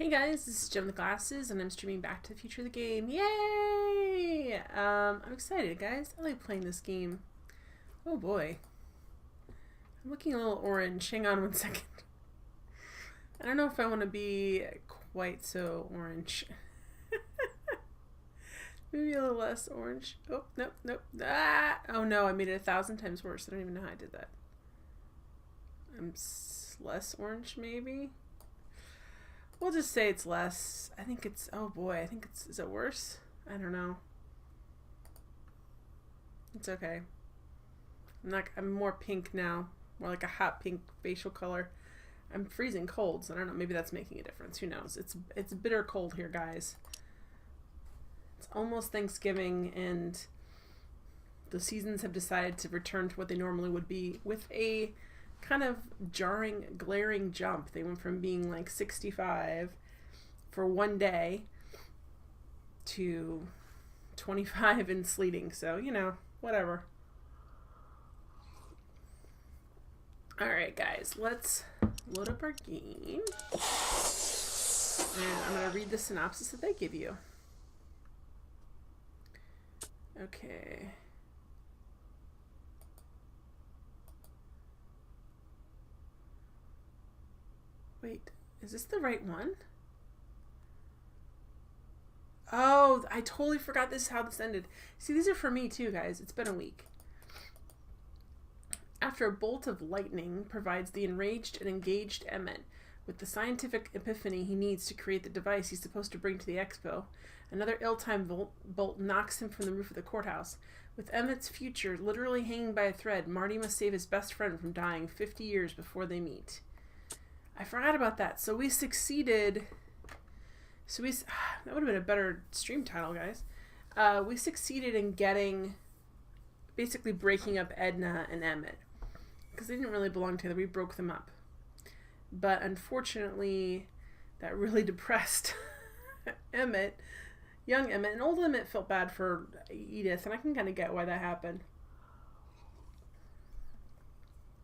Hey guys, this is Jim with Glasses, and I'm streaming Back to the Future the game. Yay! I'm excited, guys. I like playing this game. Oh boy. I'm looking a little orange. Hang on one second. I don't know if I want to be quite so orange. Maybe a little less orange. Oh, nope, nope. Ah! Oh no, I made it 1,000 times worse. I don't even know how I did that. I'm less orange, maybe? We'll just say it's less. I think it's, oh boy, I think it's, is it worse? I don't know. It's okay. I'm more pink now. More like a hot pink facial color. I'm freezing cold, so I don't know, maybe that's making a difference. Who knows? It's bitter cold here, guys. It's almost Thanksgiving, and the seasons have decided to return to what they normally would be with a kind of jarring, glaring jump. They went from being like 65 for one day to 25 and sleeting. So, you know, whatever. Alright, guys, let's load up our game. And I'm going to read the synopsis that they give you. Okay. Wait, is this the right one? Oh, I totally forgot this is how this ended. See, these are for me too, guys. It's been a week. After a bolt of lightning provides the enraged and engaged Emmett with the scientific epiphany he needs to create the device he's supposed to bring to the expo, another ill-timed bolt knocks him from the roof of the courthouse. With Emmett's future literally hanging by a thread, Marty must save his best friend from dying 50 years before they meet. I forgot about that. So we succeeded. So that would have been a better stream title, guys. We succeeded in getting, basically breaking up Edna and Emmett. Because they didn't really belong together. We broke them up. But unfortunately, that really depressed Emmett. Young Emmett. And old Emmett felt bad for Edith. And I can kind of get why that happened.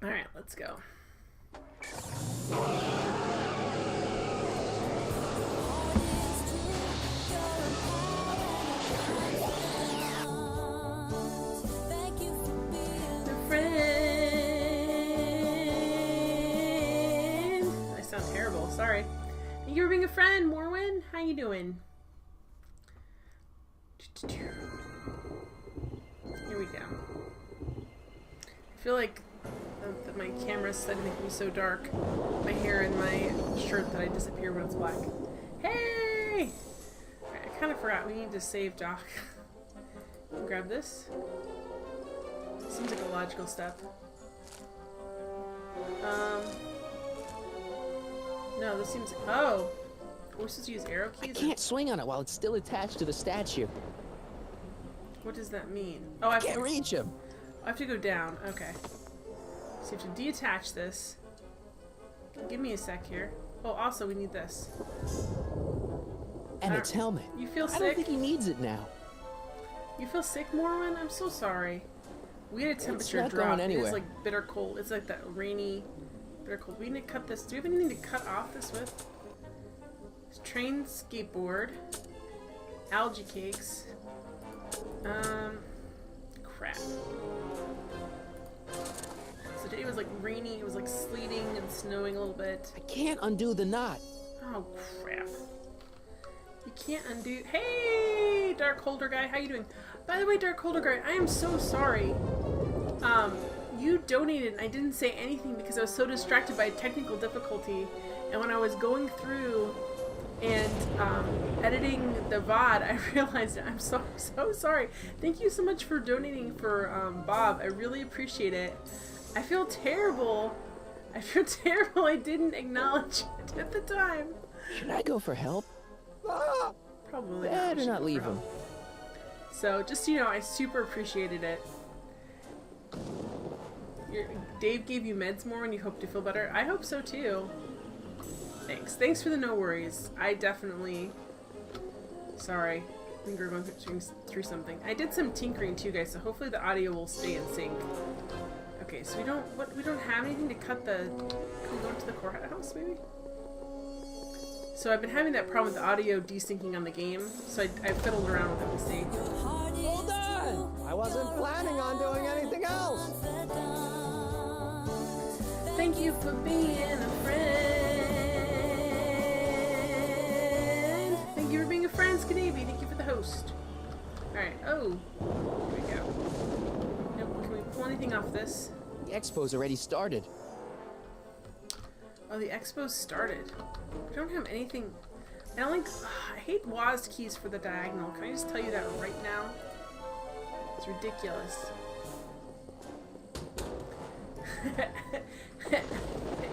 Alright, let's go. I sound terrible, sorry. Thank you for being a friend, Morwin. How you doing? Here we go. I feel like that my camera's suddenly making me so dark. My hair and my shirt that I disappear when it's black. Hey! Alright, I kind of forgot. We need to save Doc. Grab this. Seems like a logical step. No, this seems... Oh! We're supposed to use arrow keys? I can't swing on it while it's still attached to the statue. What does that mean? Oh, I can't reach him. I have to go down. Okay. So you have to deattach this. Give me a sec here. Oh, also we need this. And its helmet. You feel sick? I don't think he needs it now. You feel sick, Morwin? I'm so sorry. We had a temperature not drop. going anywhere. It's like bitter cold. It's like that rainy, bitter cold. We need to cut this. Do we have anything to cut off this with? It's train skateboard. Algae cakes. Crap. So today was like rainy, it was like sleeting and snowing a little bit. I can't undo the knot. Oh crap. You can't undo. Hey, Dark Holder guy, how you doing? By the way, Dark Holder guy, I am so sorry. You donated and I didn't say anything because I was so distracted by technical difficulty. And when I was going through and editing the VOD, I realized it. I'm so sorry. Thank you so much for donating for Bob. I really appreciate it. I feel terrible. I feel terrible I didn't acknowledge it at the time. Should I go for help? Probably Better not leave him. So, just so you know, I super appreciated it. Dave gave you meds more and you hope to feel better. I hope so too. Thanks. Thanks for the no worries. I definitely... Sorry. I think we're going through something. I did some tinkering too, guys, so hopefully the audio will stay in sync. Okay, so we don't have anything to cut the... Can we go into the courthouse, maybe? So I've been having that problem with the audio desyncing on the game, so I fiddled around with it to see. Hold on! I wasn't planning on doing anything else. Thank you for being a friend. Thank you for being a friend, Skadabi. Thank you for the host. Alright, oh. Here we go. Nope, can we pull anything off this? The expo's already started. Oh, the expo's started. I don't have anything. I don't like. I hate WASD keys for the diagonal. Can I just tell you that right now? It's ridiculous.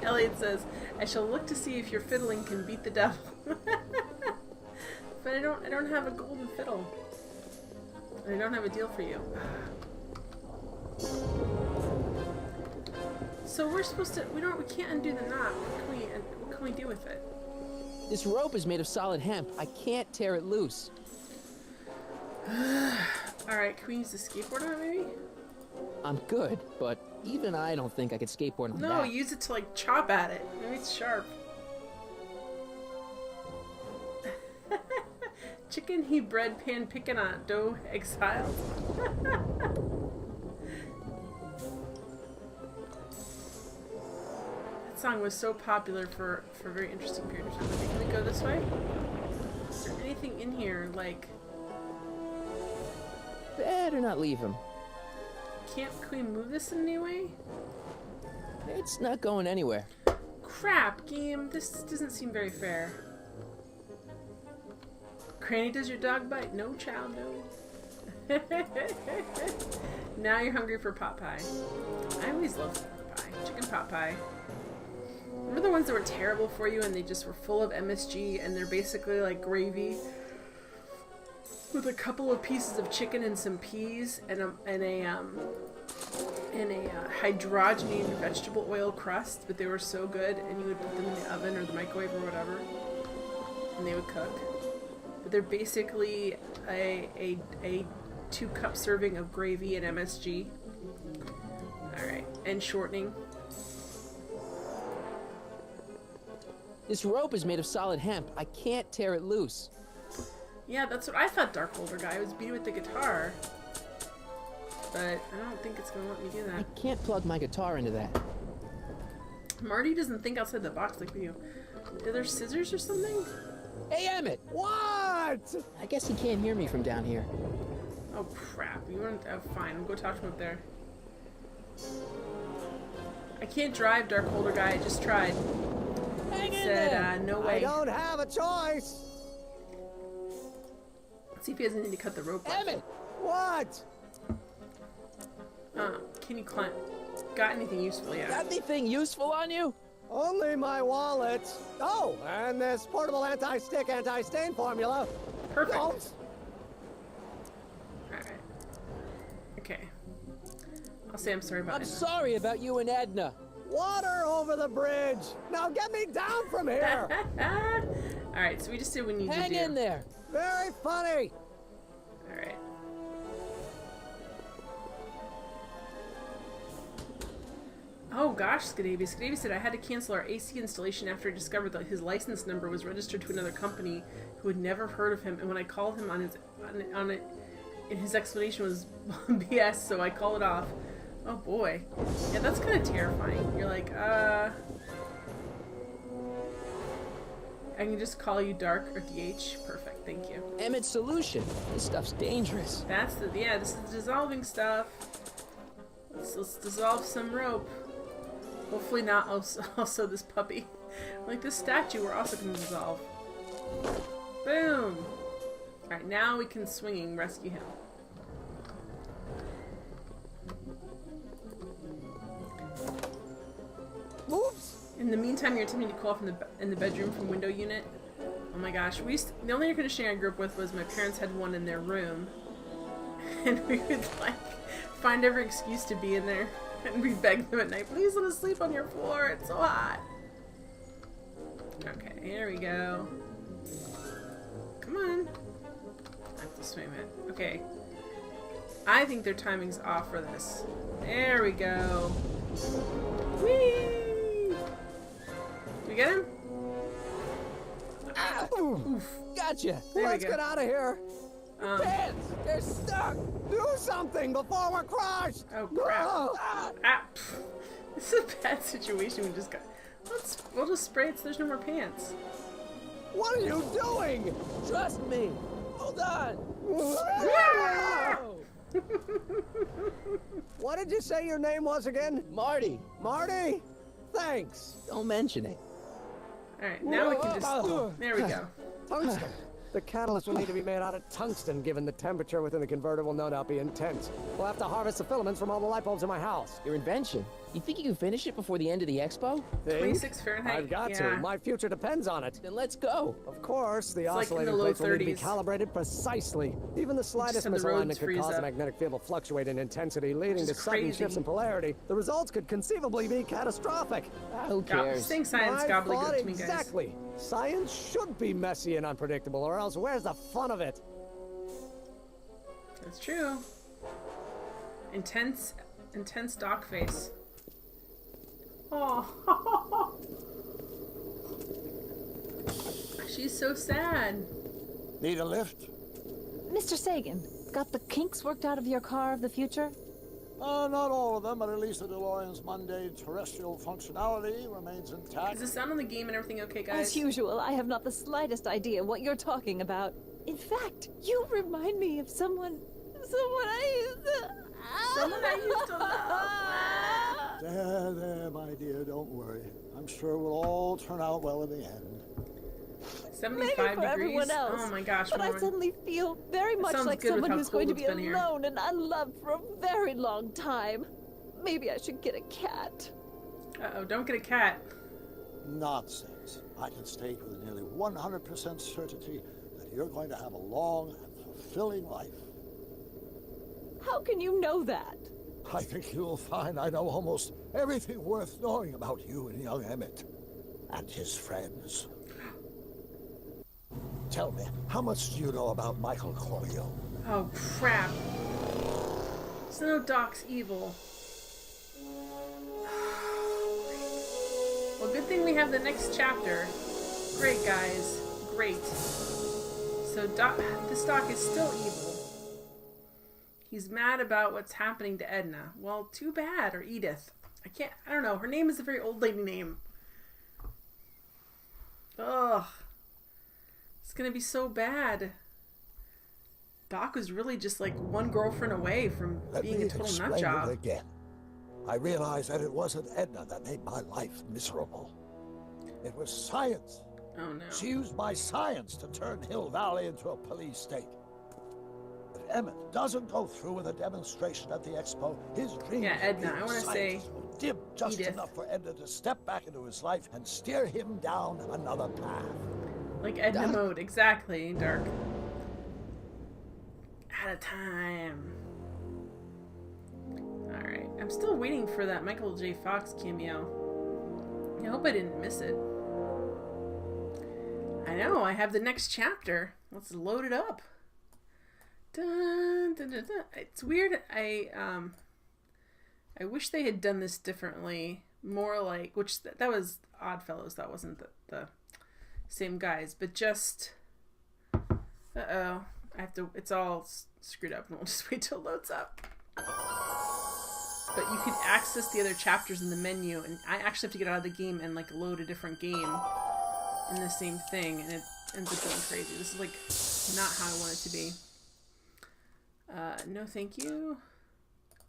Elliot says, "I shall look to see if your fiddling can beat the devil." But I don't have a golden fiddle. And I don't have a deal for you. So we're supposed to. We can't undo the knot. What can we do with it? This rope is made of solid hemp. I can't tear it loose. Alright, can we use the skateboard on it maybe? I'm good, but even I don't think I could skateboard on that. No, use it to like chop at it. Maybe it's sharp. Chicken he bread pan picking on dough exiled. That song was so popular for a very interesting period of time. Okay, can we go this way? Is there anything in here like? Better not leave him. Can we move this in any way? It's not going anywhere. Crap, game. This doesn't seem very fair. Granny, does your dog bite? No, child, no. Now you're hungry for pot pie. I always loved pot pie. Chicken pot pie. Remember the ones that were terrible for you and they just were full of MSG and they're basically like gravy with a couple of pieces of chicken and some peas and a hydrogenated vegetable oil crust, but they were so good and you would put them in the oven or the microwave or whatever and they would cook. But they're basically a 2-cup serving of gravy and MSG. Alright, and shortening. This rope is made of solid hemp. I can't tear it loose. Yeah, that's what I thought Dark Older Guy was beating with the guitar. But I don't think it's going to let me do that. I can't plug my guitar into that. Marty doesn't think outside the box like we do. Are there scissors or something? Hey, Emmett! What? I guess he can't hear me from down here. Oh, crap. You want to... Oh, fine. I'll go talk to him up there. I can't drive, Dark Older Guy. I just tried. Hang He in said, there! no I way. don't have a choice. Let's see if he doesn't need to cut the rope off. Emmett! What? Can you climb? Got anything useful yet? Got anything useful on you? Only my wallet. Oh, and this portable anti-stick, anti-stain formula. Perfect. Don't. Alright. Okay. I'll say I'm sorry about I'm it. sorry about you and Edna. Water over the bridge. Now get me down from here. Alright, so we just did what we need to Hang do. in there. Very funny. Alright. Oh gosh, Skadabi. Skadabi said I had to cancel our AC installation after I discovered that his license number was registered to another company who had never heard of him, and when I called him on it, and his explanation was BS, so I called it off. Oh boy. Yeah, that's kind of terrifying. You're like, I can just call you Dark or DH. Perfect, thank you. Emmett's solution. This stuff's dangerous. That's the, yeah, this is dissolving stuff. Let's dissolve some rope. Hopefully not also this puppy. Like this statue we're also going to dissolve. Boom! Alright, now we can swinging rescue him. Oops. In the meantime, you're attempting to call from in the bedroom from window unit. Oh my gosh, the only air conditioning I grew up with was my parents had one in their room. And we would like find every excuse to be in there. And we begged them at night, please let us sleep on your floor, it's so hot. Okay, here we go. Come on. I have to swim it. Okay. I think their timing's off for this. There we go. Whee! Did we get him? Gotcha. There Let's we go. get out of here. Pants! They're stuck! Do something before we're crushed. Oh crap. Ah. Pff. This is a bad situation we just got. We'll just spray it so there's no more pants. What are you doing? Trust me. Hold on. What did you say your name was again? Marty, Marty? Thanks. don't mention it. Alright, now we can just... There we go. Tungsten. The catalyst will need to be made out of tungsten, given the temperature within the converter will no doubt be intense. We'll have to harvest the filaments from all the light bulbs in my house. Your invention. You think you can finish it before the end of the expo? Think? 26 Fahrenheit? I've got Yeah. to. My future depends on it. Then let's go. Of course, the like in the oscillating low plates will need to be 30s. calibrated precisely. Even the slightest have the misalignment roads could freeze cause the up. magnetic field to fluctuate in intensity, leading Which to is sudden crazy. shifts in polarity. The results could conceivably be catastrophic. Who cares? Saying science I gobbledygook thought to me, guys. exactly. Science should be messy and unpredictable, or else where's the fun of it? That's true. Intense dock face. Oh. She's so sad. Need a lift? Mr. Sagan, got the kinks worked out of your car of the future? Not all of them, but at least the DeLorean's mundane terrestrial functionality remains intact. Is the sound on the game and everything okay, As guys? usual, I have not the slightest idea what you're talking about. In fact, you remind me of someone I used to... Someone I used to love. There, my dear, don't worry. I'm sure it will all turn out well in the end. 75 Maybe for degrees? everyone else. Oh my gosh, But I Norman. suddenly feel very much sounds like good with someone how who's going to cold be it's been here. alone and unloved for a very long time. Maybe I should get a cat. Uh-oh, don't get a cat. Nonsense. I can state with nearly 100% certainty that you're going to have a long and fulfilling life. How can you know that? I think you'll find I know almost everything worth knowing about you and young Emmett and his friends. Tell me, how much do you know about Michael Corleone? Oh, crap. So no Doc's evil. Well, good thing we have the next chapter. Great, guys. Great. So this Doc is still evil. He's mad about what's happening to Edna. Well, too bad. Or Edith. I don't know. Her name is a very old lady name. Ugh. It's gonna be so bad. Doc was really just like one girlfriend away from being a total nut Let me explain job. it again. I realized that it wasn't Edna that made my life miserable. It was science. Oh no. She used my science to turn Hill Valley into a police state. If Emmett doesn't go through with a demonstration at the expo, his dreams Yeah, Edna, of being I wanna a say scientist will dim just Edith. enough for Edna to step back into his life and steer him down another path. Like Edna mode, exactly, Dark. Out of time. Alright, I'm still waiting for that Michael J. Fox cameo. I hope I didn't miss it. I know, I have the next chapter. Let's load it up. Dun, dun, dun, dun. It's weird, I wish they had done this differently. More like, which that was Oddfellows, that wasn't the same guys, but just I have to, it's all screwed up and we'll just wait till it loads up. But you could access the other chapters in the menu, and I actually have to get out of the game and like load a different game in the same thing, and it ends up going crazy. This is like not how I want it to be. No thank you.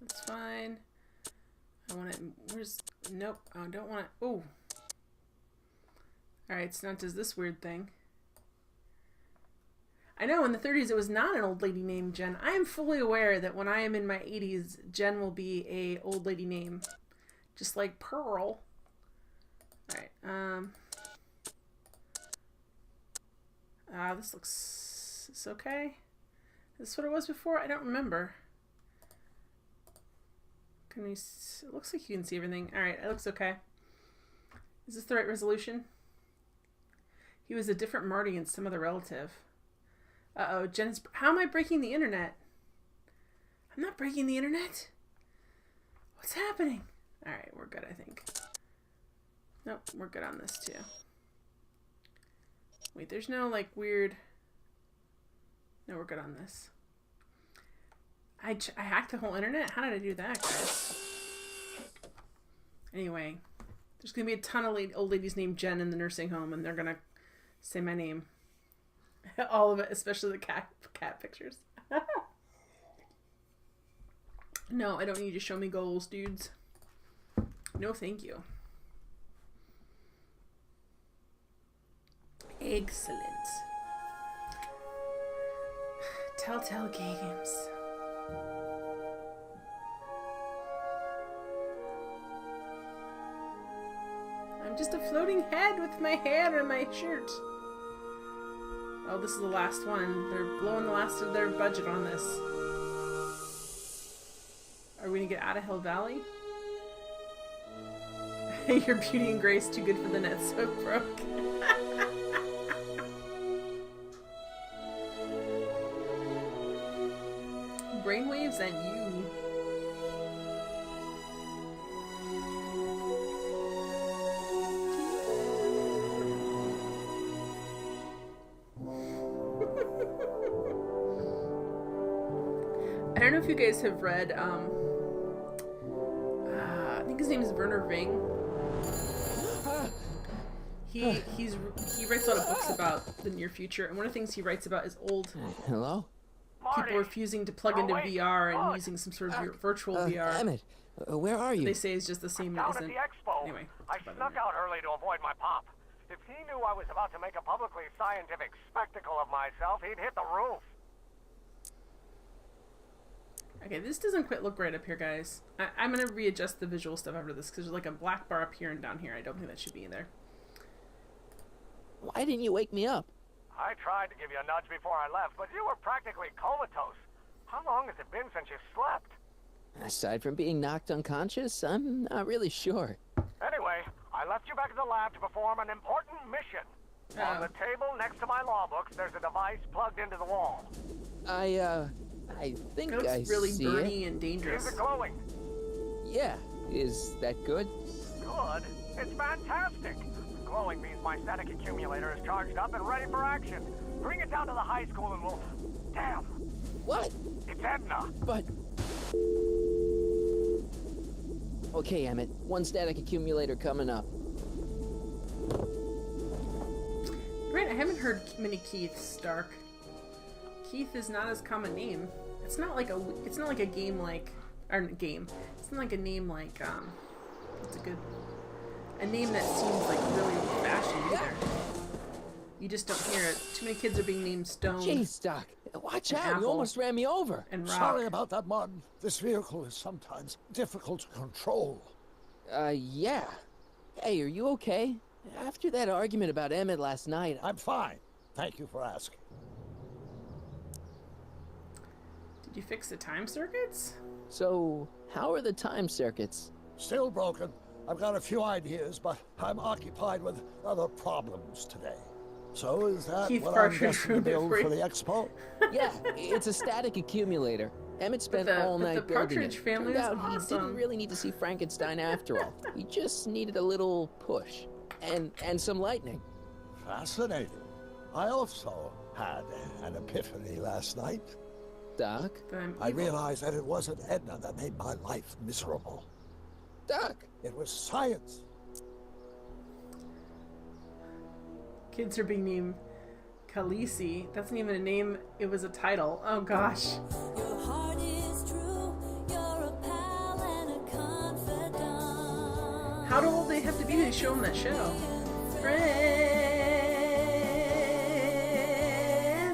That's fine. I want it, where's, nope, I don't want it, oh. Alright, so now it does this weird thing. I know, in the 30s it was not an old lady named Jen. I am fully aware that when I am in my 80s, Jen will be a old lady name. Just like Pearl. Alright, this looks, it's okay. Is this what it was before? I don't remember. Can we, it looks like you can see everything. Alright, it looks okay. Is this the right resolution? He was a different Marty and some other relative. Uh-oh, Jen's... How am I breaking the internet? I'm not breaking the internet. What's happening? Alright, we're good, I think. Nope, we're good on this, too. Wait, there's no, like, weird... No, we're good on this. I hacked the whole internet? How did I do that, guys? Anyway, there's going to be a ton of old ladies named Jen in the nursing home, and they're going to say my name. All of it, especially the cat pictures. No, I don't need you to show me goals, dudes. No, thank you. Excellent. Telltale Games. I'm just a floating head with my hair and my shirt. Oh, this is the last one. They're blowing the last of their budget on this. Are we gonna get out of Hill Valley? Your beauty and grace too good for the net, so it broke. Brainwaves and you. I don't know if you guys have read, I think his name is Werner Ving. He writes a lot of books about the near future, and one of the things he writes about is old Hello? people refusing to plug into VR and using some sort of virtual VR. Emmett, where are you? They say is just the same Down as at isn't. the expo. Anyway, I snuck out early to avoid my pop. If he knew I was about to make a publicly scientific spectacle of myself, he'd hit the roof. Okay, this doesn't quite look right up here, guys. I'm gonna readjust the visual stuff after this because there's like a black bar up here and down here. I don't think that should be there. Why didn't you wake me up? I tried to give you a nudge before I left, but you were practically comatose. How long has it been since you slept? Aside from being knocked unconscious, I'm not really sure. Anyway, I left you back at the lab to perform an important mission. On the table next to my law books, there's a device plugged into the wall. I think It looks I really see burny it. and dangerous. Is it glowing? Yeah, is that good? Good. It's fantastic. Glowing means my static accumulator is charged up and ready for action. Bring it down to the high school and we'll... Damn! What? It's Edna. But... Okay, Emmett. One static accumulator coming up. Right, I haven't heard many Keiths, Stark. Keith is not as common name. It's not like a game like, or game. It's not like a name like what's a name that seems like really old-fashioned either. You just don't hear it. Too many kids are being named Stone. Jeez, Doc. Watch and out. Apple You almost ran me over. and Rock. Sorry about that, Martin. This vehicle is sometimes difficult to control. Yeah. Hey, are you okay? After that argument about Emmett last night, I'm fine. Thank you for asking. Did you fix the time circuits? So, how are the time circuits? Still broken. I've got a few ideas, but I'm occupied with other problems today. So is that Keith what Partridge I'm guessing to ruined it build for for you. the expo? Yeah, it's a static accumulator. Emmett spent all but the night building Partridge it. family Turned is out he awesome. didn't really need to see Frankenstein after all. He just needed a little push. And some lightning. Fascinating. I also had an epiphany last night. Doc? I realized that it wasn't Edna that made my life miserable. Doc! It was science. Kids are being named Khaleesi. That's not even a name, it was a title. Oh gosh. Your heart is true. You're a pal and a confidant. How old do they have to be to show them that show? Friend!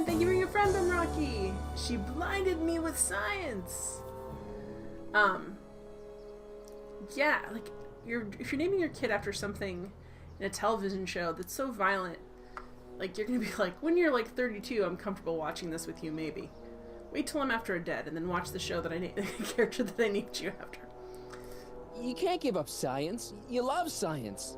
Thank you for your friend, I'm Rocky. She blinded me with science. Yeah, like if you're naming your kid after something in a television show that's so violent, like you're gonna be like, when you're like 32, I'm comfortable watching this with you, maybe. Wait till I'm after a dead, and then watch the show that the character that I named you after. You can't give up science. You love science.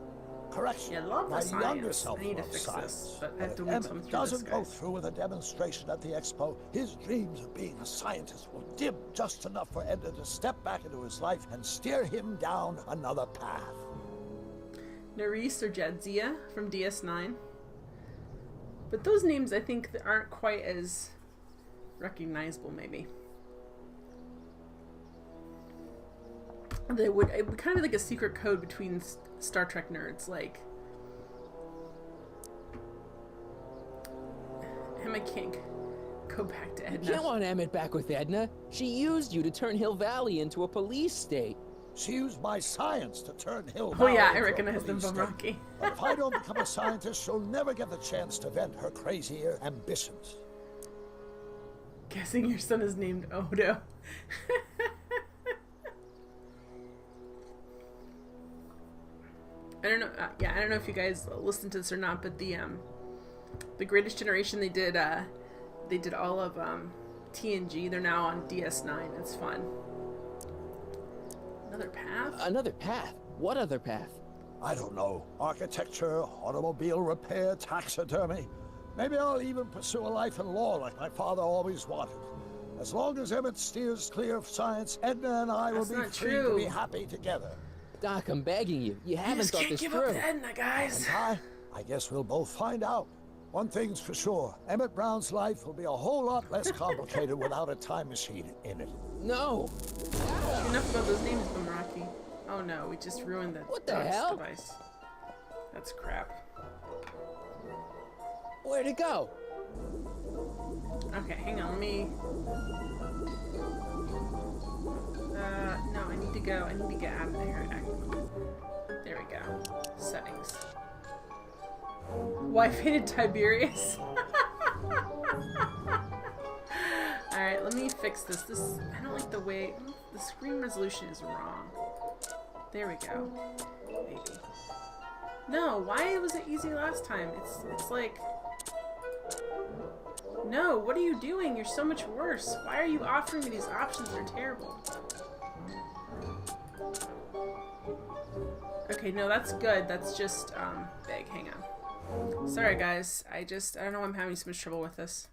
Correction. Yeah, I love the My science. younger self I need to loves fix science. this, but I have If to lead Emmett someone through doesn't this, go guys. through with a demonstration at the expo, his dreams of being a scientist will dim just enough for Edna to step back into his life and steer him down another path. Nerys or Jadzia from DS9. But those names, I think, aren't quite as recognizable, maybe. It would kind of like a secret code between Star Trek nerds, like Emma can't go back to Edna. You can't want Emmett back with Edna. She used you to turn Hill Valley into a police state. She used my science to turn Hill Oh Valley yeah, I into a recognize them police from state. Rocky. But if I don't become a scientist, she'll never get the chance to vent her crazy ambitions. Guessing your son is named Odo. I don't know. I don't know if you guys listened to this or not, but the Greatest Generation, they did all of TNG. They're now on DS9. It's fun. Another path? Another path? What other path? I don't know. Architecture, automobile repair, taxidermy. Maybe I'll even pursue a life in law like my father always wanted. As long as Emmett steers clear of science, Edna and I will be free to be happy together. Doc, I'm begging you. You haven't thought this can't give through. up to Edna, guys. And I guess we'll both find out. One thing's for sure, Emmett Brown's life will be a whole lot less complicated without a time machine in it. No. Enough about those names, Rocky. Oh no, we just ruined the What the DOS hell? device. That's crap. Where'd it go? Okay, hang on, let me... no, I need to get out of there. There we go. Settings. Wife hated Tiberius. Alright, let me fix this. I don't like the way... The screen resolution is wrong. There we go. Maybe. No, why was it easy last time? It's like... No, what are you doing? You're so much worse. Why are you offering me these options that are terrible? Okay, no, that's good. That's just, big. Hang on. Sorry, guys. I don't know why I'm having so much trouble with this.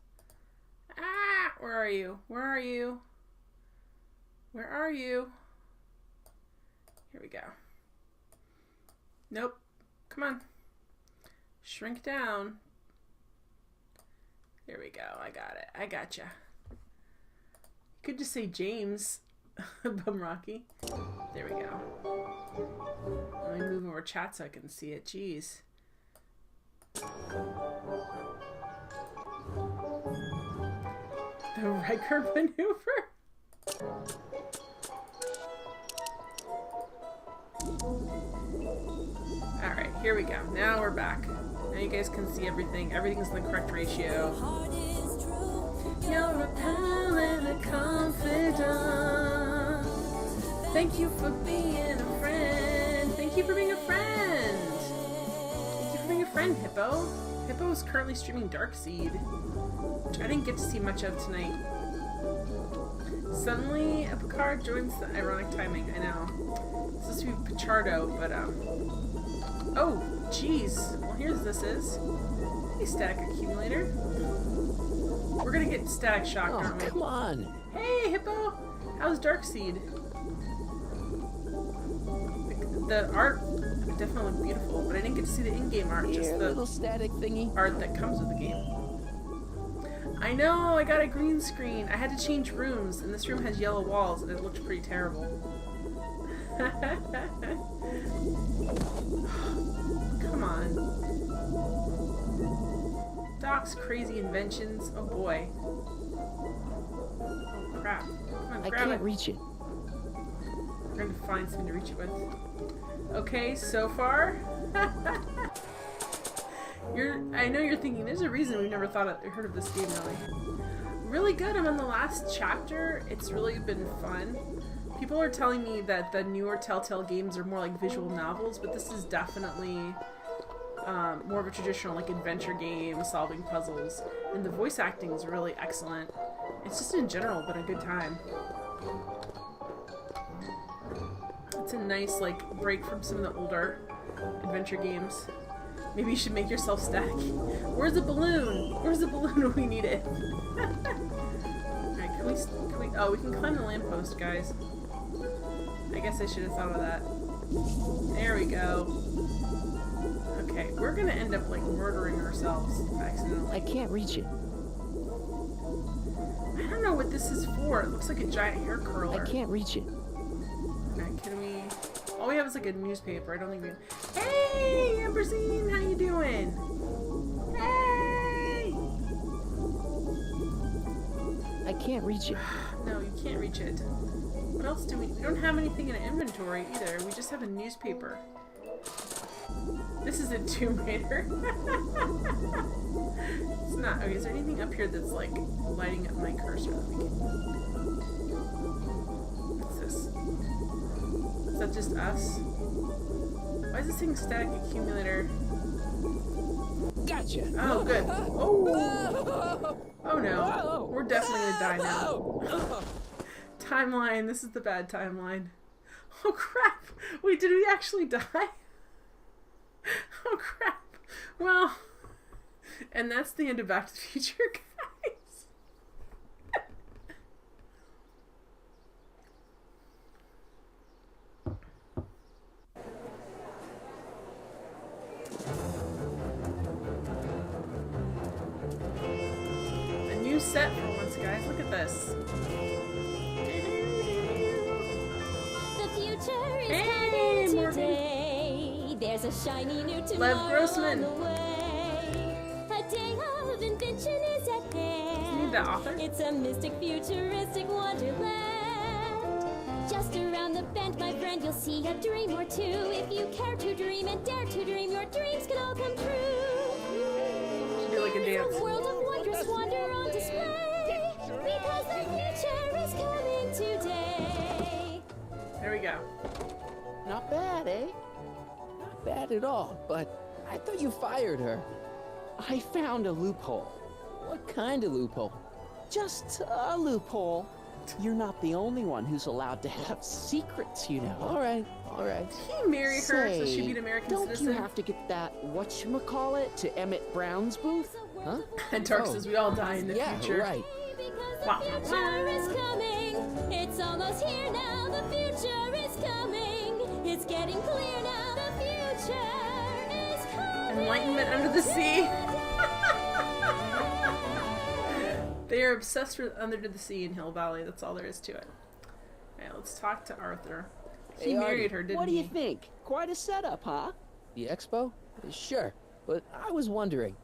Ah! Where are you? Where are you? Where are you? Here we go. Nope. Come on. Shrink down. There we go. I got it. I gotcha. You could just say James. Bum Rocky. There we go. Let me move over chat so I can see it. Jeez. The Riker maneuver? Alright, here we go. Now we're back. Now you guys can see everything. Everything's in the correct ratio. Heart is true. You're a pal and a confidant. Thank you for being a friend. Thank you for being a friend. Thank you for being a friend, Hippo. Hippo is currently streaming Darkseed, which I didn't get to see much of tonight. Suddenly, a Picard joins the ironic timing. I know. It's supposed to be Pichardo, but oh, jeez. Well, here's this is. Hey, static accumulator. We're gonna get static shocked, aren't we? Come on. Hey, Hippo! How's Darkseed? The art definitely looked beautiful, but I didn't get to see the in-game art, just Here, the little static thingy. art that comes with the game. I know, I got a green screen. I had to change rooms, and this room has yellow walls, and it looked pretty terrible. Come on. Doc's crazy inventions. Oh boy. Oh crap. Come on, I grab can't it. reach it. We're gonna find something to reach it with. Okay, so far. I know you're thinking, there's a reason we've never heard of this game really. Really good. I'm on the last chapter. It's really been fun. People are telling me that the newer Telltale games are more like visual novels, but this is definitely more of a traditional like adventure game, solving puzzles, and the voice acting is really excellent. It's just in general been a good time. It's a nice like break from some of the older adventure games. Maybe you should make yourself static. Where's the balloon? Where's the balloon when we need it? Alright, can we... Oh, we can climb the lamppost, guys. I guess I should have thought of that. There we go. Okay, we're gonna end up like murdering ourselves accidentally. I can't reach it. I don't know what this is for. It looks like a giant hair curler. I can't reach it. Okay, can we... All we have is like a newspaper. I don't think we... Hey, Ambersine, how you doing? Hey! I can't reach it. No, you can't reach it. What else do we... We don't have anything in inventory either. We just have a newspaper. This is a Tomb Raider. It's not. Okay, is there anything up here that's like lighting up my cursor that we can... What's this? Is that just us? Why is this thing static accumulator? Gotcha. Oh, good. Oh! Oh no. We're definitely gonna die now. Timeline. This is the bad timeline. Oh crap! Wait, did we actually die? Oh crap. Well, and that's the end of Back to the Future, guys. A new set for once, guys. Look at this. The future is Hey, coming Morgan. today. There's a shiny new Lev tomorrow Grossman. on the way. A day of invention is at hand. You need that author? It's a mystic, futuristic wonderland. Just around the bend, my friend, you'll see a dream or two. If you care to dream and dare to dream, your dreams can all come true. Should do like a dance. A world of wondrous wonder on display. Because the future is coming today. There we go. Not bad, eh? Not bad at all, but I thought you fired her. I found a loophole. What kind of loophole? Just a loophole. You're not the only one who's allowed to have secrets, you know. All right. Did he marry her so she'd be an American don't citizen? you have to get that whatchamacallit to Emmett Brown's booth? Huh? And Dark Oh. says we all die in the Yeah, future. right. Because Wow. the future is coming. It's almost here now. The future is coming. It's getting clear now. The future is coming. Enlightenment under the sea. They are obsessed with Under the Sea in Hill Valley. That's all there is to it. Alright, let's talk to Arthur. He Hey, married Artie, her, didn't What do he? you think? Quite a setup, huh? The expo? Sure, but I was wondering.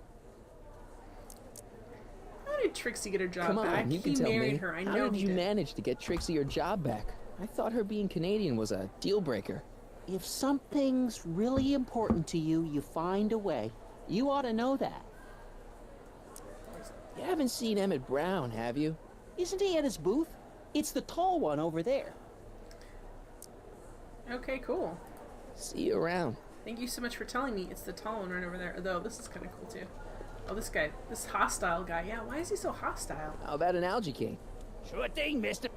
How did Trixie get her job Come on, back? you can He tell married me. her. I How know did he you did. manage to get Trixie her job back? I thought her being Canadian was a deal breaker. If something's really important to you, you find a way. You ought to know that. You haven't seen Emmett Brown, have you? Isn't he at his booth? It's the tall one over there. Okay, cool. See you around. Thank you so much for telling me. It's the tall one right over there. Although, this is kind of cool, too. Oh, this guy. This hostile guy. Yeah, why is he so hostile? How about an algae king? Sure thing, mister.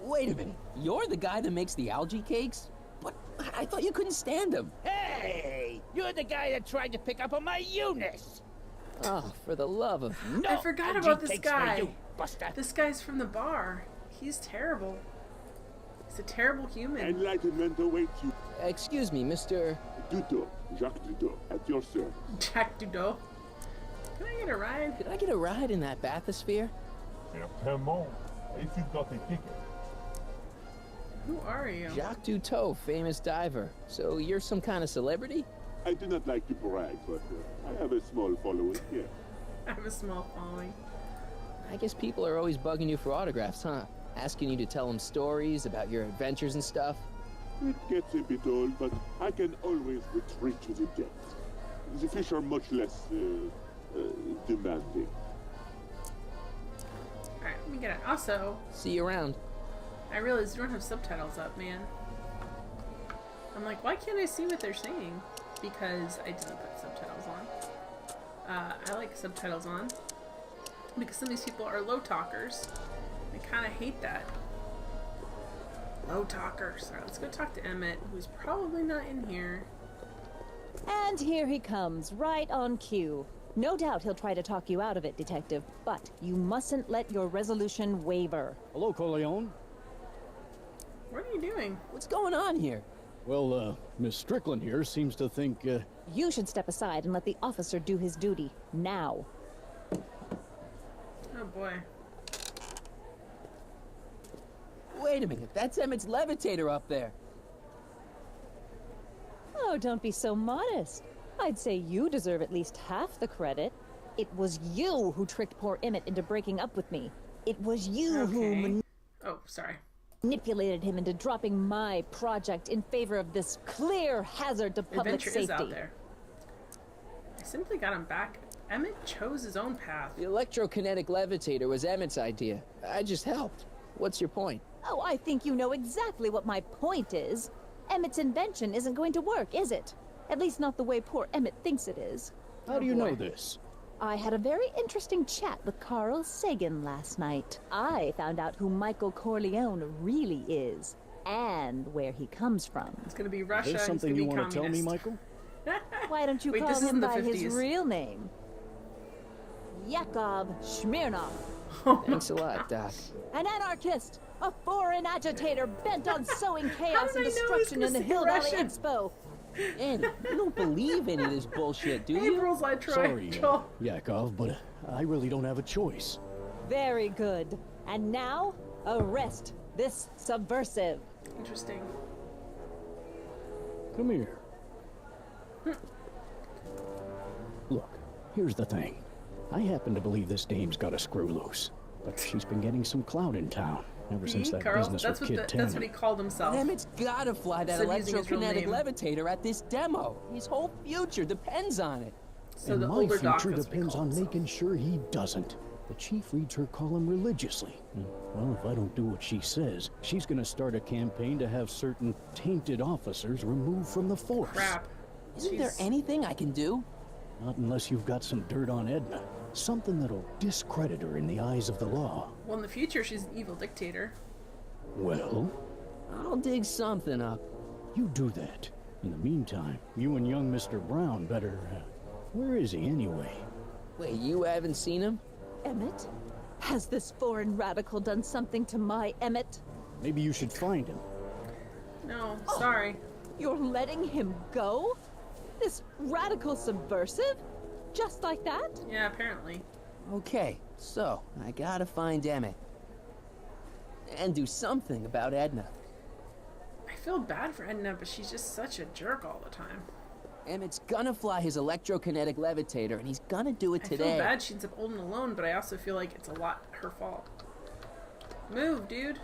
Wait a minute. You're the guy that makes the algae cakes? What? I thought you couldn't stand them. Hey, you're the guy that tried to pick up on my Eunice. Oh, for the love of... No, I forgot algae about this cakes for guy. you, Buster. This guy's from the bar. He's terrible. He's a terrible human. Enlightenment awaits you. Excuse me, Mr... Duto, Jacques Duto, at your service. Jack Dudo. Can I get a ride? Could I get a ride in that bathysphere? Certainement, if you've got a ticket. Who are you? Jacques Duteau, famous diver. So you're some kind of celebrity? I do not like to brag, but I have a small following here. I have a small following. I guess people are always bugging you for autographs, huh? Asking you to tell them stories about your adventures and stuff. It gets a bit old, but I can always retreat to the depths. The fish are much less demanding. Alright, let me get it. Also, See you around. I realize you don't have subtitles up, man. I'm like, why can't I see what they're saying? Because I didn't put subtitles on. I like subtitles on. Because some of these people are low talkers. I kind of hate that. Low talkers. Alright, let's go talk to Emmett, who's probably not in here. And here he comes, right on cue. No doubt he'll try to talk you out of it, Detective, but you mustn't let your resolution waver. Hello, Corleone. What are you doing? What's going on here? Well, Miss Strickland here seems to think, You should step aside and let the officer do his duty. Now. Oh boy. Wait a minute, that's Emmett's levitator up there. Oh, don't be so modest. I'd say you deserve at least half the credit. It was you who tricked poor Emmett into breaking up with me. It was you who Oh, sorry. manipulated him into dropping my project in favor of this clear hazard to public Adventure safety. is out there. I simply got him back. Emmett chose his own path. The electrokinetic levitator was Emmett's idea. I just helped. What's your point? Oh, I think you know exactly what my point is. Emmett's invention isn't going to work, is it? At least not the way poor Emmett thinks it is. how do you know this? I had a very interesting chat with Carl Sagan last night. I found out who Michael Corleone really is, and where he comes from. It's gonna be Russia. Is there something and you it's gonna want be to tell me, communist. Michael? Why don't you Wait, call this is him in the by 50s. his real name? Yakov Smirnov. Thanks a lot, Doc. An anarchist, a foreign agitator bent on sowing chaos did and I know he was destruction gonna in the speak Hill Valley Russian? Expo. Andy, you don't believe any of this bullshit, do you? April's I tried. Sorry, Yakov, but I really don't have a choice. Very good. And now, arrest this subversive. Interesting. Come here. Look, here's the thing. I happen to believe this dame's got a screw loose, but she's been getting some clout in town ever since that Carl, business that's with what Kid that's what Tannen. he called himself. Emmett's gotta fly that Instead of using his real electrokinetic name. levitator at this demo. His whole future depends on it. So And the my older doc future is what he depends called on himself. making sure he doesn't. The chief reads her column religiously. Well, if I don't do what she says, she's gonna start a campaign to have certain tainted officers removed from the force. Crap. Isn't there anything I can do? Not unless you've got some dirt on Edna. Something that'll discredit her in the eyes of the law. Well, in the future, she's an evil dictator. Well, I'll dig something up. you do that. In the meantime, you and young Mr. Brown better... where is he anyway? Wait, you haven't seen him? Emmett? Has this foreign radical done something to my Emmett? Maybe you should find him. No, sorry. You're letting him go? This radical subversive? Just like that? Yeah, apparently. Okay, so I gotta find Emmett. And do something about Edna. I feel bad for Edna, but she's just such a jerk all the time. Emmett's gonna fly his electrokinetic levitator, and he's gonna do it I today. feel bad she ends up old and alone, but I also feel like it's a lot her fault. Move, dude.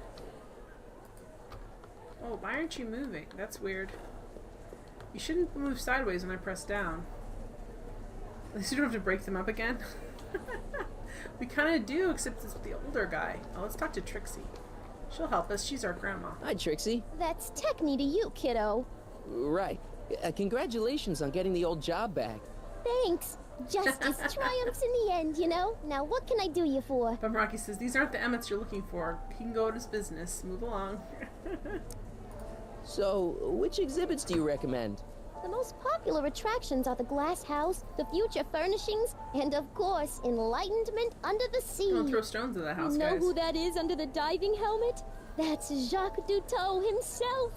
Oh, why aren't you moving? That's weird. You shouldn't move sideways when I press down. At least you don't have to break them up again. We kind of do, except it's the older guy. Oh, let's talk to Trixie. She'll help us. She's our grandma. Hi, Trixie. That's Techne to you, kiddo. Right. Congratulations on getting the old job back. Thanks. Justice triumphs in the end, you know? Now what can I do you for? But Rocky says, these aren't the Emmets you're looking for. He can go to his business. Move along. So, which exhibits do you recommend? The most popular attractions are the Glass House, the Future Furnishings, and of course, Enlightenment Under the Sea. Don't throw stones at the house, You know guys. who that is under the diving helmet? That's Jacques Duteau himself.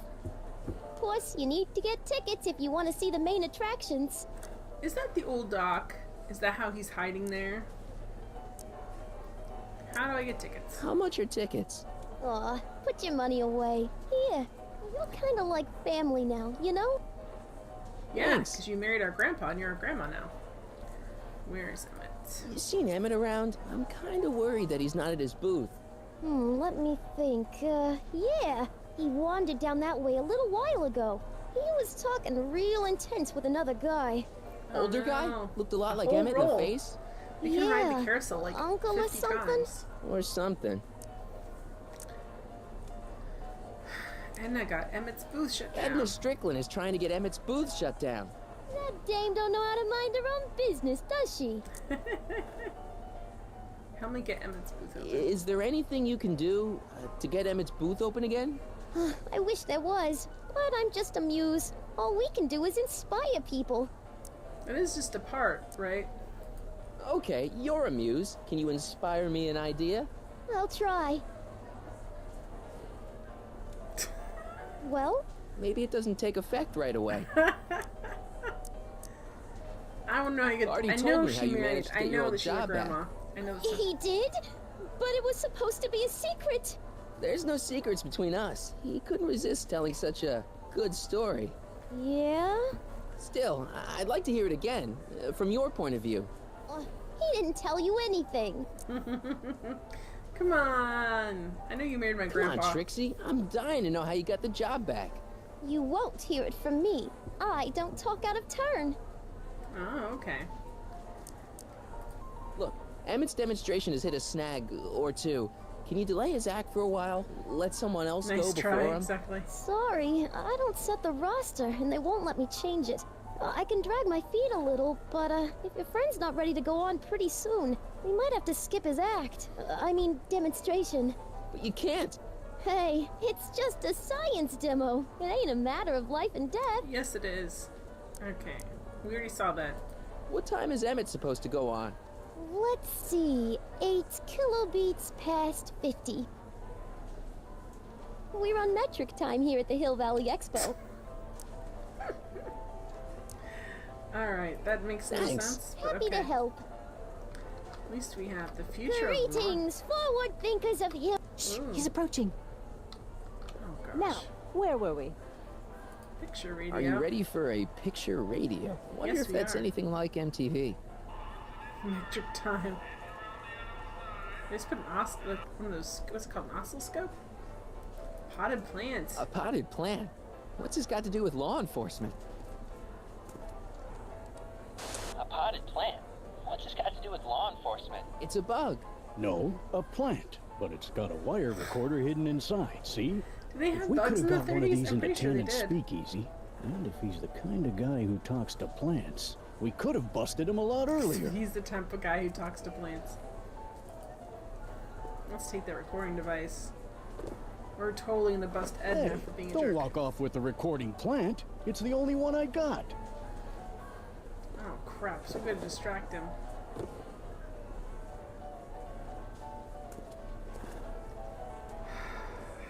Of course, you need to get tickets if you want to see the main attractions. Is that the old doc? Is that how he's hiding there? How do I get tickets? How much are tickets? Aw, put your money away. Here, you're kind of like family now, you know? Yeah, Thanks. because you married our grandpa and you're a grandma now. Where is Emmett? You seen Emmett around? I'm kind of worried that he's not at his booth. Let me think. Yeah. He wandered down that way a little while ago. He was talking real intense with another guy. Older guy? no. Looked a lot A like whole Emmett in roll. the face? He can ride Yeah, the carousel like uncle or 50 something? times. Or something. Edna got Emmett's booth shut down. Edna Strickland is trying to get Emmett's booth shut down. That dame don't know how to mind her own business, does she? Help me get Emmett's booth open. Is there anything you can do to get Emmett's booth open again? I wish there was, but I'm just a muse. All we can do is inspire people. It is just a part, right? Okay, you're a muse. Can you inspire me an idea? I'll try. Well, maybe it doesn't take effect right away. I don't know how you get. Already I told know me how she you married. managed to I get your know old that she's a job back. grandma. I know this. He did? But it was supposed to be a secret. There's no secrets between us. He couldn't resist telling such a good story. Yeah? Still, I'd like to hear it again, from your point of view. He didn't tell you anything. Come on. I know you married my grandpa. Come on, Trixie. I'm dying to know how you got the job back. You won't hear it from me. I don't talk out of turn. Oh, okay. Look, Emmett's demonstration has hit a snag or two. Can you delay his act for a while? Let someone else Nice go before try, him? exactly. Sorry, I don't set the roster, and they won't let me change it. I can drag my feet a little, but if your friend's not ready to go on pretty soon, we might have to skip his act. I mean, demonstration. But you can't. Hey, it's just a science demo. It ain't a matter of life and death. Yes, it is. Okay. We already saw that. What time is Emmett supposed to go on? Let's see, 8 kilobeats past 50. We're on metric time here at the Hill Valley Expo. Alright, that makes no sense. But Happy okay. to help. At least we have the future of Greetings, forward thinkers of Hill. Shh, he's approaching. Oh gosh. Now, where were we? Picture radio. Are you ready for a picture radio? Wonder Yes, if we that's are. anything like MTV. Metric time. They just put one of those, what's it called, an oscilloscope? Potted plants. A potted plant? What's this got to do with law enforcement? A potted plant? What's this got to do with law enforcement? It's a bug. No, a plant. But it's got a wire recorder hidden inside, see? Do they If have we could bugs have in the got one of 30s? these I'm into pretty sure they Tennant's did. speakeasy, and if he's the kind of guy who talks to plants, we could have busted him a lot earlier. He's the type of guy who talks to plants. Let's take that recording device. We're totally gonna bust Edna Hey, for being a don't jerk. walk off with the recording plant. It's the only one I got. Oh crap, so we gotta distract him.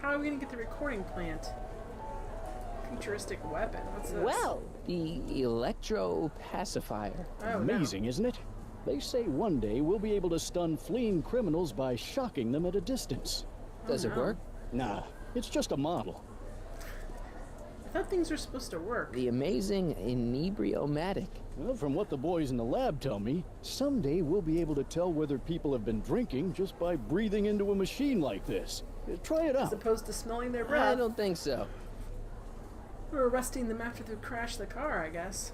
How are we gonna get the recording plant? Futuristic weapon. What's this? Well, the electro pacifier. Oh, Amazing, isn't it? They say one day we'll be able to stun fleeing criminals by shocking them at a distance. Does it work? Nah, it's just a model. I thought things were supposed to work. The amazing inebriomatic. Well, from what the boys in the lab tell me, someday we'll be able to tell whether people have been drinking just by breathing into a machine like this. Try it As out. opposed to smelling their I breath. don't think so. Or arresting them after they crash the car, I guess.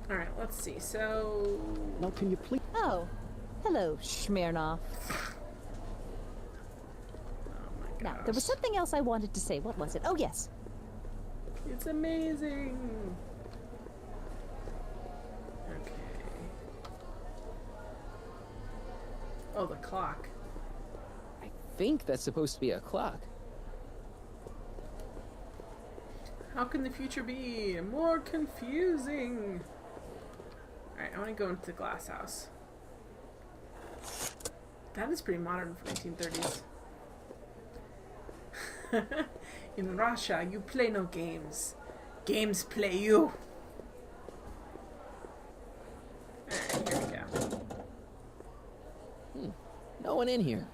Alright, let's see. So... Now, can you please... Oh, hello, Smirnoff. Oh my Now, gosh. there was something else I wanted to say. What was it? Oh, yes. It's amazing! Okay. Oh, the clock. I think that's supposed to be a clock. How can the future be more confusing? Alright, I want to go into the glass house. That is pretty modern for 1930s. In Russia, you play no games. Games play you. Alright, here we go. No one in here.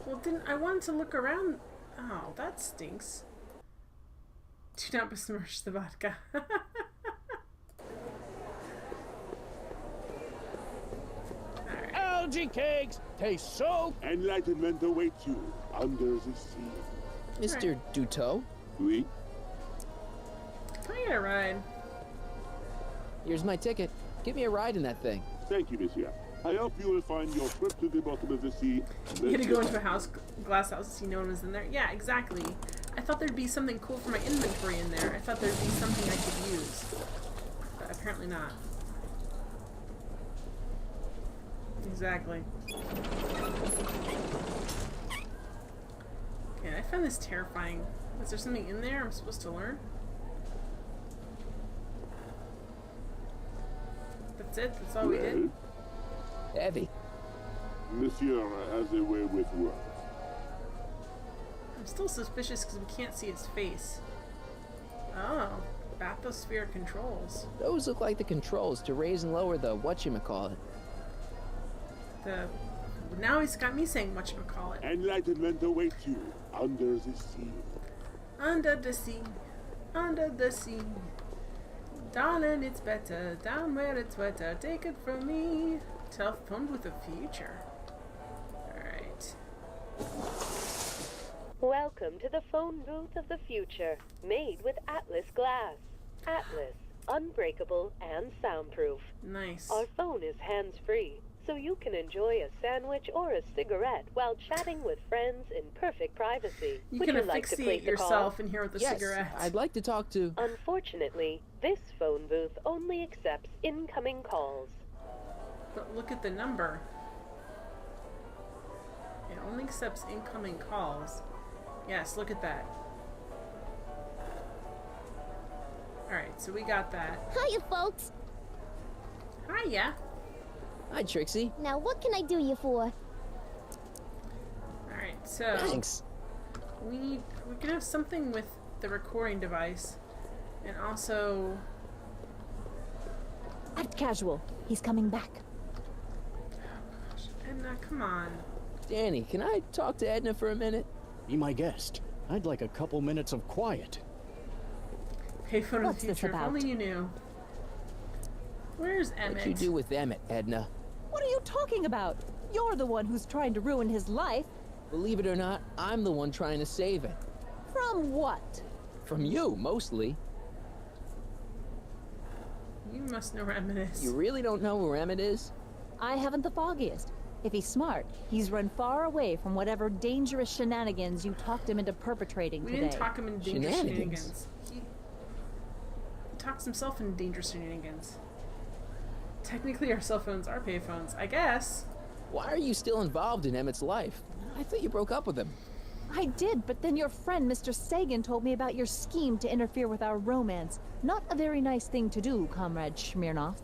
Well, I wanted to look around. Oh, that stinks. Do not besmirch the vodka. Algae cakes taste so... Enlightenment awaits you under the sea. Mr. Duteau? Oui? Can I get a ride? Here's my ticket. Give me a ride in that thing. Thank you, monsieur. I hope you will find your trip to the bottom of the sea. You had to go into a glass house to see no one was in there? Yeah, exactly. I thought there'd be something cool for my inventory in there. I thought there'd be something I could use. But apparently not. Exactly. Okay, I find this terrifying. Is there something in there I'm supposed to learn? That's it? That's all we did? Heavy. Monsieur has a way with words. I'm still suspicious because we can't see his face. Oh, bathysphere controls. Those look like the controls to raise and lower the whatchamacallit. Now he's got me saying whatchamacallit. Enlightenment awaits you under the sea. Under the sea. Under the sea. Darling, it's better. Down where it's wetter. Take it from me. Telephone with the future. Alright. Welcome to the phone booth of the future, made with Atlas glass. Atlas, unbreakable and soundproof. Nice. Our phone is hands-free, so you can enjoy a sandwich or a cigarette while chatting with friends in perfect privacy. You Would can you like to place asphyxiate the yourself call? in here with a Yes, cigarette. I'd like to talk to... Unfortunately, this phone booth only accepts incoming calls. But look at the number. It only accepts incoming calls. Yes, look at that. Alright, so we got that. Hiya, folks. Hiya. Hi, Trixie. Now, what can I do you for? Alright, so Thanks. we can have something with the recording device. And also Act casual. He's coming back. Edna, come on. Danny, can I talk to Edna for a minute? Be my guest. I'd like a couple minutes of quiet. Payphone of What's the this future. If about? only you knew. Where's Emmett? What'd you do with Emmett, Edna? What are you talking about? You're the one who's trying to ruin his life. Believe it or not, I'm the one trying to save it. From what? From you, mostly. You must know where Emmett is. You really don't know where Emmett is? I haven't the foggiest. If he's smart, he's run far away from whatever dangerous shenanigans you talked him into perpetrating We today. didn't talk him into dangerous Shenanigans? shenanigans. He talks himself into dangerous shenanigans. Technically, our cell phones are payphones, I guess. Why are you still involved in Emmett's life? I thought you broke up with him. I did, but then your friend, Mr. Sagan, told me about your scheme to interfere with our romance. Not a very nice thing to do, Comrade Smirnoff.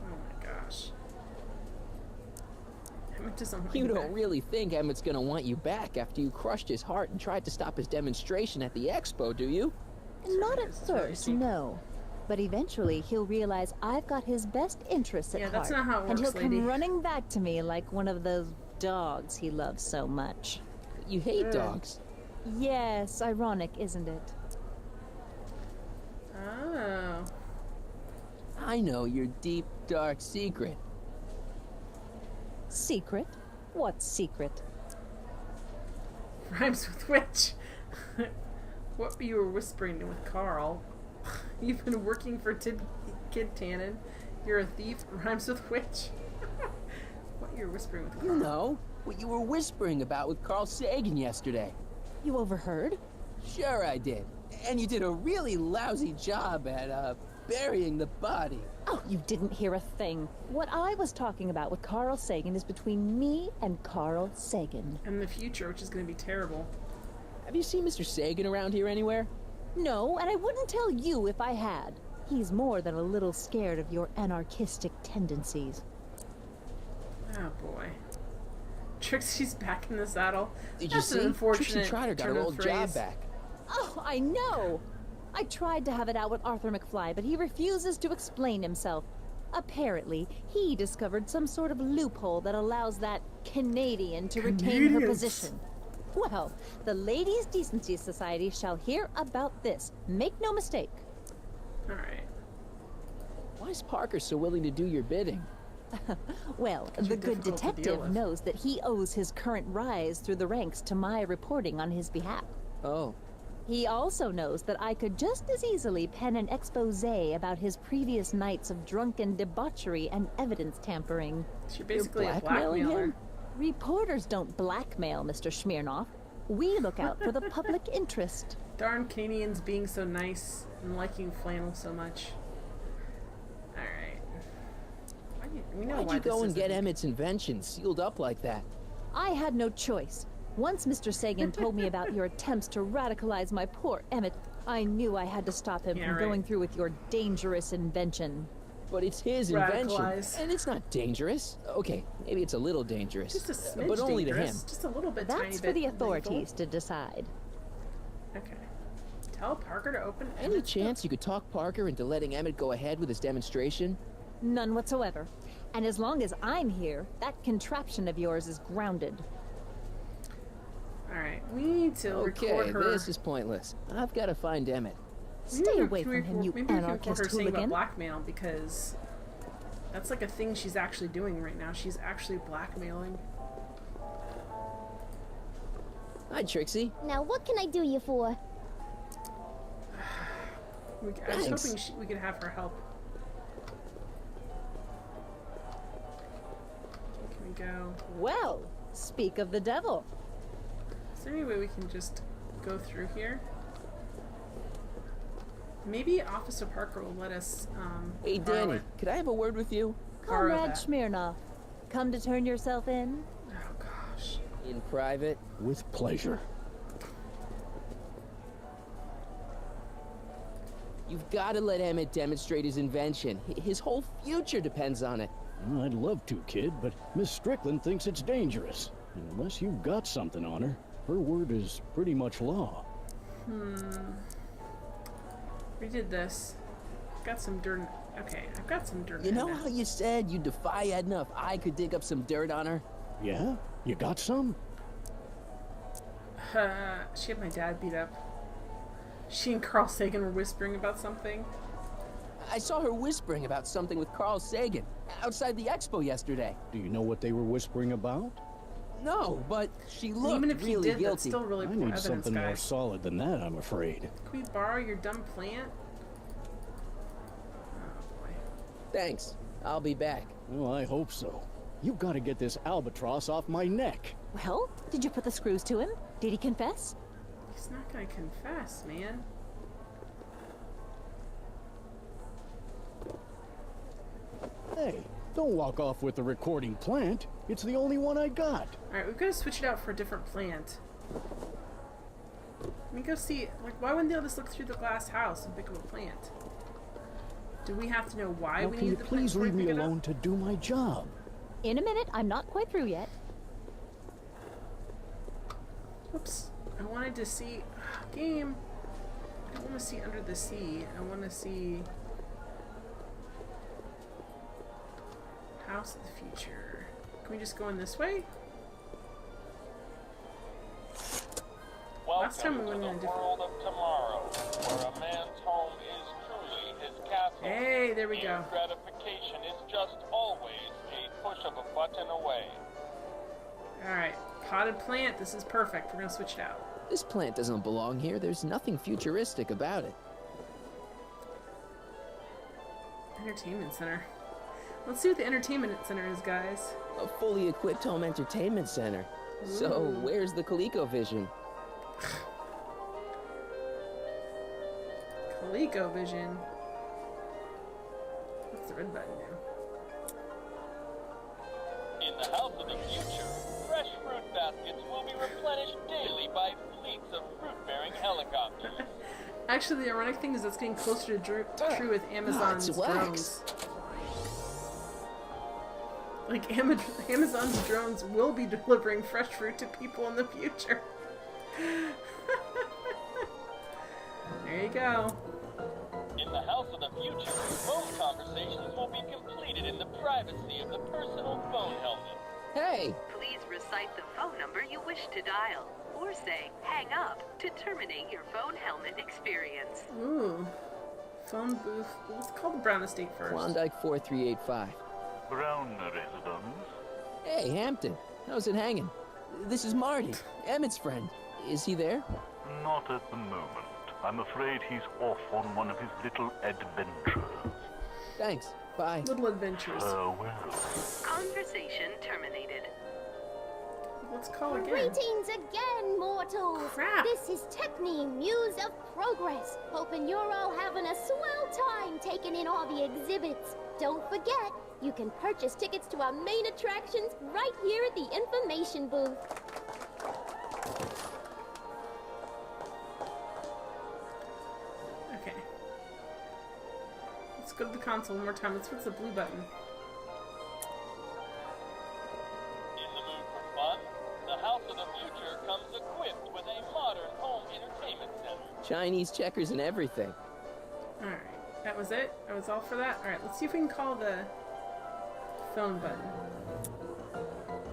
Oh my gosh. Emmett doesn't want You me don't back. really think Emmett's gonna want you back after you crushed his heart and tried to stop his demonstration at the expo, do you? Not at This is really first, deep. no. But eventually, he'll realize I've got his best interests at Yeah, heart. that's not how it and he'll works, lady. come running back to me like one of those dogs he loves so much. You hate Good. dogs. Yes, ironic, isn't it? Oh. I know your deep, dark secret. Secret? What secret? Rhymes with which? What you were whispering with Carl. You've been working for Kid Tannen. You're a thief. Rhymes with which? What you're whispering with Carl. You know, what you were whispering about with Carl Sagan yesterday. You overheard? Sure I did. And you did a really lousy job at, burying the body. Oh, you didn't hear a thing. What I was talking about with Carl Sagan is between me and Carl Sagan. And the future, which is going to be terrible. Have you seen Mr. Sagan around here anywhere? No, and I wouldn't tell you if I had. He's more than a little scared of your anarchistic tendencies. Oh boy. Trixie's back in the saddle. Did That's you an see? unfortunate Trixie Trotter got turn her of old phrase. job back. Oh, I know! I tried to have it out with Arthur McFly, but he refuses to explain himself. Apparently, he discovered some sort of loophole that allows that Canadian to retain her Canadians. position. Well, the Ladies' Decency Society shall hear about this. Make no mistake. Alright. Why is Parker so willing to do your bidding? Well, you're the good difficult to deal detective with. knows that he owes his current rise through the ranks to my reporting on his behalf. Oh, He also knows that I could just as easily pen an exposé about his previous nights of drunken debauchery and evidence tampering. So you're basically a blackmailing blackmailer. him? Reporters don't blackmail, Mr. Smirnoff. We look out for the public interest. Darn Canadians being so nice and liking flannel so much. Alright. We know why'd why you go this and get isn't- Emmett's invention sealed up like that? I had no choice. Once Mr. Sagan told me about your attempts to radicalize my poor Emmett, I knew I had to stop him Yeah, from right. going through with your dangerous invention. But it's his invention, Radicalize. and it's not dangerous. Okay, maybe it's a little dangerous, Just a smidge but only dangerous. to him. Just a little bit, tiny That's bit for the lethal. authorities to decide. Okay. Tell Parker to open Any Emmett's chance you could talk Parker into letting Emmett go ahead with his demonstration? None whatsoever. And as long as I'm here, that contraption of yours is grounded. Alright, we need to record her. This is pointless. I've got to find Emmett. Stay away from him, you maybe anarchist we can record her saying about hooligan. blackmail, because that's like a thing she's actually doing right now. She's actually blackmailing. Hi, Trixie. Now, what can I do you for? I was hoping we could have her help. Can we go? Well, speak of the devil. Is there any way we can just go through here? Maybe Officer Parker will let us, Hey, Danny, could I have a word with you? Comrade Smirnoff, come to turn yourself in? Oh, gosh. In private? With pleasure. You've got to let Emmett demonstrate his invention. His whole future depends on it. Well, I'd love to, kid, but Miss Strickland thinks it's dangerous. Unless you've got something on her, her word is pretty much law. We did this. Got some dirt. Okay, I've got some dirt. You know how you said you'd defy Edna if I could dig up some dirt on her? Yeah? You got some? She had my dad beat up. She and Carl Sagan were whispering about something. I saw her whispering about something with Carl Sagan outside the expo yesterday. Do you know what they were whispering about? No, but she looked Even if really he did, guilty. that's still really I poor need evidence, something more guys. solid than that, I'm afraid. Can we borrow your dumb plant? Oh boy. Thanks. I'll be back. Well, I hope so. You've got to get this albatross off my neck. Well, did you put the screws to him? Did he confess? He's not gonna confess, man. Hey, don't walk off with the recording plant. It's the only one I got. Alright, we've got to switch it out for a different plant. Let me go see, like, why wouldn't they just look through the glass house and pick up a plant? Do we have to know why Now, we can you need the plant please before we leave me pick it up? alone to do my job? In a minute, I'm not quite through yet. Oops. I wanted to see... Game. I don't want to see under the sea. I want to see... House of the future. Can we just go in this way? Last time we went in a different... world of tomorrow, where a man's home is truly his castle. Hey, there we go. Gratification is just always a push of a button away. Alright. Potted plant. This is perfect. We're going to switch it out. This plant doesn't belong here. There's nothing futuristic about it. Entertainment center. Let's see what the entertainment center is, guys. A fully equipped home entertainment center. So, Ooh. where's the ColecoVision? ColecoVision. What's the red button do? In the house of the future, fresh fruit baskets will be replenished daily by fleets of fruit-bearing helicopters. Actually, the ironic thing is that's getting closer to true with Amazon's it's wax. drones. Like, Amazon's drones will be delivering fresh fruit to people in the future. There you go. In the house of the future, phone conversations will be completed in the privacy of the personal phone helmet. Hey! Please recite the phone number you wish to dial, or say hang up to terminate your phone helmet experience. Ooh. Phone booth. Let's call the Brown Estate first. Klondike 4385. Brown residence. Hey, Hampton. How's it hanging? This is Marty, Emmett's friend. Is he there? Not at the moment. I'm afraid he's off on one of his little adventures. Thanks. Bye. Little adventures. Well. Conversation terminated. Let's call again. Greetings again, mortals! Crap. This is Techne, Muse of Progress. Hoping you're all having a swell time taking in all the exhibits. Don't forget, you can purchase tickets to our main attractions right here at the information booth. Okay. Let's go to the console one more time. Let's press the blue button. In the mood for fun, the house of the future comes equipped with a modern home entertainment center. Chinese checkers and everything. Alright, that was it? That was all for that? Alright, let's see if we can call the phone button.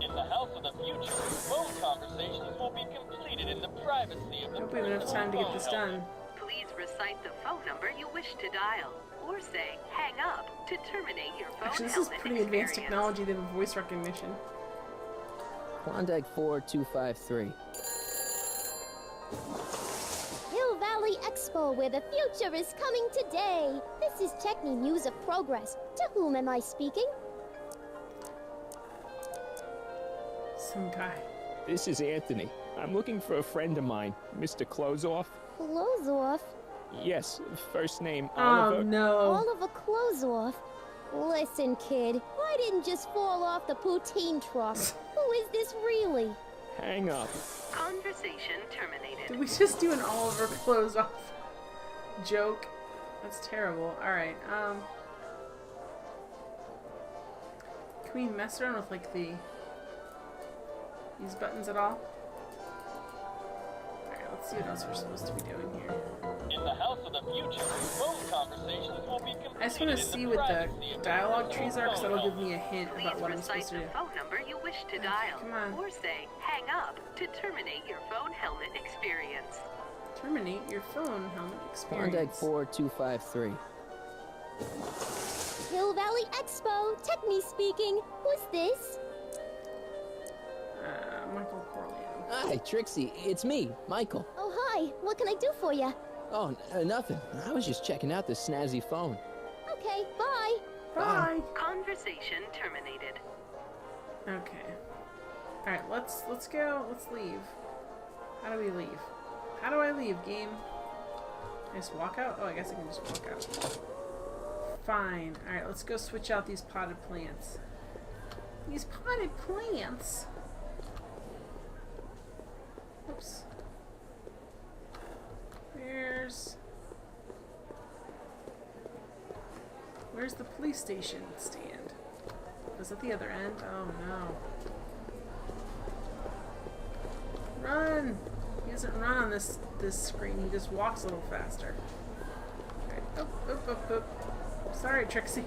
In the house of the future, phone conversations will be completed in the privacy of the Hope we have enough time to get this done. Please recite the phone number you wish to dial, or say hang up to terminate your phone Actually, this is helmet pretty advanced experience. technology. They have voice recognition. Klondike 4253. Hill Valley Expo, where the future is coming today. This is Techni News of Progress. To whom am I speaking? Some guy. This is Anthony. I'm looking for a friend of mine, Mr. Closeoff. Closeoff? Yes, first name Oh, Oliver. no. Oliver Closeoff? Listen, kid, I didn't just fall off the poutine truck. Who is this really? Hang up. Conversation terminated. Did we just do an Oliver close off joke? That's terrible. Alright, can we mess around with, like, these buttons at all? Alright, let's see what else we're supposed to be doing here. In the house of the future, phone conversations will be completed. I just want to see what the dialogue trees are, because that'll give me a hint about what I'm supposed to do. Recite the phone number you wish to dial, come on. or say hang up to terminate your phone helmet experience. Terminate your phone helmet Klondike experience. 4253. Hill Valley Expo, Techni speaking. Who's this? Michael Corleone. Hi, Trixie. It's me, Michael. Oh, hi. What can I do for you? Oh, nothing. I was just checking out this snazzy phone. Okay, bye. Bye. Conversation terminated. Okay. Alright, let's go. Let's leave. How do we leave? How do I leave, game? Can I just walk out? Oh, I guess I can just walk out. Fine. Alright, let's go switch out these potted plants. These potted plants? Oops. Where's the police station stand? Was it the other end? Oh no. Run! He doesn't run on this screen, he just walks a little faster. Alright, up. Sorry, Trixie.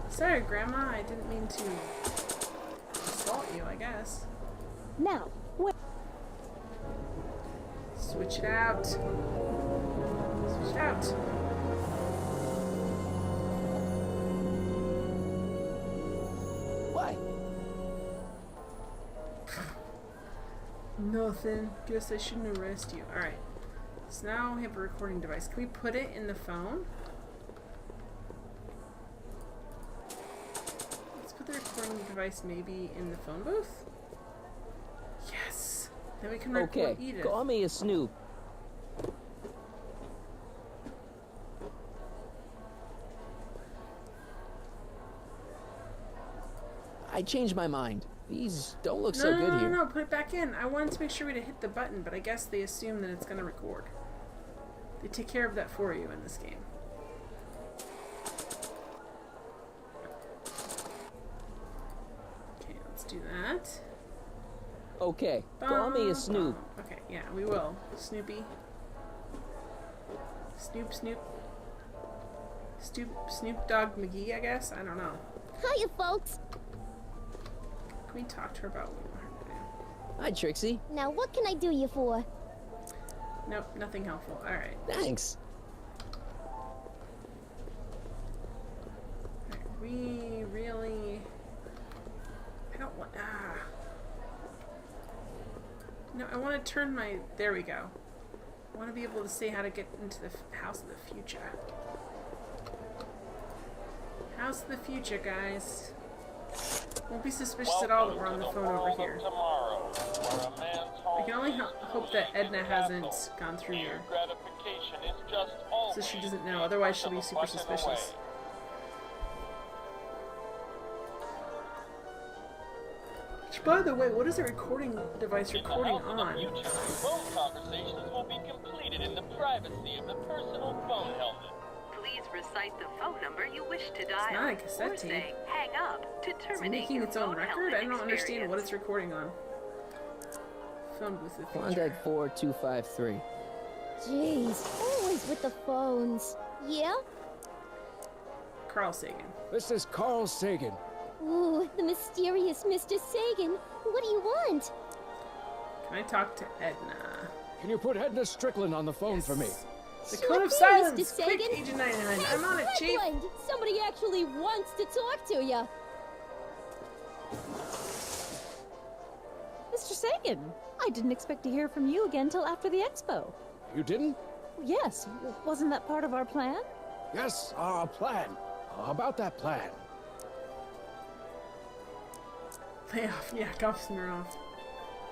Sorry, Grandma, I didn't mean to assault you, I guess. Now, what? Switch it out. Switch it out. What? Nothing. Guess I shouldn't arrest you. Alright. So now we have a recording device. Can we put it in the phone? Let's put the recording device maybe in the phone booth? Yes! Then we can record Okay, Edith. call me a snoop. I changed my mind. These don't look so good here. No, put it back in. I wanted to make sure we'd hit the button, but I guess they assume that it's going to record. They take care of that for you in this game. Okay, let's do that. Okay, call me a snoop. Okay, yeah, we will. Snoopy. Snoop. Snoop Dogg McGee, I guess? I don't know. Hiya, folks. Can we talk to her about what we want her to do? Hi, Trixie. Now, what can I do you for? Nope, nothing helpful. Alright. Thanks. We really... I don't want... No, I want to turn my... There we go. I want to be able to say how to get into the house of the future. House of the future, guys. Won't be suspicious at all that we're on the phone over here. I can only hope that Edna hasn't gone through here. So she doesn't know, otherwise she'll be super suspicious. Which, by the way, what is the recording device recording on? Phone conversations will be completed in the privacy of the personal phone helmet. Please recite the phone number you wish to dial. It's not a cassette or tape. say hang up to It's terminate making your its own phone record? I helmet don't understand what experience. it's recording on. Phone booth of the future. Klondike 4253. Jeez, always with the phones. Yeah? Carl Sagan. This is Carl Sagan. Ooh, the mysterious Mr. Sagan. What do you want? Can I talk to Edna? Can you put Edna Strickland on the phone for me? The code of Mr. silence! Quick, Sagan. Agent 99. I'm on it, Chief! Strickland! Somebody actually wants to talk to you. Mr. Sagan, I didn't expect to hear from you again till after the expo. You didn't? Yes, wasn't that part of our plan? Yes, our plan. How about that plan? Lay off. Yeah, Gopsner off.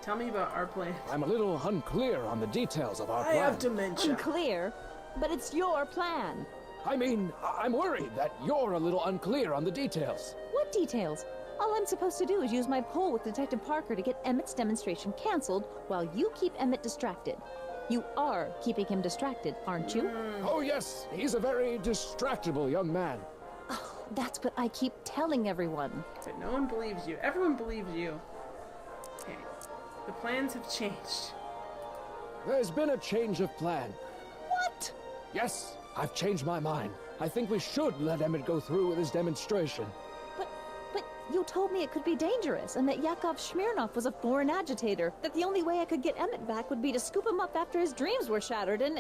Tell me about our plan. I'm a little unclear on the details of our plan. I have dementia. Unclear? But it's your plan. I mean, I'm worried that you're a little unclear on the details. What details? All I'm supposed to do is use my poll with Detective Parker to get Emmett's demonstration canceled while you keep Emmett distracted. You are keeping him distracted, aren't you? Oh, yes. He's a very distractible young man. Oh, that's what I keep telling everyone. But no one believes you. Everyone believes you. Okay. The plans have changed. There's been a change of plan. What? Yes, I've changed my mind. I think we should let Emmett go through with his demonstration. But you told me it could be dangerous, and that Yakov Smirnov was a foreign agitator, that the only way I could get Emmett back would be to scoop him up after his dreams were shattered, and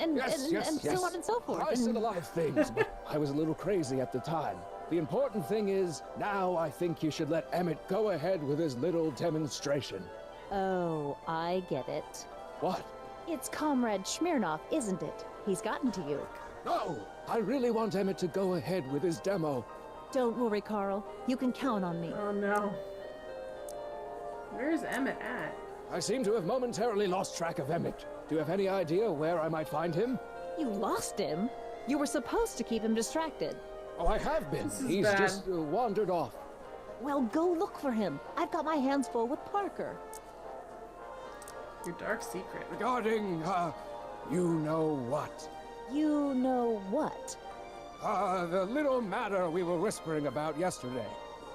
so on and so forth. I said a lot of things, but I was a little crazy at the time. The important thing is, now I think you should let Emmett go ahead with his little demonstration. Oh, I get it. What? It's Comrade Smirnov, isn't it? He's gotten to you. No! I really want Emmett to go ahead with his demo. Don't worry, Carl. You can count on me. Oh no. Where's Emmett at? I seem to have momentarily lost track of Emmett. Do you have any idea where I might find him? You lost him? You were supposed to keep him distracted. Oh, I have been. He's bad. just wandered off. Well, go look for him. I've got my hands full with Parker. Your dark secret. Regarding, you know what? You know what? The little matter we were whispering about yesterday.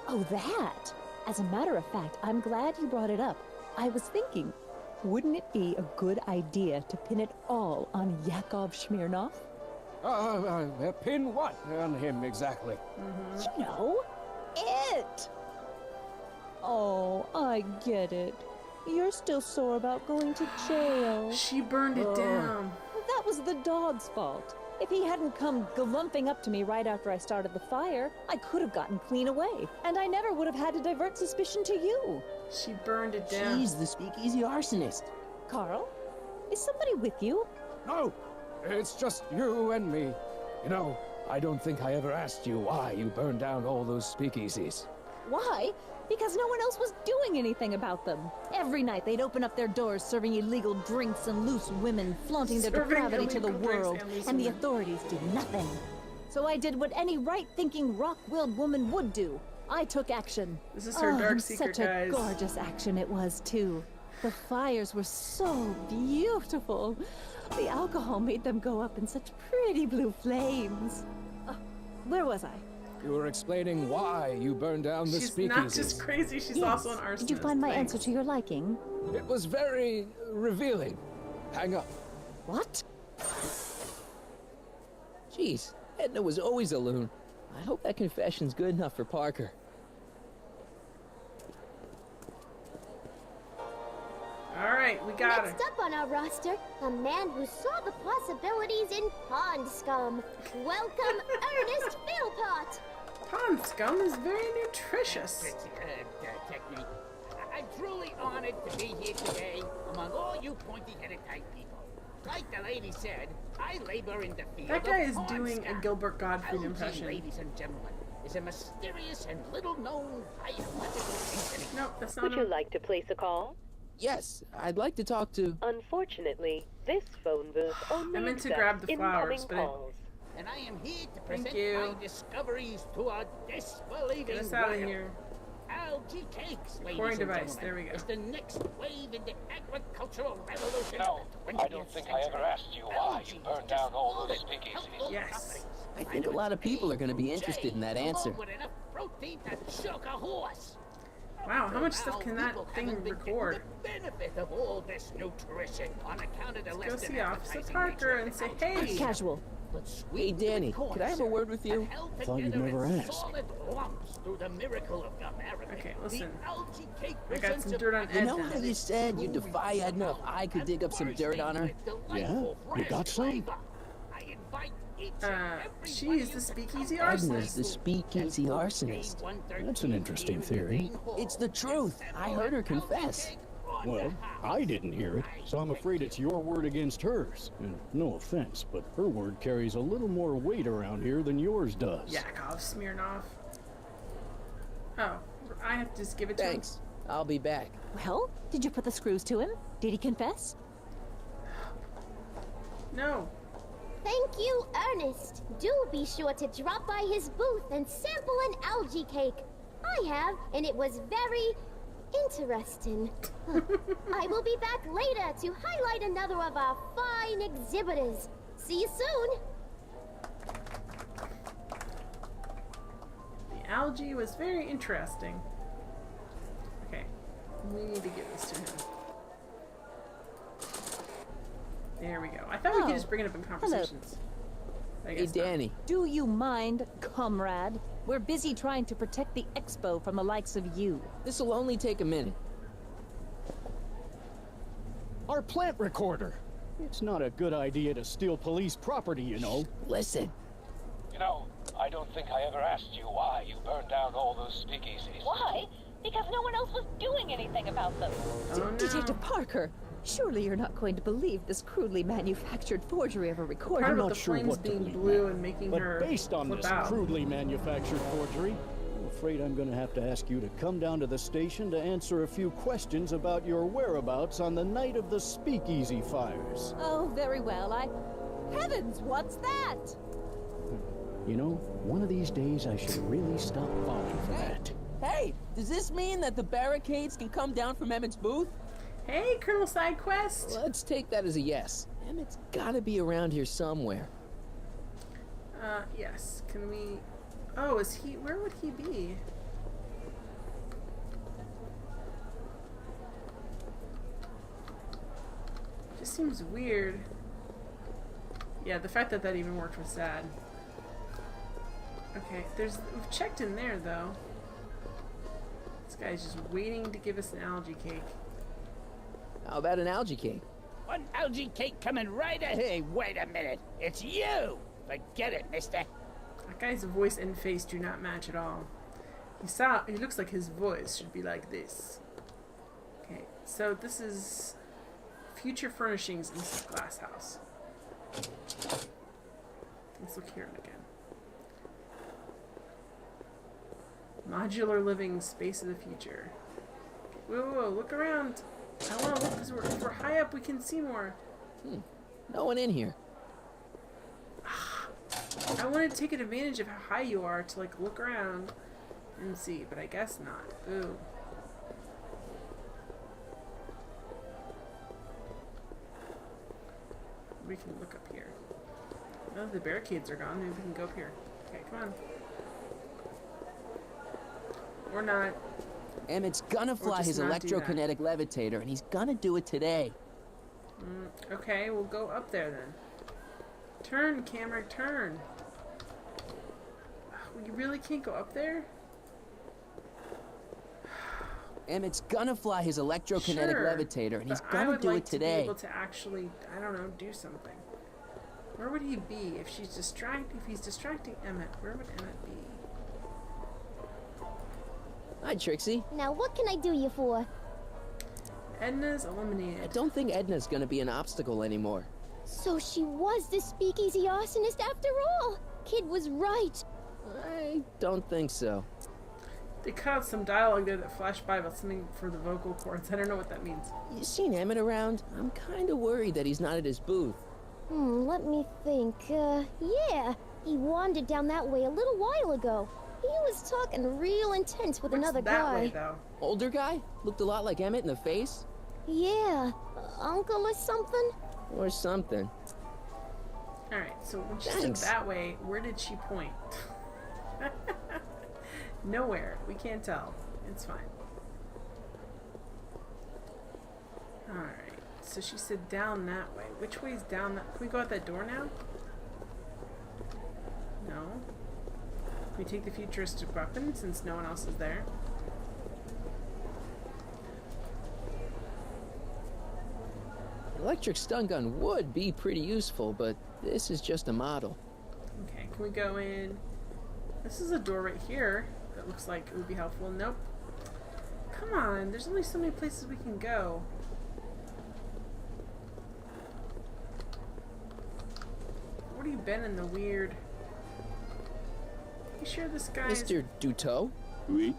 Oh, that! As a matter of fact, I'm glad you brought it up. I was thinking, wouldn't it be a good idea to pin it all on Yakov Smirnov? Pin what on him exactly? You know, it! Oh, I get it. You're still sore about going to jail. She burned it down. That was the dog's fault. If he hadn't come galumping up to me right after I started the fire, I could have gotten clean away, and I never would have had to divert suspicion to you. She burned it down. She's the speakeasy arsonist. Carl, is somebody with you? No, it's just you and me. You know, I don't think I ever asked you why you burned down all those speakeasies. Why? Because no one else was doing anything about them. Every night they'd open up their doors serving illegal drinks and loose women, flaunting their depravity to the world, and the authorities did nothing. So I did what any right-thinking, rock-willed woman would do. I took action. This is her dark secret, such guys. a gorgeous action it was, too. The fires were so beautiful. The alcohol made them go up in such pretty blue flames. Where was I? You were explaining why you burned down the speakeasies. She's not just crazy, she's Yes. also an arsonist. Did you find my answer to your liking? It was very revealing. Hang up. What? Jeez, Edna was always a loon. I hope that confession's good enough for Parker. Alright, we got her. Next up on our roster, a man who saw the possibilities in pond scum. Welcome, Ernest Philpott. Pond scum is very nutritious. Technique. I'm truly honored to be here today among all you pointy-headed type people. Like the lady said, I labor in the field That guy of is pond doing scum. a Gilbert Gottfried LG, impression. ladies and gentlemen, is a mysterious and little-known biological entity. No, that's not Would you like to place a call? Yes, I'd like to talk to... Unfortunately, this phone booth only I meant to accepts grab the incoming flowers, but calls. And I am here to Thank present you. my discoveries to a disbelieving Get us out of world. here. Algae cakes, ladies Recording and device, gentlemen, there we go. is the next wave in the agricultural revolution. No, of the I don't think I ever asked you why you burned down all those speakeasies. Yes. I think a lot of people are going to be interested in that answer. With enough protein to choke a horse. Wow, how much stuff can that thing record? Benefit of all this nutrition on account of the Let's go less see Officer Parker and say, hey! Casual. Hey, Danny, could I have a word with you? Thought you'd never ask. Okay, listen. I got some dirt on Edna. You know how you said you'd defy Edna if I could dig up some dirt on her? Yeah? You got some? She's the speakeasy Edna's arsonist. the speakeasy arsonist. That's an interesting theory. It's the truth. I heard her confess. Well, I didn't hear it, so I'm afraid it's your word against hers. And no offense, but her word carries a little more weight around here than yours does. Yakov, Smirnoff. Oh, I have to just give it to him? Thanks. I'll be back. Well, did you put the screws to him? Did he confess? No. Thank you, Ernest. Do be sure to drop by his booth and sample an algae cake. I have, and it was very interesting. I will be back later to highlight another of our fine exhibitors. See you soon. The algae was very interesting. Okay, we need to give this to him. There we go. I thought we could just bring it up in conversations. Hey, Danny. Do you mind, comrade? We're busy trying to protect the expo from the likes of you. This'll only take a minute. Our plant recorder! It's not a good idea to steal police property, you know. Listen. You know, I don't think I ever asked you why you burned down all those speakeasies. Why? Because no one else was doing anything about them. Detective Parker, surely you're not going to believe this crudely manufactured forgery of a recorder. I'm not sure what to believe, blue and making but her based on flip this out. crudely manufactured forgery, I'm afraid I'm going to have to ask you to come down to the station to answer a few questions about your whereabouts on the night of the speakeasy fires. Oh, very well. Heavens, what's that? You know, one of these days I should really stop falling for that. Hey, does this mean that the barricades can come down from Emmett's booth? Hey, Colonel Sidequest. Let's take that as a yes. Emmett's gotta be around here somewhere. Yes. Can we... Oh, is he... Where would he be? Just seems weird. Yeah, the fact that that even worked was sad. Okay, we've checked in there, though. This guy's just waiting to give us an algae cake. How about an algae cake? One algae cake coming right ahead. Hey, wait a minute. It's you. Forget it, mister. That guy's voice and face do not match at all. He looks like his voice should be like this. Okay, so this is future furnishings in this glass house. Let's look here again. Modular living space of the future. Whoa, whoa, whoa, look around. I want to look because if we're high up, we can see more. No one in here. I wanted to take advantage of how high you are to like look around and see, but I guess not. Boo. We can look up here. Oh, the barricades are gone. Maybe we can go up here. Okay, come on. Or not. Emmett's gonna fly his electrokinetic levitator, and he's gonna do it today. Okay, we'll go up there then. Turn, camera, turn. We really can't go up there? Emmett's gonna fly his electrokinetic levitator, and he's gonna do it today. To be able to actually, I don't know, do something. Where would he be if he's distracting Emmett? Where would Emmett be? Hi, Trixie. Now, what can I do you for? Edna's eliminated. I don't think Edna's gonna be an obstacle anymore. So she was the speakeasy arsonist after all. Kid was right. I don't think so. They cut out some dialogue there that flashed by about something for the vocal cords. I don't know what that means. You seen Emmett around? I'm kinda worried that he's not at his booth. Let me think. Yeah. He wandered down that way a little while ago. He was talking real intense with another guy. Way, though? Older guy? Looked a lot like Emmett in the face? Yeah. Uncle or something? Or something. Alright, so when she said that way, where did she point? Nowhere. We can't tell. It's fine. Alright, so she said down that way. Which way is down that? Can we go out that door now? No. Can we take the futuristic weapon since no one else is there? Electric stun gun would be pretty useful, but this is just a model. Okay, can we go in? This is a door right here that looks like it would be helpful. Nope. Come on, there's only so many places we can go. Where have you been in the weird... You sure this guy Mr. Duteau? Oui?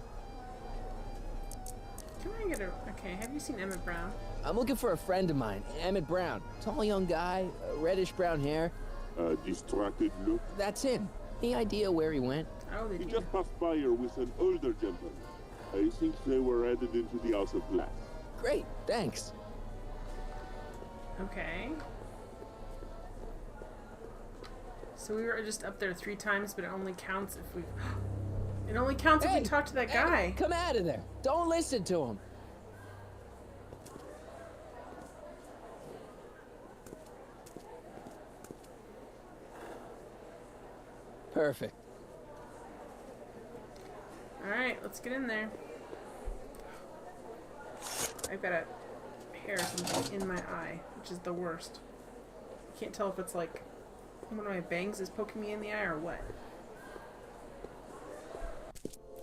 Can I get a... Okay, have you seen Emmett Brown? I'm looking for a friend of mine, Emmett Brown. Tall young guy, reddish brown hair. Distracted look? That's him. Any idea where he went? Oh, they He do. just passed by here with an older gentleman. I think they were headed into the House of Glass. Great, thanks. Okay. So we were just up there 3 times, but it only counts if we... It only counts if we talk to that guy. Come out of there. Don't listen to him. Perfect. Alright, let's get in there. I've got a hair or something in my eye, which is the worst. I can't tell if it's like one of my bangs is poking me in the eye or what.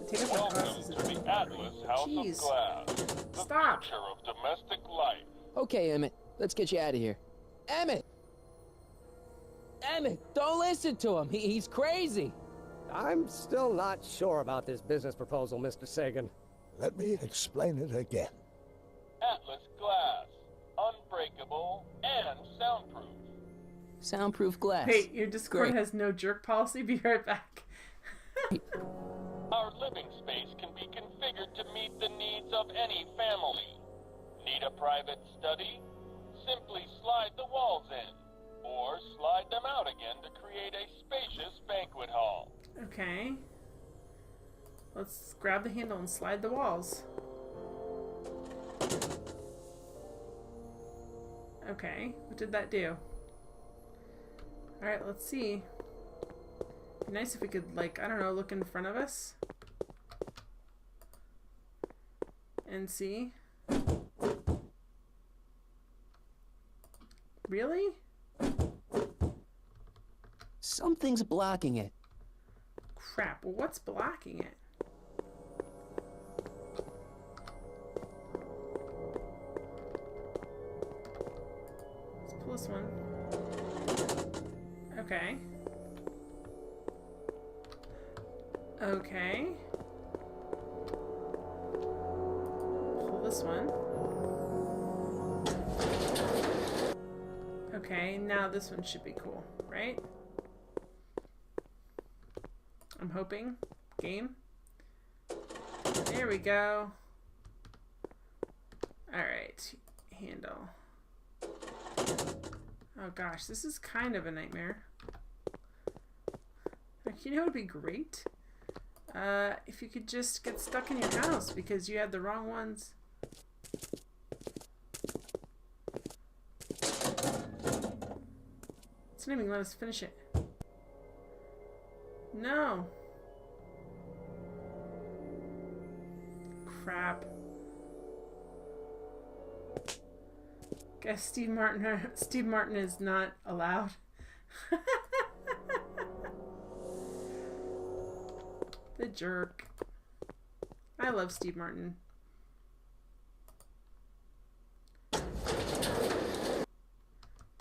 Take off my Welcome glasses. to the Atlas House Jeez. of Glass. The Stop. future of domestic life. Okay, Emmett. Let's get you out of here. Emmett! Emmett, don't listen to him. He's crazy. I'm still not sure about this business proposal, Mr. Sagan. Let me explain it again. Atlas Glass. Unbreakable and soundproof. Soundproof glass. Wait, your Discord Great. has no jerk policy? Be right back. Our living space can be configured to meet the needs of any family. Need a private study? Simply slide the walls in, or slide them out again to create a spacious banquet hall. Okay. Let's grab the handle and slide the walls. Okay, what did that do? Alright, let's see. Be nice if we could, like, I don't know, look in front of us. And see. Really? Something's blocking it. Crap, well, what's blocking it? Let's pull this one. Okay. Okay. Pull this one. Okay, now this one should be cool, right? I'm hoping. Game. There we go. Alright. Handle. Oh gosh, this is kind of a nightmare. You know what would be great? If you could just get stuck in your house because you had the wrong ones. It's not even let us finish it. No. Crap. Guess Steve Martin is not allowed. The jerk. I love Steve Martin.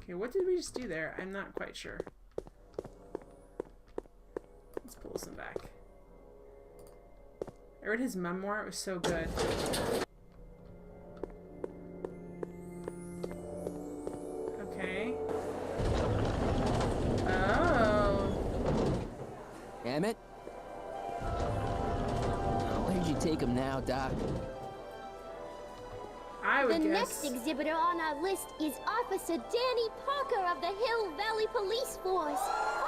Okay, what did we just do there? I'm not quite sure. Let's pull this one back. I read his memoir. It was so good. Okay. Oh. Emmett? Where'd you take him now, Doc? I would The guess. next exhibitor on our list is Officer Danny Parker of the Hill Valley Police Force.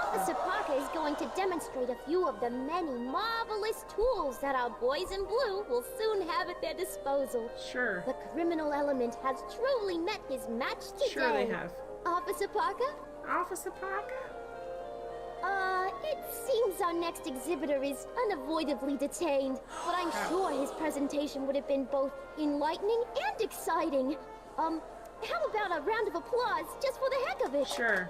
Officer Parker is going to demonstrate a few of the many marvelous tools that our boys in blue will soon have at their disposal. Sure. The criminal element has truly met his match today. Sure they have. Officer Parker? Officer Parker? It seems our next exhibitor is unavoidably detained, but I'm sure his presentation would have been both enlightening and exciting. How about a round of applause just for the heck of it? Sure.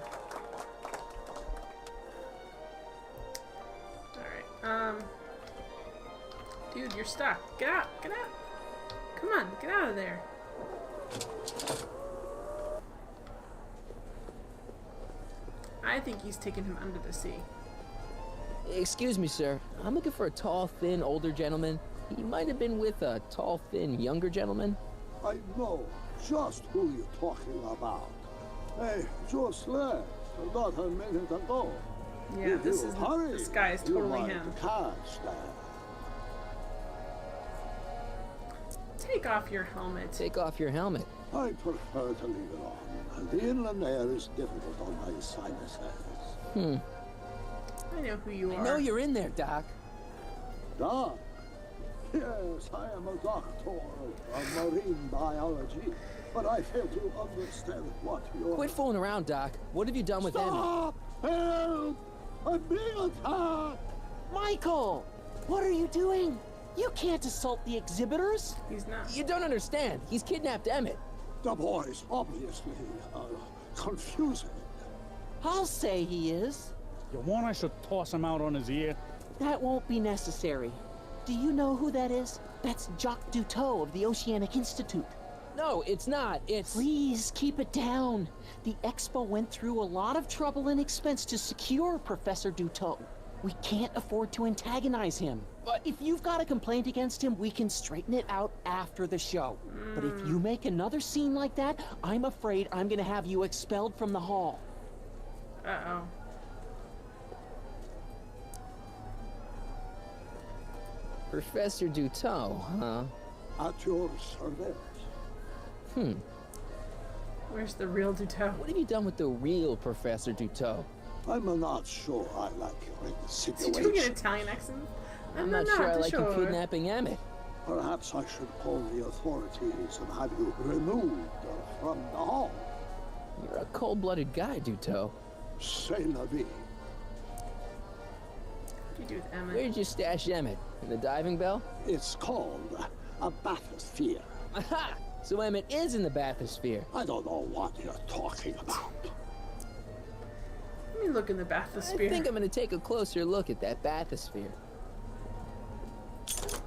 Alright, dude, you're stuck. Get out, get out. Come on, get out of there. I think he's taken him under the sea. Excuse me, sir. I'm looking for a tall, thin, older gentleman. He might have been with a tall, thin, younger gentleman. I know just who you're talking about. Hey, just left not a minute ago. Yeah, this guy is totally him. Catch that. Take off your helmet. Take off your helmet. I prefer to leave it on. The inland air is difficult on my sinuses. I know who you are. I know you're in there, Doc. Doc? Yes, I am a doctor of marine biology, but I fail to understand what you're... Quit fooling around, Doc. What have you done with Emmett? Stop! Help! I'm being attacked! Michael! What are you doing? You can't assault the exhibitors. He's not. You don't understand. He's kidnapped Emmett. The boy's obviously confusing. I'll say he is. You want I should toss him out on his ear? That won't be necessary. Do you know who that is? That's Jacques Duteau of the Oceanic Institute. No, it's not. It's... Please, keep it down. The Expo went through a lot of trouble and expense to secure Professor Duteau. We can't afford to antagonize him. But if you've got a complaint against him, we can straighten it out after the show. But if you make another scene like that, I'm afraid I'm gonna have you expelled from the hall. Uh-oh. Professor Duteau, huh? At your service. Where's the real Duteau? What have you done with the real Professor Duteau? I'm not sure I like your Is he insinuation. doing an Italian accent? I'm not sure I like you kidnapping Emmett. Perhaps I should call the authorities and have you removed from the hall. You're a cold-blooded guy, Duteau. C'est la vie. What do you do with Emmett? Where'd you stash Emmett? In the diving bell? It's called a bathysphere. Aha! So Emmett is in the bathysphere. I don't know what you're talking about. Let me look in the bathysphere. I think I'm gonna take a closer look at that bathysphere.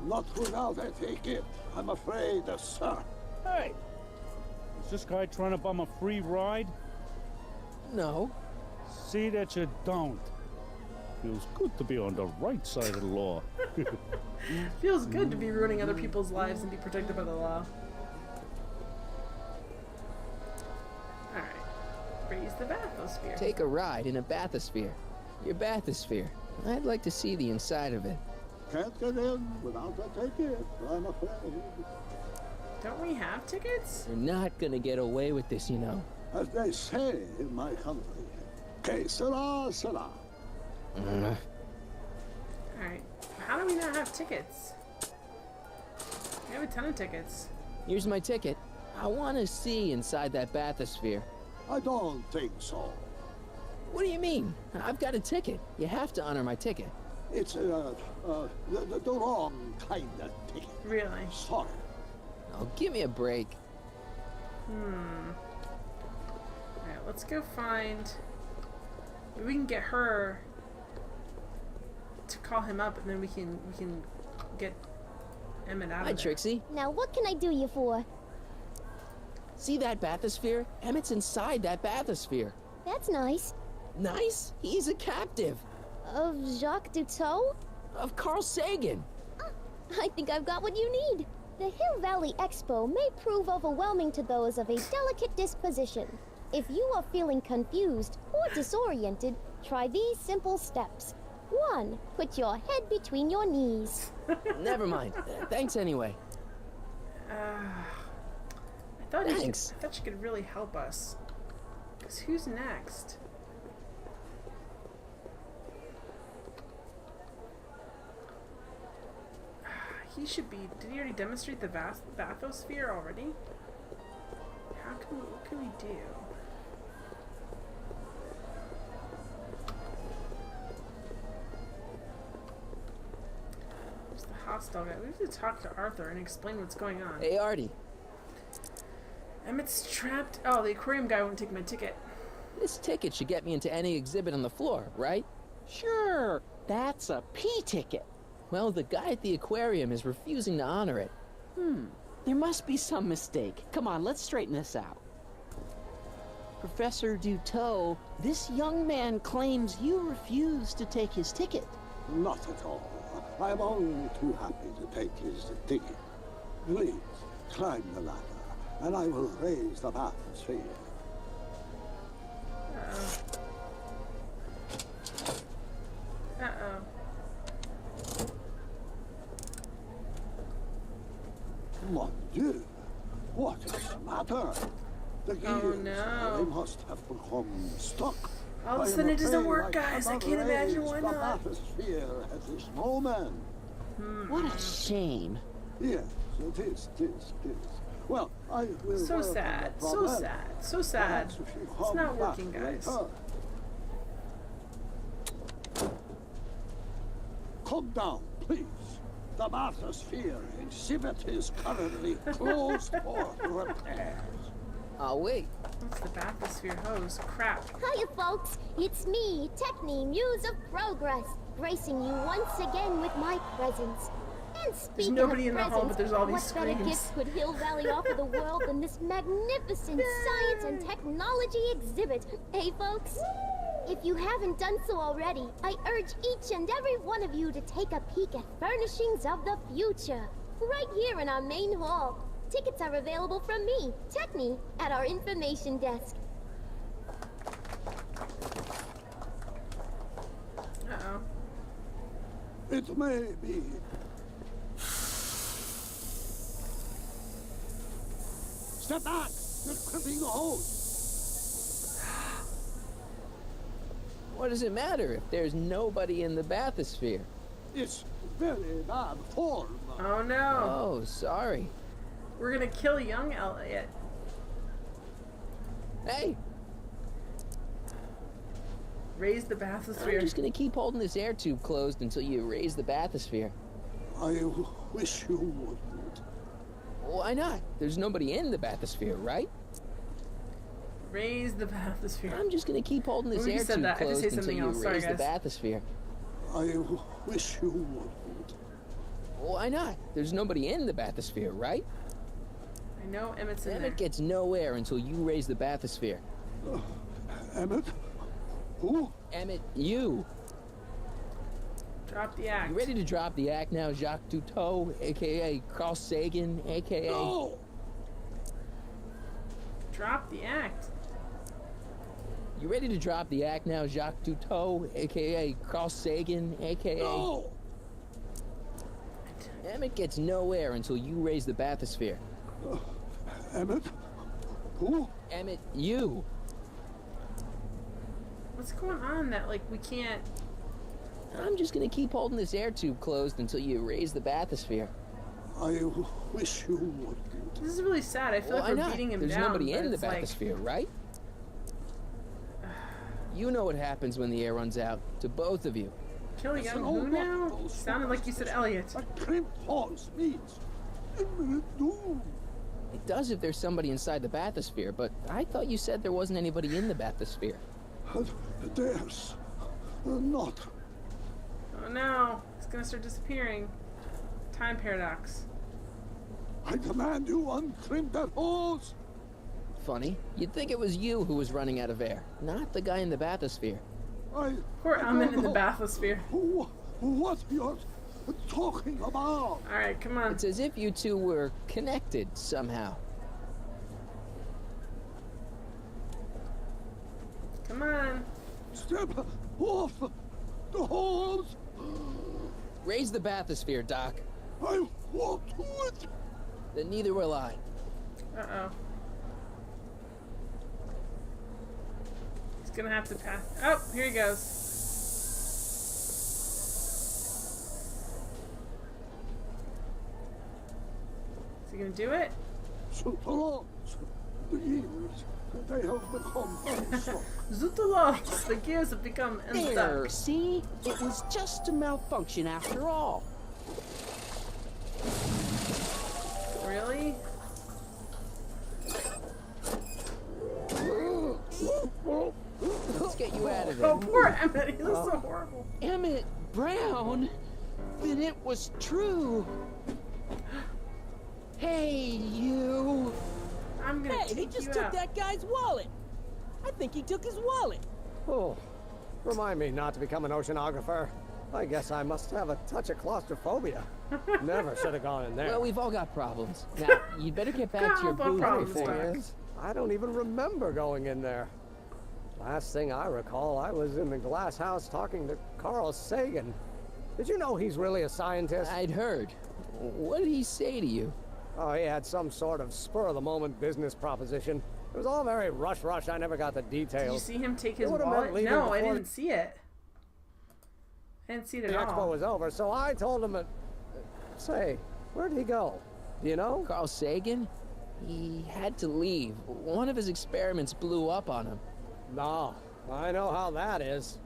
Not without a ticket, I'm afraid, sir. Hey! Is this guy trying to bum a free ride? No. See that you don't. Feels good to be on the right side of the law. Feels good to be ruining other people's lives and be protected by the law. Alright. Raise the bathysphere. Take a ride in a bathysphere. Your bathysphere. I'd like to see the inside of it. Can't get in without a ticket, I'm afraid. Don't we have tickets? You're not gonna get away with this, you know. As they say in my country, que sera, sera. Alright. How do we not have tickets? We have a ton of tickets. Here's my ticket. I want to see inside that bathysphere. I don't think so. What do you mean? I've got a ticket. You have to honor my ticket. It's the wrong kind of ticket. Really? Sorry. Oh, give me a break. Alright, let's go find... Maybe we can get her to call him up, and then we can get Emmett out of there. Hi, Trixie. Now what can I do you for? See that bathysphere? Emmett's inside that bathysphere. That's nice. Nice? He's a captive. Of Jacques Duteau? Of Carl Sagan. I think I've got what you need. The Hill Valley Expo may prove overwhelming to those of a delicate disposition. If you are feeling confused or disoriented, try these simple steps. 1. Put your head between your knees. Never mind. Thanks anyway. I thought she could really help us. 'Cause who's next? he should be... Did he already demonstrate the bathysphere already? What can we do? Where's the hostile guy? We have to talk to Arthur and explain what's going on. Hey, Artie. Emmett's trapped. Oh, the aquarium guy won't take my ticket. This ticket should get me into any exhibit on the floor, right? Sure, that's a P ticket. Well, the guy at the aquarium is refusing to honor it. There must be some mistake. Come on, let's straighten this out. Professor Duteau, this young man claims you refused to take his ticket. Not at all. I'm only too happy to take his ticket. Please, climb the ladder, and I will raise the bathysphere. Mon Dieu, what is the matter? The gears, they must have become stuck. All of a sudden it doesn't work, guys. I can't imagine why not. The bathysphere at this moment. What a shame. Yes, it is. Well, I will. So sad. So sad. So sad. It's not working, guys. Come down, please. The bathysphere exhibit is currently closed for repairs. I'll wait. What's the bathysphere hose? Crap. Hiya, folks. It's me, Techne, Muse of Progress, gracing you once again with my presence. And speaking there's nobody of in the hall, but there's all these what better screens. gift could Hill Valley offer the world than this magnificent science and technology exhibit? Hey, folks? If you haven't done so already, I urge each and every one of you to take a peek at Furnishings of the Future, right here in our main hall. Tickets are available from me, Techne, at our information desk. Uh-oh. It may be. Step back! You're crimping the hose! What does it matter if there's nobody in the bathysphere? It's very bad form. Oh no. Oh, sorry. We're gonna kill young Elliot. Hey! Raise the bathysphere. I'm just gonna keep holding this air tube closed until you raise the bathysphere. I wish you wouldn't. Why not? There's nobody in the bathysphere, right? Raise the bathysphere. I'm just gonna keep holding this air tube closed until you raise the bathysphere. I wish you wouldn't. Why not? There's nobody in the bathysphere, right? I know Emmett's in there. Emmett gets no air until you raise the bathysphere. Emmett? Who? Emmett, you. Drop the act. You ready to drop the act now, Jacques Duteau, a.k.a. Carl Sagan, a.k.a. No! Drop the act. You ready to drop the act now, Jacques Duteau, a.k.a. Carl Sagan, a.k.a. No! Emmett gets no air until you raise the bathysphere. Emmett? Who? Emmett, you. What's going on that, like, we can't... I'm just gonna keep holding this air tube closed until you raise the bathysphere. I wish you wouldn't. This is really sad. I feel like we're beating him There's down. nobody in the it's like... bathysphere, right? You know what happens when the air runs out. To both of you. Kill young who now? Sounded like you said Elliot. A crimped horse means imminent doom. It does if there's somebody inside the bathysphere, but I thought you said there wasn't anybody in the bathysphere. There's not. Oh no, it's gonna start disappearing. Time paradox. I demand you uncrimp that hose. Funny, you'd think it was you who was running out of air, not the guy in the bathysphere. Poor Emmett in the bathysphere. What you're talking about? Alright, come on. It's as if you two were connected somehow. Come on. Step off the hose. Raise the bathysphere, Doc. I won't do it. Then neither will I. Uh-oh. He's gonna have to pass. Oh, here he goes. gonna do it? Zutalogs, the years, they have become unstuck. Zutalogs, the gears have become There, unstuck. see? It was just a malfunction after all. Really? Let's get you out of there. Oh, poor Emmett. He looks so horrible. Emmett Brown? Then it was true. Hey, you. I'm gonna Hey, he take just you took out. that guy's wallet. I think he took his wallet. Oh, remind me not to become an oceanographer. I guess I must have a touch of claustrophobia. Never should have gone in there. Well, we've all got problems. Now, you'd better get back to your booth. The thing is, I don't even remember going in there. Last thing I recall, I was in the glass house talking to Carl Sagan. Did you know he's really a scientist? I'd heard. What did he say to you? Oh, he had some sort of spur-of-the-moment business proposition. It was all very rush. I never got the details. Did you see him take his It would've meant wallet? leaving No, I before didn't see it. I didn't see it the at expo all. was over, so I told him, say, where'd he go? Do you know? Carl Sagan? He had to leave. One of his experiments blew up on him. No, I know how that is.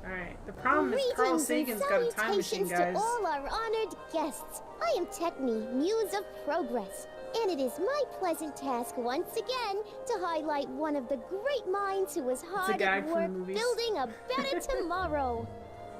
Alright, the problem is Carl Greetings Sagan's and got a time machine, salutations guys. to all our honored guests. I am Techne, Muse of Progress, and it is my pleasant task once again to highlight one of the great minds who was hard gag at from work the movies. building a better tomorrow.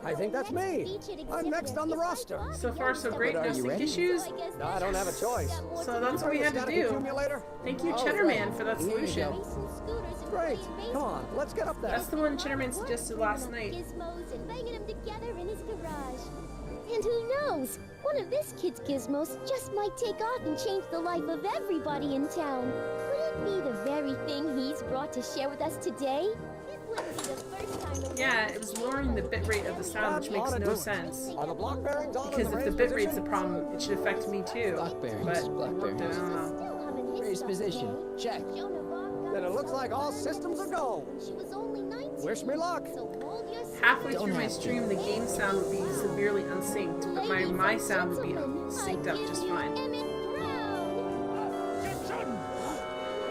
I think that's me. I'm next on the roster. So far, so great. But are No you sync ready? issues. No, I don't have a choice. So that's what we had to Static do. accumulator? Thank you, Oh, Cheddarman, right. for that Here you solution. go. Great. Come on, let's get up there. That's the one Cheddarman suggested last night. Gizmos and banging them together in his garage. And who knows? One of this kid's gizmos just might take off and change the life of everybody in town. Could it be the very thing he's brought to share with us today? This wouldn't be the first time the Yeah, it was lowering the bitrate of the sound, which makes no sense. Are the block bearings on Because in if the the raised bitrate's the position? problem, it should affect me too. Block bearings, But block it worked, I bearings. don't know. Raised position. Check. Then it looks like all systems are go. She was only 19. Wish me luck. So hold your Halfway through my stream, the game sound would be severely unsynced, but my sound would be synced up just fine. Objection!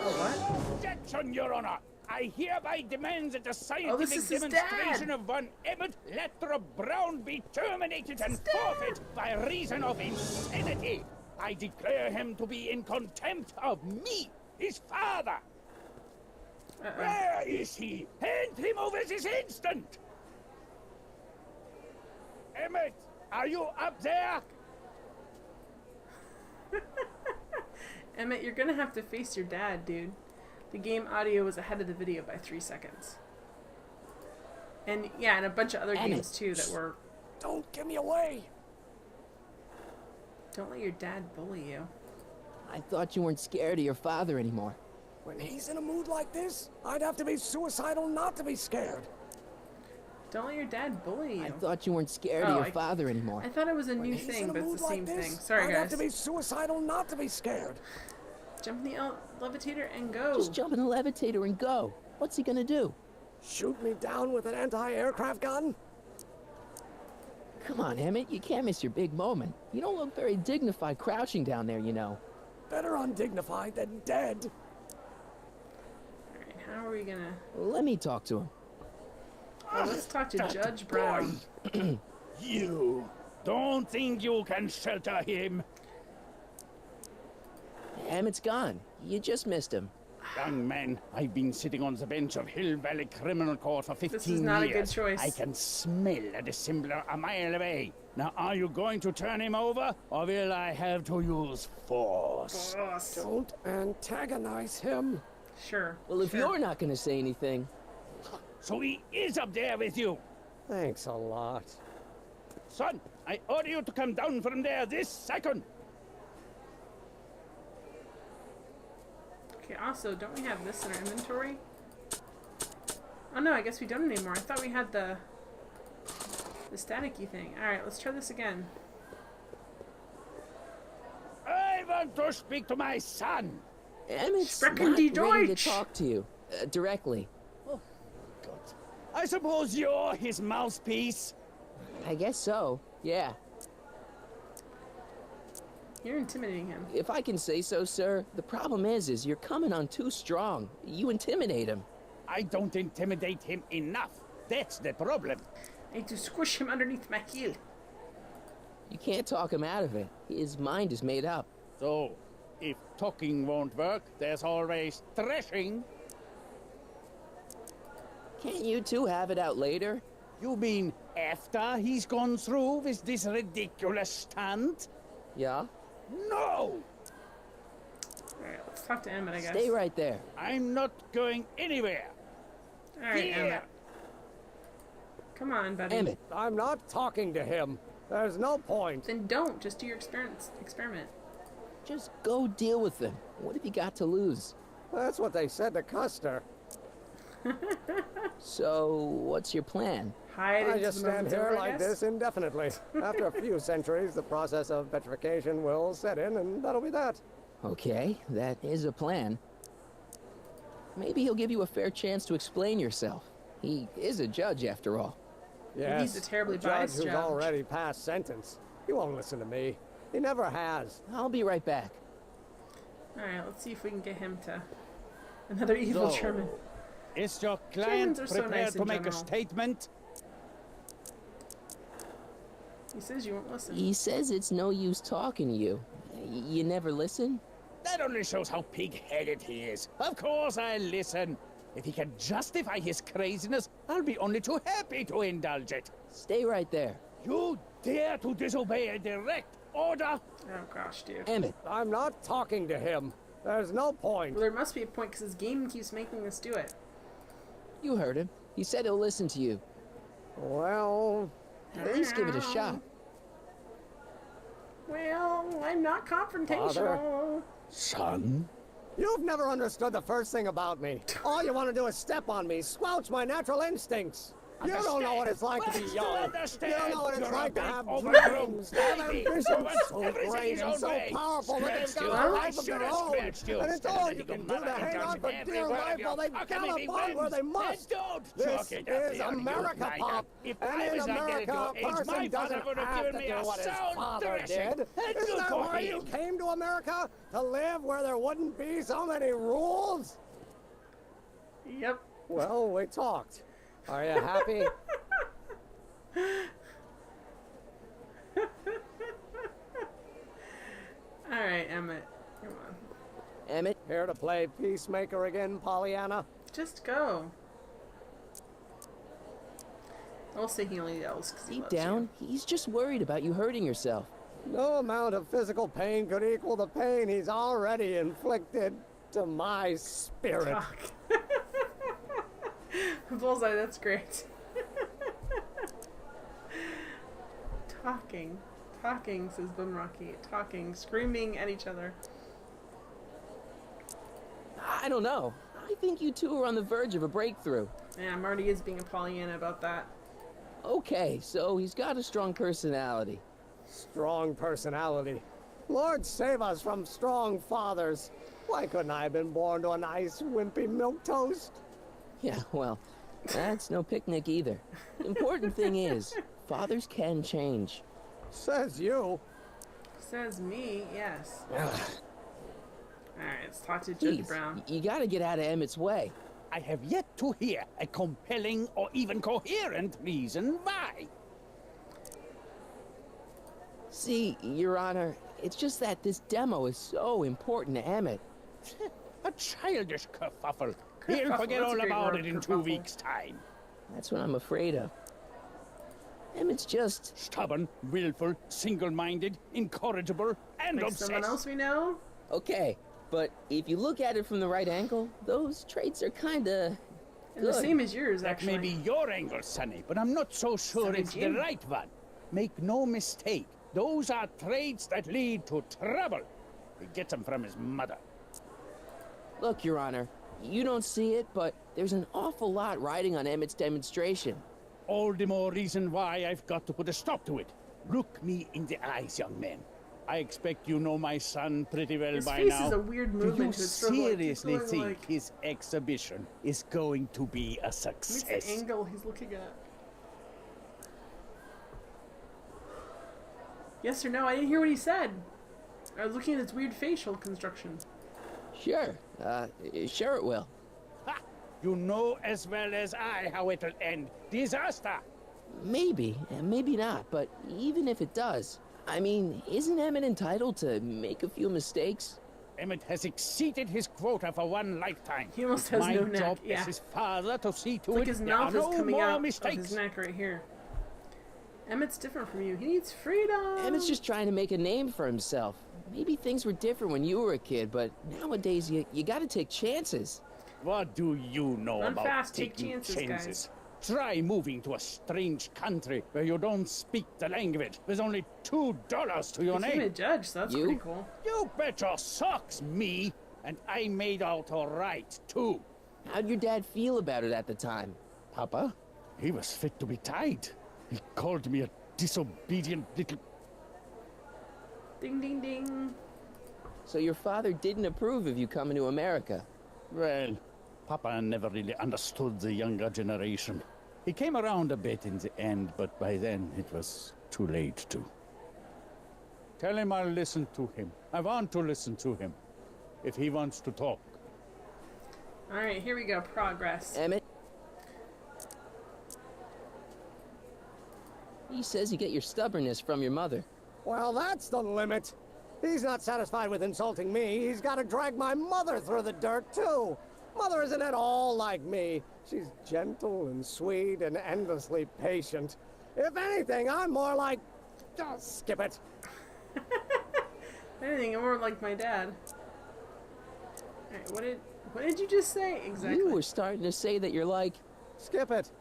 Oh, what? Objection, Your Honor! I hereby demand that the this scientific is his demonstration dad. of one Emmett Lethborough Brown be terminated and forfeit by reason of insanity. I declare him to be in contempt of me, his father. Where is he? Hand him over this instant! Emmett, are you up there? Emmett, you're gonna have to face your dad, dude. The game audio was ahead of the video by 3 seconds. And yeah, and a bunch of other games too that were... Don't give me away. Don't let your dad bully you. I thought you weren't scared of your father anymore. When he's in a mood like this, I'd have to be suicidal not to be scared. Don't let your dad bully you. I thought you weren't scared Oh, of your father anymore. I thought it was a new When he's thing, in a but it's mood the like same this, thing. Sorry, I'd have to guys. be suicidal not to be scared. Jump in the levitator and go. Just jump in the levitator and go. What's he gonna do? Shoot me down with an anti-aircraft gun? Come on, Emmett, you can't miss your big moment. You don't look very dignified crouching down there, you know. Better undignified than dead. Alright, how are we gonna... Let me talk to him. Oh, let's talk to Judge Brown. You don't think you can shelter him? Emmett's gone. You just missed him. Young man, I've been sitting on the bench of Hill Valley Criminal Court for 15 years. This is not a good choice. I can smell a dissembler a mile away. Now, are you going to turn him over, or will I have to use force? Don't antagonize him. Sure. Well, if you're not gonna say anything... So he is up there with you? Thanks a lot. Son, I order you to come down from there this second. Okay, also, don't we have this in our inventory? Oh no, I guess we don't anymore. I thought we had the staticky thing. Alright, let's try this again. I want to speak to my son. Emmett's Sprechen not die ready to Deutsch. talk to you. Directly. I suppose you're his mouthpiece. I guess so, yeah. You're intimidating him. If I can say so, sir, the problem is you're coming on too strong. You intimidate him. I don't intimidate him enough. That's the problem. I need to squish him underneath my heel. You can't talk him out of it. His mind is made up. So, if talking won't work, there's always thrashing. Can't you two have it out later? You mean after he's gone through with this ridiculous stunt? Yeah? No! Alright, let's talk to Emmett, I guess. Stay right there. I'm not going anywhere. Alright, Emmett. Come on, buddy. Emmett. I'm not talking to him. There's no point. Then don't. Just do your experiment. Just go deal with them. What have you got to lose? That's what they said to Custer. So, what's your plan? Hide I just stand here over, like this indefinitely. After a few centuries, the process of petrification will set in, and that'll be that. Okay, that is a plan. Maybe he'll give you a fair chance to explain yourself. He is a judge, after all. Yes, he's a terribly judge biased who's judge. already passed sentence. He won't listen to me. He never has. I'll be right back. Alright, let's see if we can get him to... Another evil So, German. Is your client Germans are so prepared nice to in make a general. statement? He says you won't listen. He says it's no use talking to you. You never listen? That only shows how pig-headed he is. Of course I'll listen. If he can justify his craziness, I'll be only too happy to indulge it. Stay right there. You dare to disobey a direct order? Oh gosh, dude. Emmett. I'm not talking to him. There's no point. Well, there must be a point because his game keeps making us do it. You heard him. He said he'll listen to you. Well... At least give it a shot. Well, I'm not confrontational. Father? Son? You've never understood the first thing about me. All you want to do is step on me, squelch my natural instincts. You don't know what it's like to be young. You don't know what it's like to have dreams, to have ambitions so great and so powerful that they've got a life of their own. And it's all you can do to hang on for dear life while they gallop on where they must. This is America, Pop. And in America, a person doesn't have to do what his father did. Isn't that why you came to America? To live where there wouldn't be so many rules? Yep. Well, we talked. Are you happy? Alright, Emmett. Come on. Emmett? Here to play peacemaker again, Pollyanna? Just go. I'll say he only yells because he Deep loves down, he's just worried about you hurting yourself. No amount of physical pain could equal the pain he's already inflicted to my spirit. Talk. Bullseye, that's great. Talking. Talking, says Bumrocky. Talking. Screaming at each other. I don't know. I think you two are on the verge of a breakthrough. Yeah, Marty is being a Pollyanna about that. Okay, so he's got a strong personality. Strong personality. Lord save us from strong fathers. Why couldn't I have been born to a nice, wimpy milquetoast? Yeah, well, that's no picnic either. Important thing is, fathers can change. Says you. Says me, yes. Alright, let's talk to Judge Please, Brown. you gotta get out of Emmett's way. I have yet to hear a compelling or even coherent reason why. See, Your Honor, it's just that this demo is so important to Emmett. A childish kerfuffle. He'll forget all about it in 2 weeks' time. That's what I'm afraid of. Emmett's just... Stubborn, willful, single-minded, incorrigible, and Like obsessed. someone else we know? Okay, but if you look at it from the right angle, those traits are kinda... And the same as yours, That actually. may be your angle, Sonny, but I'm not so sure Sonny it's Jim. the right one. Make no mistake, those are traits that lead to trouble. He gets them from his mother. Look, Your Honor, you don't see it, but there's an awful lot riding on Emmett's demonstration. All the more reason why I've got to put a stop to it. Look me in the eyes, young man. I expect you know my son pretty well His by face now. is a weird Do movement you to his throat, like, he's seriously going think like- his exhibition is going to be a What's the success? angle he's looking at? Yes or no? I didn't hear what he said. I was looking at its weird facial construction. Sure. Sure it will. Ha! You know as well as I how it'll end. Disaster! Maybe, and maybe not, but even if it does, I mean, isn't Emmett entitled to make a few mistakes? Emmett has exceeded his quota for one lifetime. He almost has My no neck. job Yeah. as his father to see to It's like it his there are mouth is no coming more out mistakes. of his neck right here. Emmett's different from you. He needs freedom. Emmett's just trying to make a name for himself. Maybe things were different when you were a kid, but nowadays you gotta take chances. What do you know Run about fast, take taking chances, chances? Try moving to a strange country where you don't speak the language. There's only $2 to your He's even a name. judge, so that's pretty cool. You bet your socks, me. And I made out all right, too. How'd your dad feel about it at the time? Papa? He was fit to be tied. He called me a disobedient little... Ding, ding, ding. So your father didn't approve of you coming to America? Well, Papa never really understood the younger generation. He came around a bit in the end, but by then it was too late to. Tell him I'll listen to him. I want to listen to him. If he wants to talk. Alright, here we go. Progress. Emmett? He says you get your stubbornness from your mother. Well, that's the limit. He's not satisfied with insulting me. He's got to drag my mother through the dirt, too. Mother isn't at all like me. She's gentle and sweet and endlessly patient. If anything, I'm more like... Oh, skip it. Anything, I'm more like my dad. Alright, what did you just say? Exactly. You were starting to say that you're like... Skip it.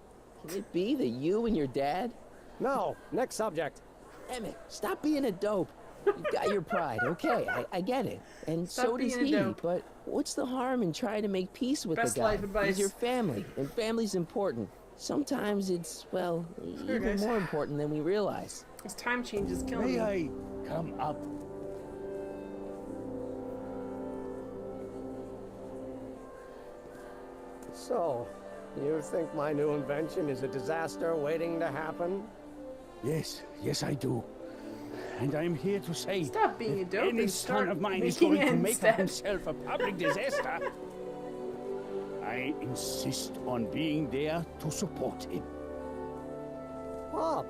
Can it be that you and your dad... No, next subject. Emmett, stop being a dope. You've got your pride, okay, I get it. And Stop so does being a he, dope. but what's the harm in trying to make peace with Best the guy? life advice. He's your family, and family's important. Sometimes it's, well, Sure, even guys. more important than we realize. This time change is killing me. May I come up? So, you think my new invention is a disaster waiting to happen? Yes, I do. And I'm here to say, Stop being a if dope any and son start of mine is making going to ends make then. of himself a public disaster, I insist on being there to support him. Pop!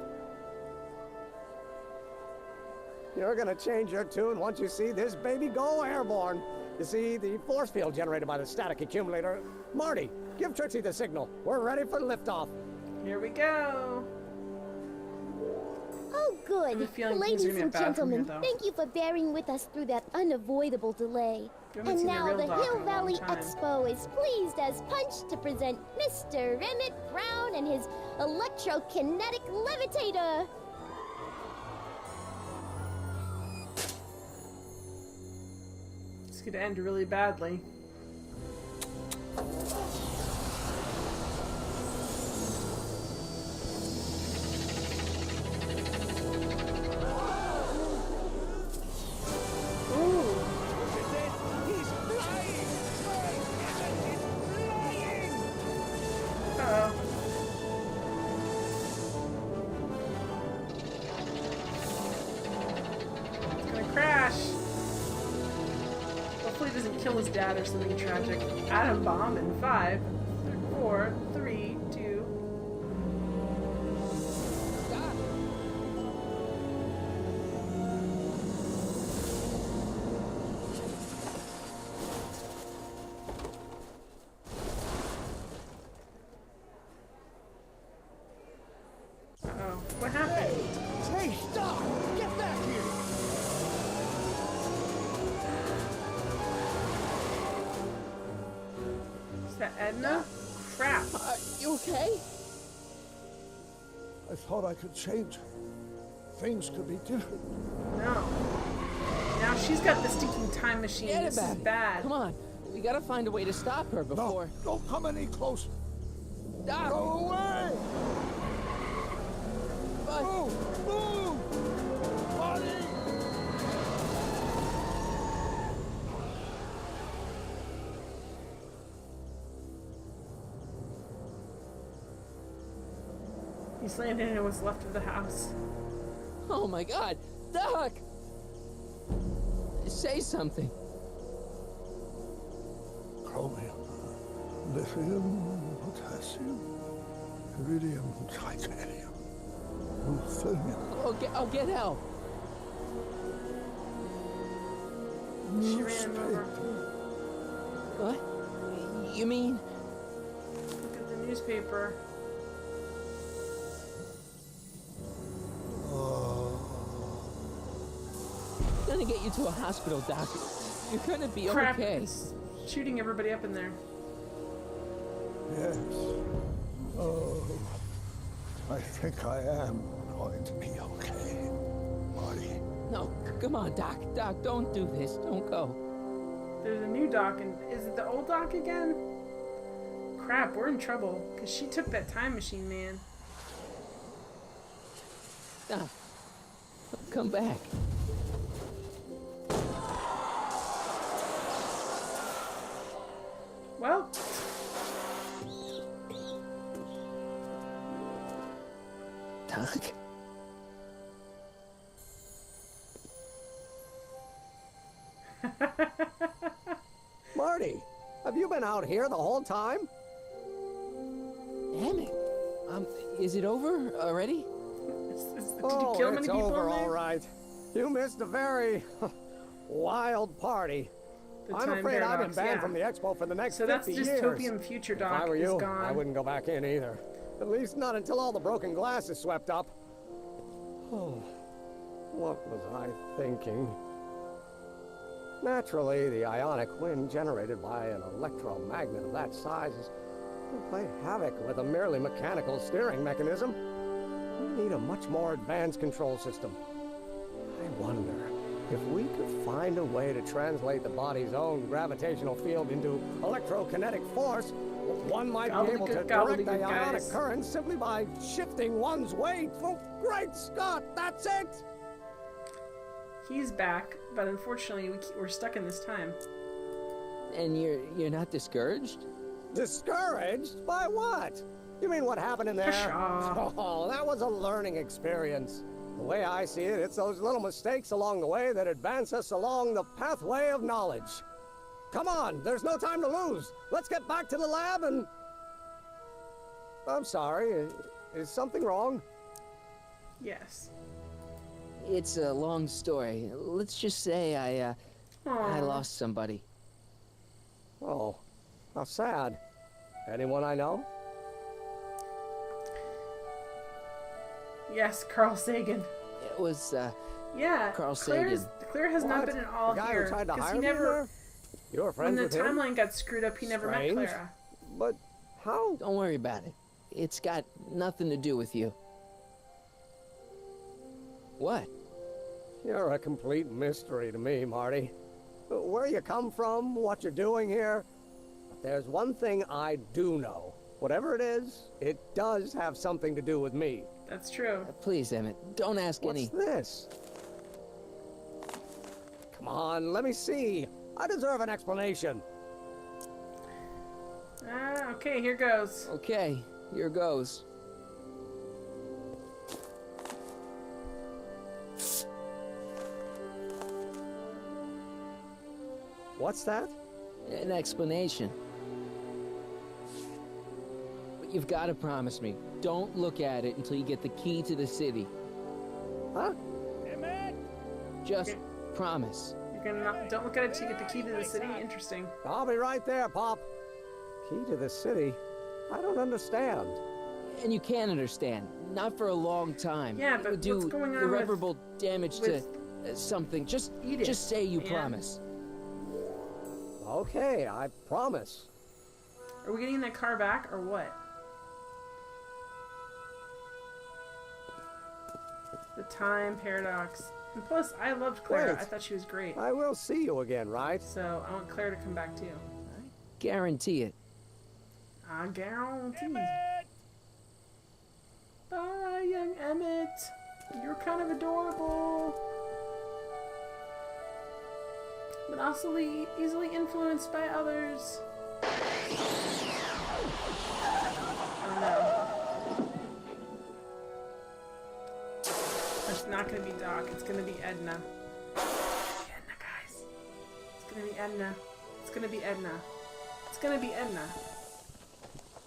You're gonna change your tune once you see this baby go airborne. You see, the force field generated by the static accumulator... Marty, give Trixie the signal. We're ready for liftoff. Here we go. Oh, I have a good. feeling things are Ladies gonna and get bad from here, gentlemen, though. thank you for bearing with us through that unavoidable delay. We haven't And seen a now real the doc in Hill a long Valley time. Expo is pleased as punch to present Mr. Emmett Brown and his electrokinetic levitator. It's gonna end really badly. He's flying! He's flying! Uh-oh. It's gonna crash. Hopefully it doesn't kill his dad or something tragic. Atom bomb in 5, 4, 3, 2. Uh-oh. What happened? Hey, stop! Get back here! Is that Edna? Crap. You okay? I thought I could change. Things could be different. No. Now she's got the stinking time machine. Forget This is about it. bad. Come on, we gotta find a way to stop her before... No, don't come any closer. Stop! Go away! But... Move! Move! Marty! He's landing in what's left of the house. Oh my god! Doc! say something. Chromium, lithium, potassium, iridium, titanium, ruthenium. I'll get help. She ran him over. What? You mean? Look at the newspaper. Gonna get you to a hospital, Doc. You're gonna be Crap, okay. it's shooting everybody up in there. Yes. Oh, I think I am going to be okay, Marty. No, come on, Doc. Doc, don't do this. Don't go. There's a new doc, and is it the old doc again? Crap, we're in trouble, because she took that time machine, man. Doc, come back. Well. Doc? Marty, have you been out here the whole time? Damn it. Is it over already? Did you kill many it's people over, in there? all right. You missed a very wild party. The I'm time afraid I've been paradox, banned yeah. from the expo for the next So that's 50 years. dystopian future If doc I were is you, gone. I wouldn't go back in either. At least not until all the broken glass is swept up. Oh, what was I thinking? Naturally, the ionic wind generated by an electromagnet of that size will play havoc with a merely mechanical steering mechanism. We need a much more advanced control system. I wonder if we could find a way to translate the body's own gravitational field into electrokinetic force. One might be able to direct the ionic current simply by shifting one's weight. Oh, great Scott, that's it! He's back, but unfortunately we're stuck in this time. And you're not discouraged? Discouraged? By what? You mean what happened in there? Pshaw. Oh, that was a learning experience. The way I see it, it's those little mistakes along the way that advance us along the pathway of knowledge. Come on, there's no time to lose. Let's get back to the lab and... I'm sorry, is something wrong? Yes. It's a long story. Let's just say I lost somebody. Oh, how sad. Anyone I know? Yes, Carl Sagan. It was, yeah, Carl Sagan. Claire has not been at all the guy here. who tried to hire he me never, there? You were friends when the with him? timeline got screwed up, he never met Strange. Clara. But how? Don't worry about it. It's got nothing to do with you. What? You're a complete mystery to me, Marty. Where you come from, what you're doing here. But there's one thing I do know. Whatever it is, it does have something to do with me. That's true. Please, Emmett, don't ask any. What's this? Come on, let me see. I deserve an explanation. Okay, here goes. Okay, here goes. What's that? An explanation. But you've got to promise me, don't look at it until you get the key to the city. Huh? Emmett! Just promise. You're gonna not, don't look at it till you get the key to the city? Interesting. I'll be right there, Pop. Key to the city? I don't understand. And you can understand. Not for a long time. Yeah, It but would do what's going on irreparable damage to with something. Just Edith, say you man. promise. Okay, I promise. Are we getting that car back, or what? The time paradox. And plus, I loved Clara. Great. I thought she was great. I will see you again, right? So, I want Claire to come back too. Guarantee it. I guarantee. Bye, young Emmett. You're kind of adorable. But also easily influenced by others. Oh no. It's not gonna be Doc, it's gonna be Edna. Edna, guys. gonna be Edna. It's gonna be Edna. It's gonna be Edna.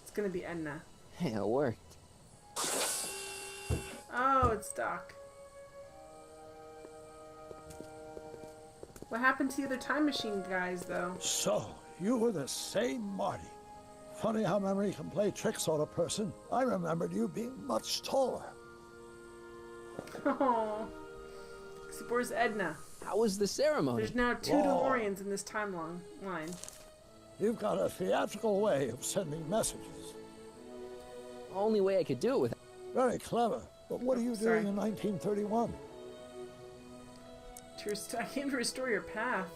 It's gonna be Edna. Hey, it worked. Oh, it's Doc. What happened to the other time machine guys, though? So, you were the same Marty. Funny how memory can play tricks on a person. I remembered you being much taller. Oh. Except where's Edna? How was the ceremony? There's now 2 DeLoreans in this timeline. You've got a theatrical way of sending messages. Only way I could do it with... Very clever. But what are you doing in 1931? I came to restore your path.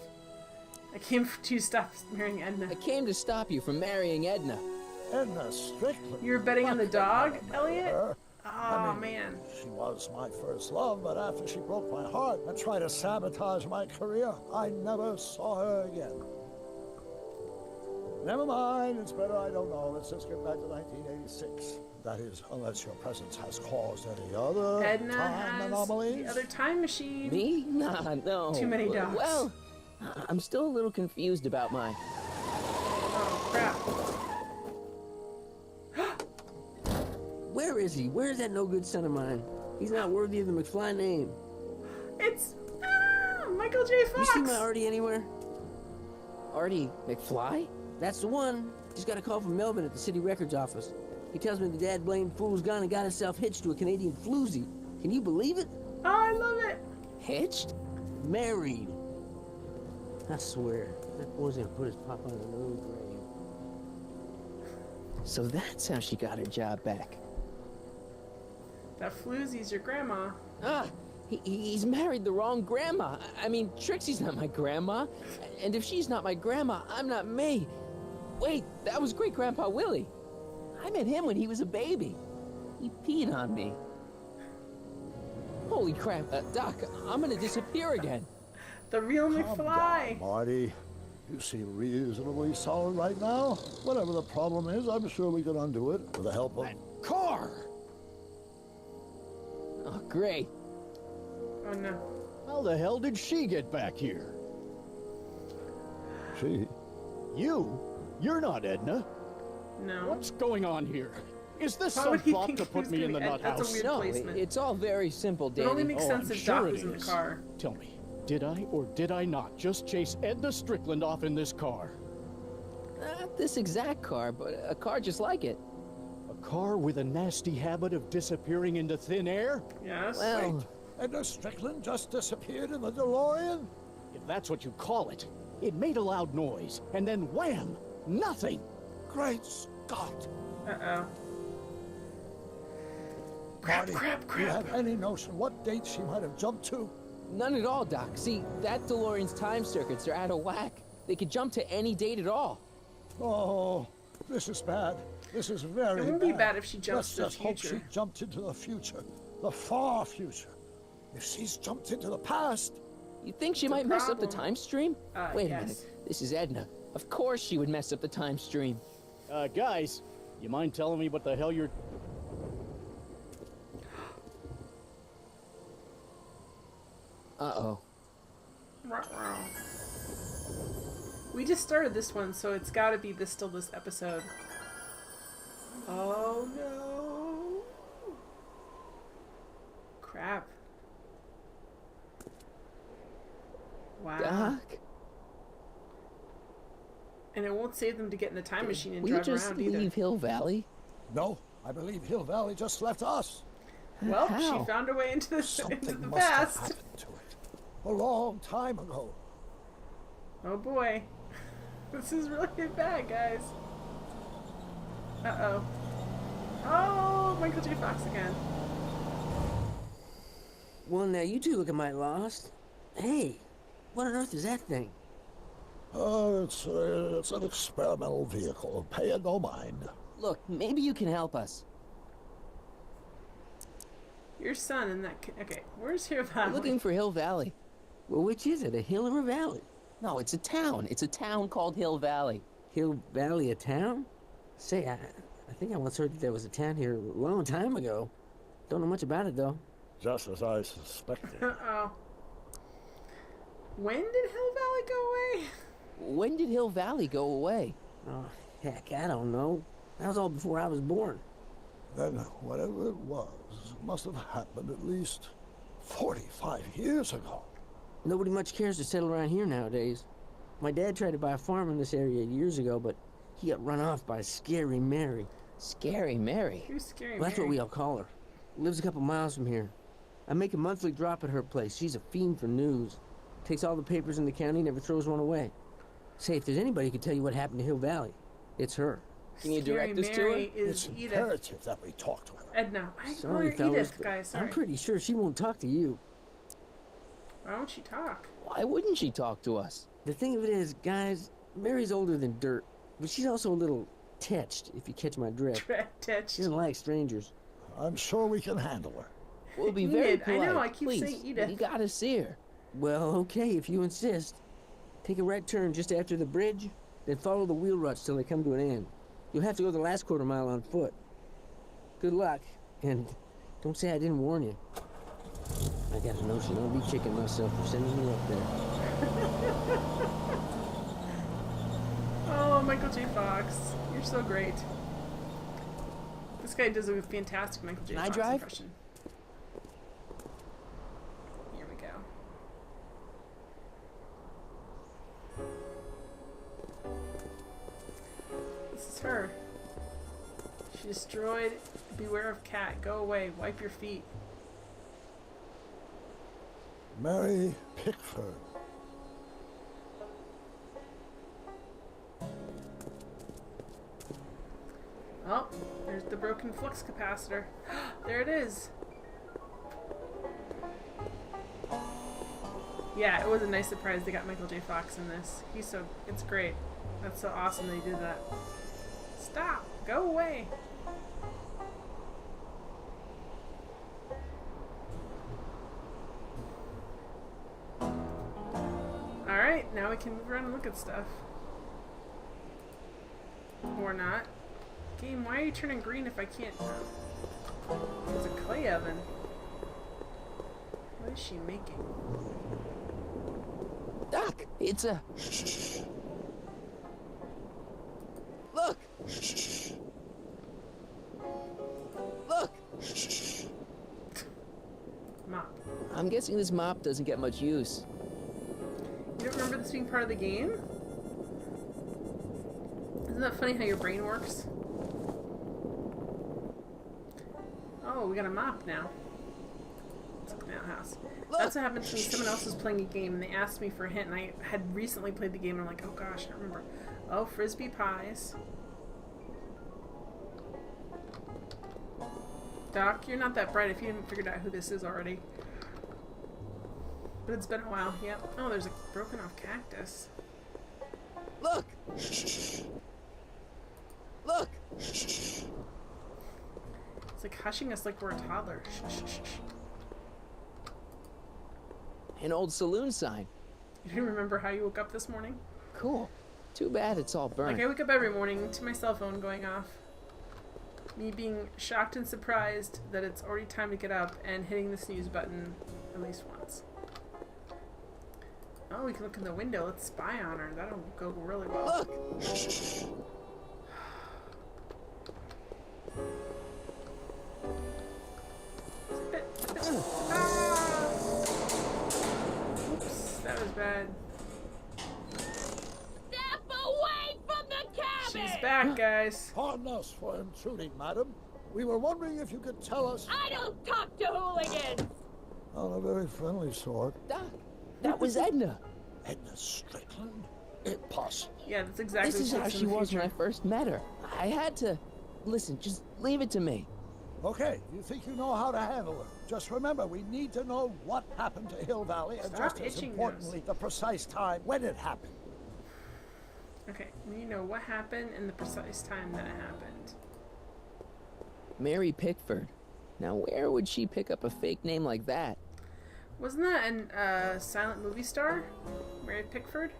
I came to stop marrying Edna. I came to stop you from marrying Edna. Edna Strickland. You were betting on the dog, Elliot? Her. Oh, I mean, man. She was my first love, but after she broke my heart and tried to sabotage my career, I never saw her again. Never mind, it's better I don't know. Let's just get back to 1986. That is, unless your presence has caused any other Edna time has anomalies. the other time machine. Me? Nah, no. Too many dogs. Well, I'm still a little confused about mine. Oh, crap. Where is he? Where's that no-good son of mine? He's not worthy of the McFly name. It's Michael J. Fox. You see my Artie anywhere? Artie McFly? That's the one. Just got a call from Melvin at the city records office. He tells me the dad blamed fool's gone and got himself hitched to a Canadian floozy. Can you believe it? Oh, I love it. Hitched? Married. I swear, that boy's gonna put his papa in an old grave. So that's how she got her job back. That floozy's your grandma. Ah, he's married the wrong grandma. I mean, Trixie's not my grandma. And if she's not my grandma, I'm not me. Wait, that was great-grandpa Willie. I met him when he was a baby. He peed on me. Holy crap, Doc, I'm gonna disappear again. The real Calm McFly. down, Marty. You seem reasonably solid right now. Whatever the problem is, I'm sure we can undo it with the help of... Car! Oh, great. Oh, no. How the hell did she get back here? She? You? You're not Edna. No. What's going on here? Is this Why some would he plot think to he put was me in the gonna nut be Ed? That's a house? weird No, placement. it's all very simple, It Danny. only makes sense I'm if sure Doc it was in the is. car. Tell me, did I or did I not just chase Edna Strickland off in this car? Not this exact car, but a car just like it. A car with a nasty habit of disappearing into thin air? Yes. Well, Wait, Edna Strickland just disappeared in the DeLorean? If that's what you call it. It made a loud noise, and then wham! Nothing! Great Scott! Uh-oh. Marty, crap. do you have any notion what date she might have jumped to? none at all, Doc. See, that DeLorean's time circuits are out of whack. They could jump to any date at all. Oh, this is bad. This is very bad. It wouldn't be bad if she Let's jumps to the just hope future. she jumped into the future. The far future. If she's jumped into the past... You think she might mess up the time stream? Wait a yes. minute. This is Edna. Of course she would mess up the time stream. Guys, you mind telling me what the hell you're... Uh-oh. We just started this one, so it's gotta be this episode. Oh no! Crap. Wow. Doc? And it won't save them to get in the time machine and We drive just around leave either. Hill Valley? No, I believe Hill Valley just left us. Well, How? she found her way into the Something the must have past. happened to it. A long time ago. Oh boy. This is really bad, guys. Uh-oh. Oh, Michael J. Fox again. Well, now you two looking mighty lost. Hey, what on earth is that thing? It's an experimental vehicle. Pay it no mind. Look, maybe you can help us. Your son and that okay, where's Hill Valley? We're looking for Hill Valley. Well, which is it, a hill or a valley? No, it's a town. It's a town called Hill Valley. Hill Valley, a town? Say, I think I once heard that there was a town here a long time ago. Don't know much about it, though. Just as I suspected. Uh-oh. When did Hill Valley go away? When did Hill Valley go away? Oh, heck, I don't know. That was all before I was born. Then whatever it was must have happened at least 45 years ago. Nobody much cares to settle around here nowadays. My dad tried to buy a farm in this area years ago, but he got run off by Scary Mary. Scary Mary? Who's Scary Well, that's Mary? what we all call her. Lives a couple miles from here. I make a monthly drop at her place. She's a fiend for news. Takes all the papers in the county, never throws one away. Say, if there's anybody who could tell you what happened to Hill Valley, it's her. Can you Scary direct us to her? Mary is It's Edith. imperative that we talk to her. Edna. I call Sorry, her fellas, Edith, but guys. Sorry. I'm pretty sure she won't talk to you. Why won't she talk? Why wouldn't she talk to us? The thing of it is, guys, Mary's older than dirt, but she's also a little tetched, if you catch my drift. Tetched. She doesn't like strangers. I'm sure we can handle her. We'll be very Enid, I polite. know, I keep Please, saying Edith. you gotta see her. Well, okay, if you insist. Take a right turn just after the bridge, then follow the wheel ruts till they come to an end. You'll have to go the last quarter mile on foot. Good luck, and don't say I didn't warn you. I got a notion I'll be kicking myself for sending you up there. Oh, Michael J. Fox. You're so great. This guy does a fantastic Michael J. Can I Fox drive? impression. Here we go. This is her. She destroyed. Beware of cat. Go away. Wipe your feet. Mary Pickford. Oh, there's the broken flux capacitor. There it is. Yeah, it was a nice surprise they got Michael J. Fox in this. It's great. That's so awesome they did that. Stop! Go away! Alright, now we can move around and look at stuff. Or not. Game, why are you turning green if I can't? It's a clay oven. What is she making? Doc, it's a... Look! Look! Mop. I'm guessing this mop doesn't get much use. You don't remember this being part of the game? Isn't that funny how your brain works? Oh, we got a mop now. It's a canal house. That's what happened to me. Someone else was playing a game and they asked me for a hint, and I had recently played the game and I'm like, oh gosh, I don't remember. Oh, Frisbee pies. Doc, you're not that bright if you haven't figured out who this is already. But it's been a while. Yep. Oh, there's a broken off cactus. Look! Look! It's like hushing us like we're a toddler. Shh, shh, shh, shh. An old saloon sign. You didn't remember how you woke up this morning? Cool. Too bad it's all burned. Like, I wake up every morning to my cell phone going off. Me being shocked and surprised that it's already time to get up and hitting the snooze button at least once. Oh, we can look in the window. Let's spy on her. That'll go really well. Look! Ah! Oops, that was bad. Step away from the cabin! She's back, guys. Pardon us for intruding, madam. We were wondering if you could tell us... I don't talk to hooligans! On a very friendly sort. Doc, that was Edna. Edna Strickland? Impossible. Yeah, that's exactly This is what how she she looks in the was when I future. first met her. I had to... Listen, just leave it to me. Okay, you think you know how to handle her. Just remember, we need to know what happened to Hill Valley, and Stop just as itching importantly, the precise time when it happened. Okay, we need to know what happened and the precise time that it happened. Mary Pickford. Now where would she pick up a fake name like that? Wasn't that a silent movie star? Mary Pickford?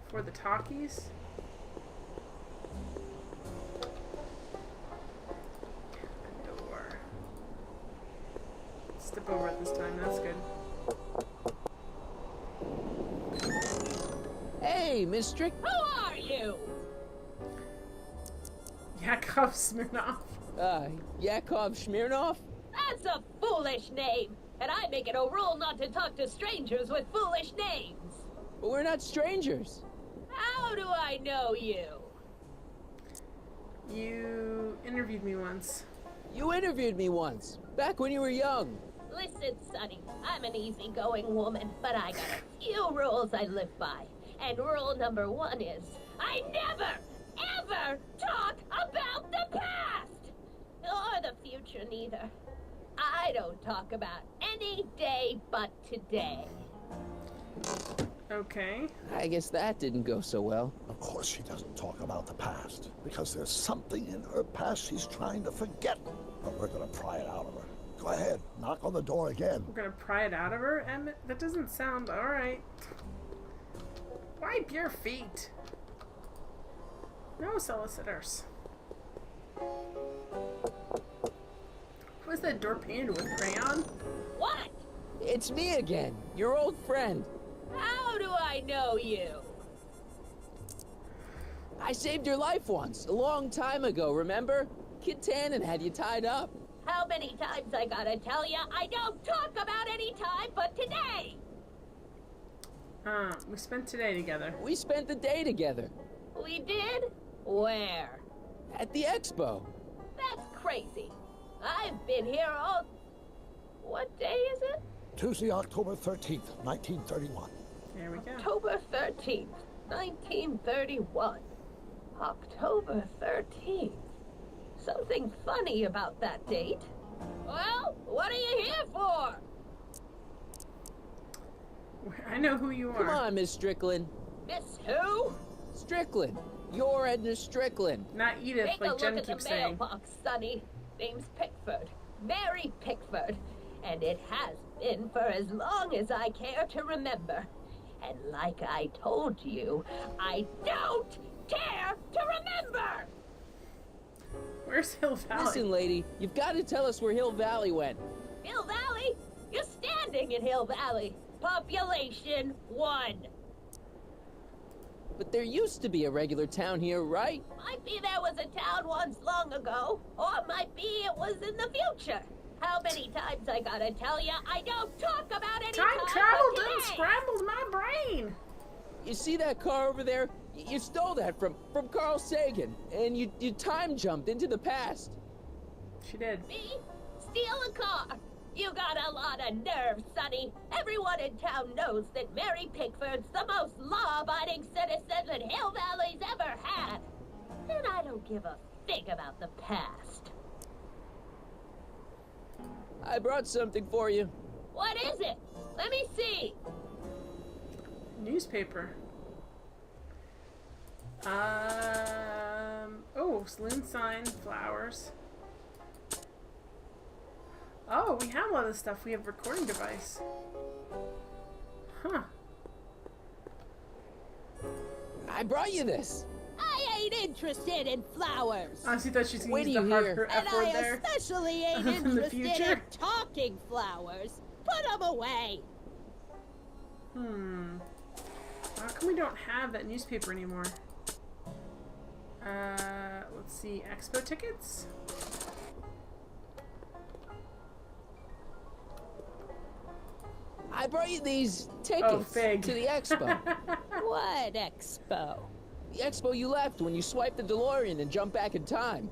For the talkies? Door. Step over it this time, that's good. Hey, Miss Strick. Who are you? Yakov Smirnov. Yakov Smirnov? That's a foolish name, and I make it a rule not to talk to strangers with foolish names. But we're not strangers. How do I know you? You interviewed me once. You interviewed me once, back when you were young. Listen, Sonny, I'm an easygoing woman, but I got a few rules I live by. And rule number 1 is, I never, ever talk about the past! Or the future, neither. I don't talk about any day but today. Okay. I guess that didn't go so well. Of course she doesn't talk about the past, because there's something in her past she's trying to forget. But we're gonna pry it out of her. Go ahead, knock on the door again. We're gonna pry it out of her, Emmett? That doesn't sound alright. Wipe your feet. No solicitors. Was that door painted with crayon? What? It's me again, your old friend. How do I know you? I saved your life once, a long time ago, remember? Kid Tannen had you tied up. How many times I gotta tell ya, I don't talk about any time but today! We spent today together. We spent the day together. We did? Where? At the expo. That's crazy. I've been here all... What day is it? Tuesday, October 13th, 1931. There we go. October 13th, 1931. October 13th. Something funny about that date. Well, what are you here for? I know who you are. Come on, Miss Strickland. Miss who? Strickland. You're Edna Strickland. Not Edith, Take like a Jen look at keeps the saying. mailbox, Sonny. Name's Pickford. Mary Pickford. And it has been for as long as I care to remember. And like I told you, I don't care to remember! Where's Hill Valley? Listen, lady, you've got to tell us where Hill Valley went. Hill Valley? You're standing in Hill Valley. Population 1. But there used to be a regular town here, right? Might be there was a town once long ago, or might be it was in the future. How many times I gotta tell ya, I don't talk about any Time travel but done today. scrambled my brain. You see that car over there? You stole that from Carl Sagan, and you time jumped into the past. She did. Me? Steal a car? You got a lot of nerve, Sonny. Everyone in town knows that Mary Pickford's the most law-abiding citizen that Hill Valley's ever had. And I don't give a fig about the past. I brought something for you. What is it? Let me see. Newspaper. Oh, saloon sign, flowers. Oh, we have a lot of stuff. We have recording device. Huh. I brought you this. I ain't interested in flowers. Honestly, thought she was Wait going to use till the you hard hear. her And F word I there. especially ain't In the interested future. in talking flowers. Put them away. How come we don't have that newspaper anymore? Let's see. Expo tickets? I brought you these tickets fig. to the expo. What expo? The expo you left when you swiped the DeLorean and jumped back in time.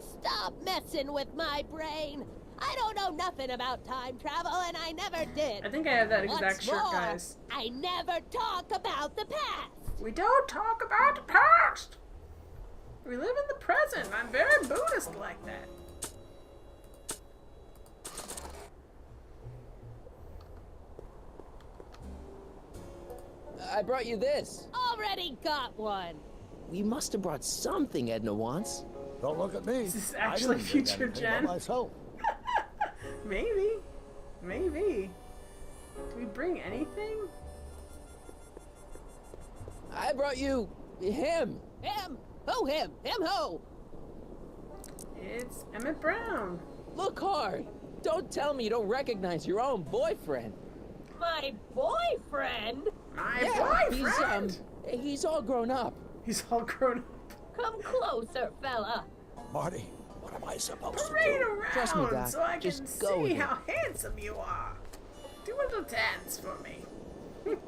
Stop messing with my brain. I don't know nothing about time travel, and I never did. I think I have that exact What's shirt, more, guys. I never talk about the past. We don't talk about the past. We live in the present. I'm very Buddhist like that. I brought you this. Already got one. We must have brought something Edna wants. Don't look at me. This is I actually didn't bring future anything Jen. by myself. Maybe. Maybe. Do we bring anything? I brought you him. Him? Who him? Him who? It's Emmett Brown. Look hard. Don't tell me you don't recognize your own boyfriend. My boyfriend? My Yeah, boyfriend? He's all grown up. He's all grown up. Come closer, fella. Marty, what am I supposed to Parade do? around Trust me, Doc. so I can Just go with see it. how handsome you are. Do a little dance for me.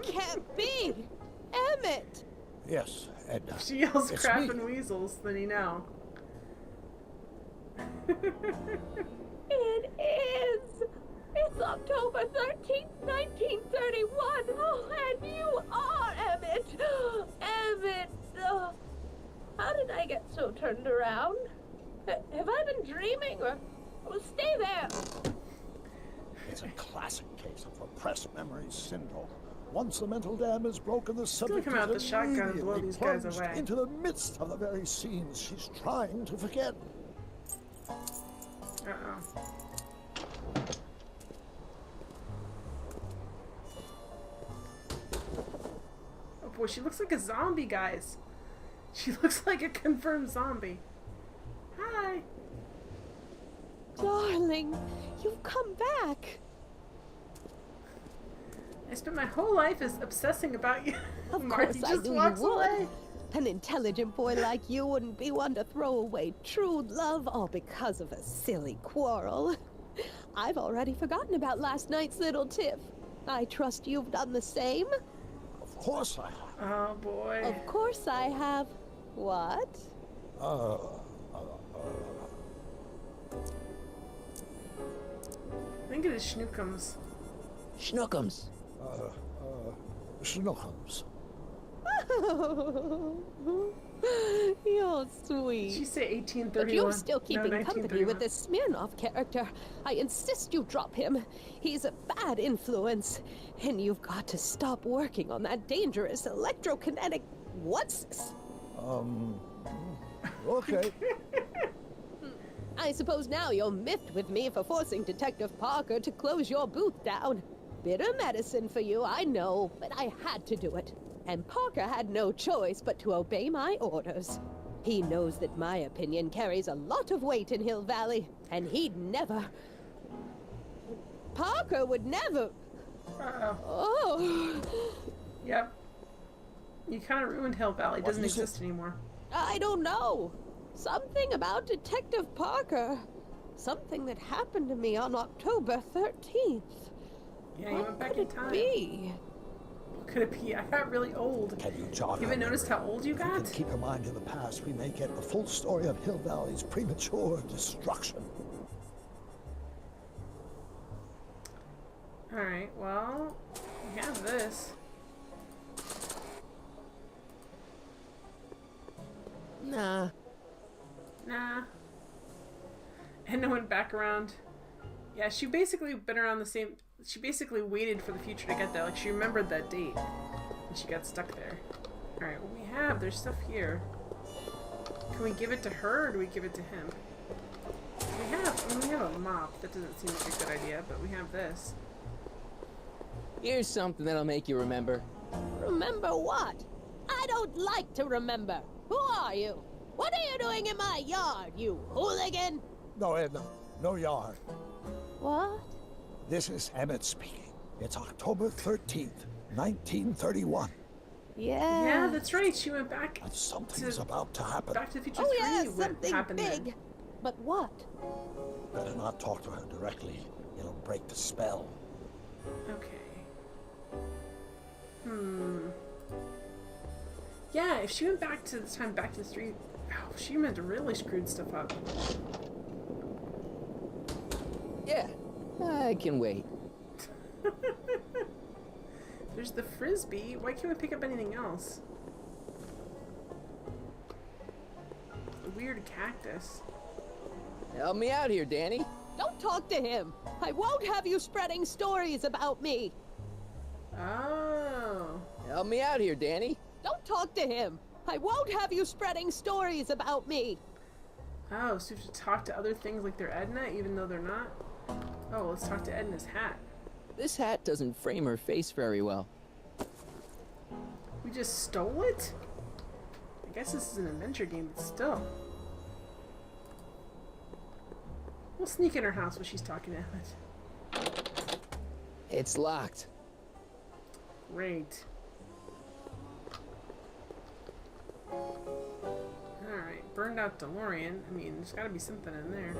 Can't be! Emmett! Yes, Edna. She yells It's crap me. and weasels, then you know. It is! It's October 13th, 1931! Oh, and you are Emmett! Emmett! How did I get so turned around? Have I been dreaming, or stay there? It's a classic case of repressed memory syndrome. Once the mental dam is broken, the gonna subject come out with is the shotgun and blow immediately these guys plunged away. into the midst of the very scenes she's trying to forget. Uh-oh. Oh boy, she looks like a zombie, guys. She looks like a confirmed zombie. Hi. Darling, you've come back. I spent my whole life as obsessing about you. Of Marty course I just knew walks you would. away. An intelligent boy like you wouldn't be one to throw away true love all because of a silly quarrel. I've already forgotten about last night's little tiff. I trust you've done the same? Of course I have. Oh boy. Of course I have. What? I think it is Schnookums. Schnookums. Schnookums. You're sweet. She say 1831. But you're still keeping no, company with this Smirnoff character. I insist you drop him. He's a bad influence. And you've got to stop working on that dangerous electrokinetic... What's this? Okay. I suppose now you're miffed with me for forcing Detective Parker to close your booth down. Bitter medicine for you, I know, but I had to do it. And Parker had no choice but to obey my orders. He knows that my opinion carries a lot of weight in Hill Valley, and he'd never... Parker would never... Oh... Yep. You kind of ruined Hill Valley. It doesn't exist anymore. I don't know. Something about Detective Parker. Something that happened to me on October 13th. Yeah, you went back in time. Be? What could it be? I got really old. Can you jog You our even noticed how memory? old you If we got? can keep in mind in the past, we may get the full story of Hill Valley's premature destruction. Alright, well, we have this. Nah. Nah. And I went back around. Yeah, she basically been around the same... She basically waited for the future to get there. Like, she remembered that date. And she got stuck there. Alright, what we have, there's stuff here. Can we give it to her, or do we give it to him? We have a mop. That doesn't seem like a good idea, but we have this. Here's something that'll make you remember. Remember what? I don't like to remember. Who are you? What are you doing in my yard, you hooligan? No, Edna. No yard. What? This is Emmett speaking. It's October 13th, 1931. Yeah. Yeah, that's right. She went back. And something's about to happen. Back to the Future Oh 3. yeah, what something happened big. then. But what? Better not talk to her directly. It'll break the spell. Okay. Yeah, if she went back to the time back to the street, oh, she meant to really screwed stuff up. Yeah, I can wait. There's the frisbee. Why can't we pick up anything else? The weird cactus. Help me out here, Danny. Don't talk to him. I won't have you spreading stories about me. Oh. Help me out here, Danny. Don't talk to him. I won't have you spreading stories about me. Oh, so we should talk to other things like they're Edna, even though they're not? Oh, let's talk to Edna's hat. This hat doesn't frame her face very well. We just stole it? I guess this is an adventure game, but still. We'll sneak in her house when she's talking to Emmett. It's locked. Great. Alright, burned out DeLorean. I mean, there's gotta be something in there.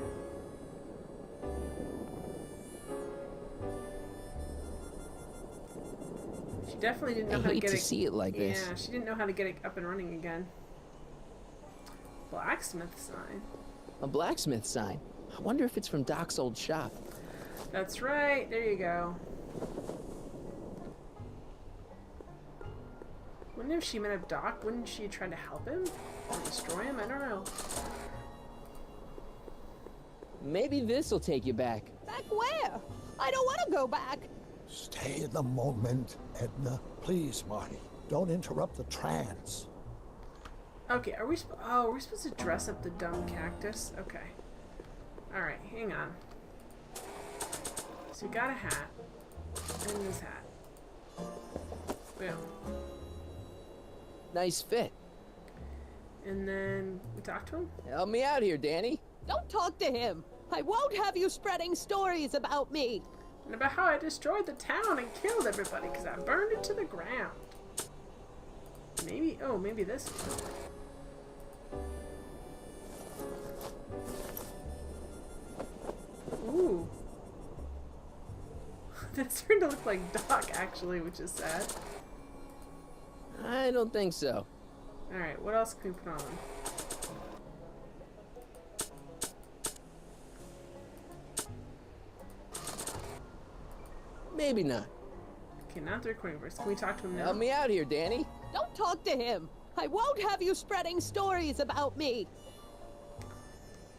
She definitely didn't know how to get it. I hate to see it like this. Yeah, she didn't know how to get it up and running again. Blacksmith sign. A blacksmith sign. I wonder if it's from Doc's old shop. That's right. There you go. Wouldn't if she met up Doc, wouldn't she try to help him? Or destroy him? I don't know. Maybe this'll take you back. Back where? I don't want to go back. Stay in the moment, Edna. Please, Marty. Don't interrupt the trance. Okay, are we supposed to dress up the dumb cactus? Okay. Alright, hang on. So we got a hat. And this hat. Boom. Nice fit. And then we talk to him? Help me out here, Danny. Don't talk to him. I won't have you spreading stories about me. And about how I destroyed the town and killed everybody because I burned it to the ground. Maybe, oh, maybe this one. Ooh. That's starting to look like Doc, actually, which is sad. I don't think so. Alright, what else can we put on? Maybe not. Okay, not the recording verse. Can we talk to him now? Help me out here, Danny. Don't talk to him. I won't have you spreading stories about me.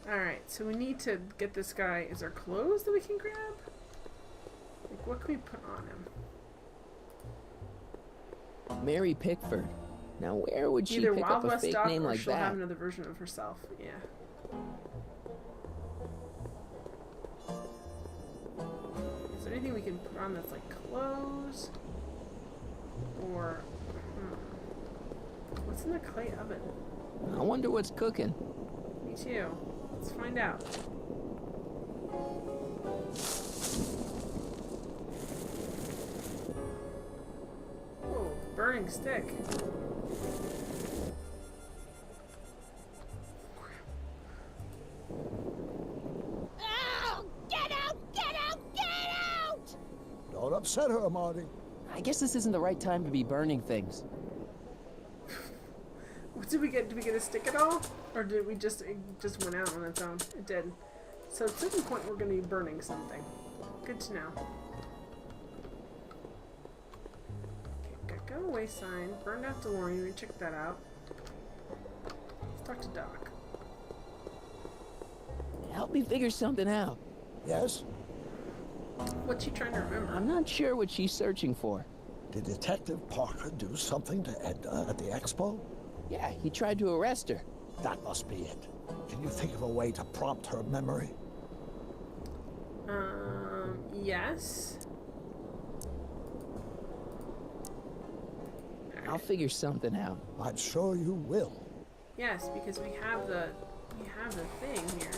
Alright, so we need to get this guy. Is there clothes that we can grab? Like, what can we put on him? Mary Pickford. Now, where would she Either pick Wild up a West fake Doc name or like she'll that? have another version of herself. Yeah. Is there anything we can put on that's like clothes? Or what's in the clay oven? I wonder what's cooking. Me too. Let's find out. Oh, burning stick. Oh, get out! Get out! Get out! Don't upset her, Marty. I guess this isn't the right time to be burning things. What did we get? Did we get a stick at all? Or did we just, it just went out on its own? It did. So at some point we're going to be burning something. Good to know. Okay, got go away sign. Burned out DeLorean. We checked that out. Let's talk to Doc. Help me figure something out. Yes? What's she trying to remember? I'm not sure what she's searching for. Did Detective Parker do something to Edna at the expo? Yeah, he tried to arrest her. That must be it. Can you think of a way to prompt her memory? Yes. I'll figure something out. I'm sure you will. Yes, because we have the thing here.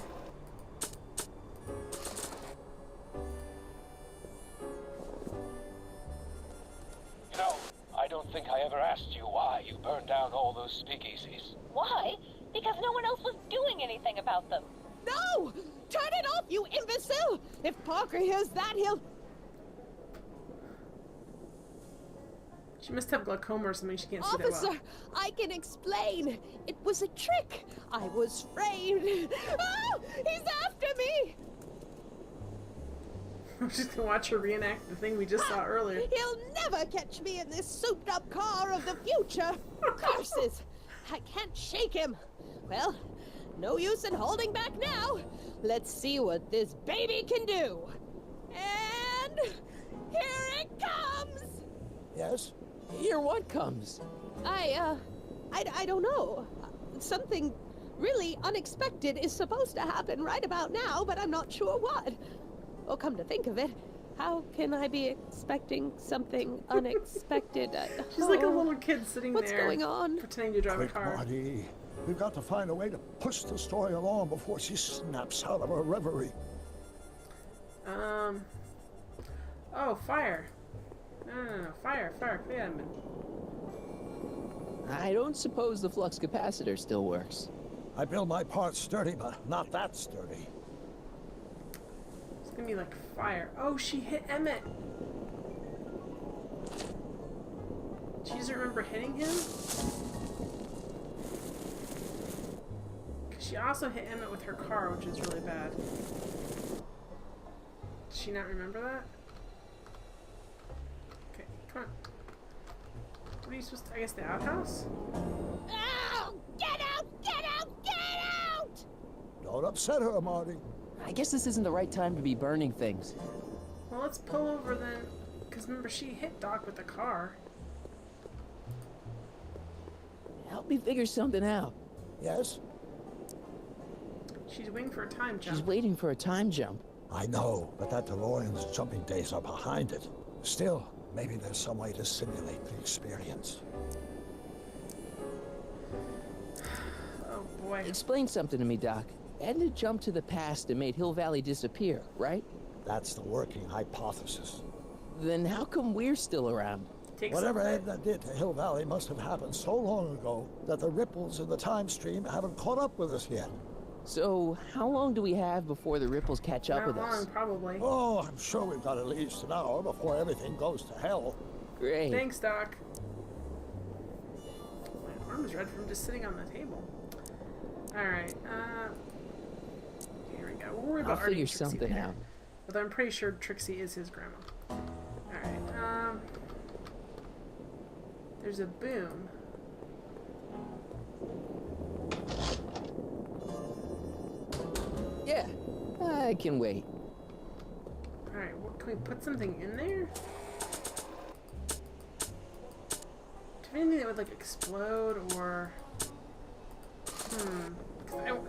You know, I don't think I ever asked you why you burned down all those speakeasies. Why? Because no one else was doing anything about them. No! Turn it off, you imbecile! If Parker hears that, he'll... She must have glaucoma or something. She can't see that Officer, well. I can explain. It was a trick. I was framed. Oh, he's after me! I'm just gonna watch her reenact the thing we just saw earlier. He'll never catch me in this souped-up car of the future. Curses! I can't shake him. Well, no use in holding back now. Let's see what this baby can do. And here it comes! Yes? Here what comes? I don't know. Something really unexpected is supposed to happen right about now, but I'm not sure what. Oh, come to think of it, how can I be expecting something unexpected? She's like a little kid sitting What's there. going on? Pretending to drive Quick, a car. Marty. We've got to find a way to push the story along before she snaps out of her reverie. Oh, fire. No. Fire. Clear admin. I don't suppose the flux capacitor still works. I build my parts sturdy, but not that sturdy. It's gonna be like fire. Oh, she hit Emmett. She doesn't remember hitting him? Because she also hit Emmett with her car, which is really bad. Does she not remember that? Okay, come on. What are you supposed to... I guess the outhouse? Oh! Get out! Get out! Get out! Don't upset her, Marty. I guess this isn't the right time to be burning things. Well, let's pull over then. Because remember, she hit Doc with the car. Help me figure something out. Yes? She's waiting for a time jump. She's waiting for a time jump. I know, but that DeLorean's jumping days are behind it. Still, maybe there's some way to simulate the experience. Oh boy. Explain something to me, Doc. Edna jumped to the past and made Hill Valley disappear, right? That's the working hypothesis. Then how come we're still around? Whatever Edna did to Hill Valley must have happened so long ago that the ripples in the time stream haven't caught up with us yet. So, how long do we have before the ripples catch up with us? Not long, probably. Oh, I'm sure we've got at least an hour before everything goes to hell. Great. Thanks, Doc. My arm is red from just sitting on the table. Alright, here we go. We'll worry about I'll figure Trixie something later. out. Although I'm pretty sure Trixie is his grandma. Alright, there's a boom. Yeah, I can wait. Alright, can we put something in there? Do you have anything that would, like, explode, or...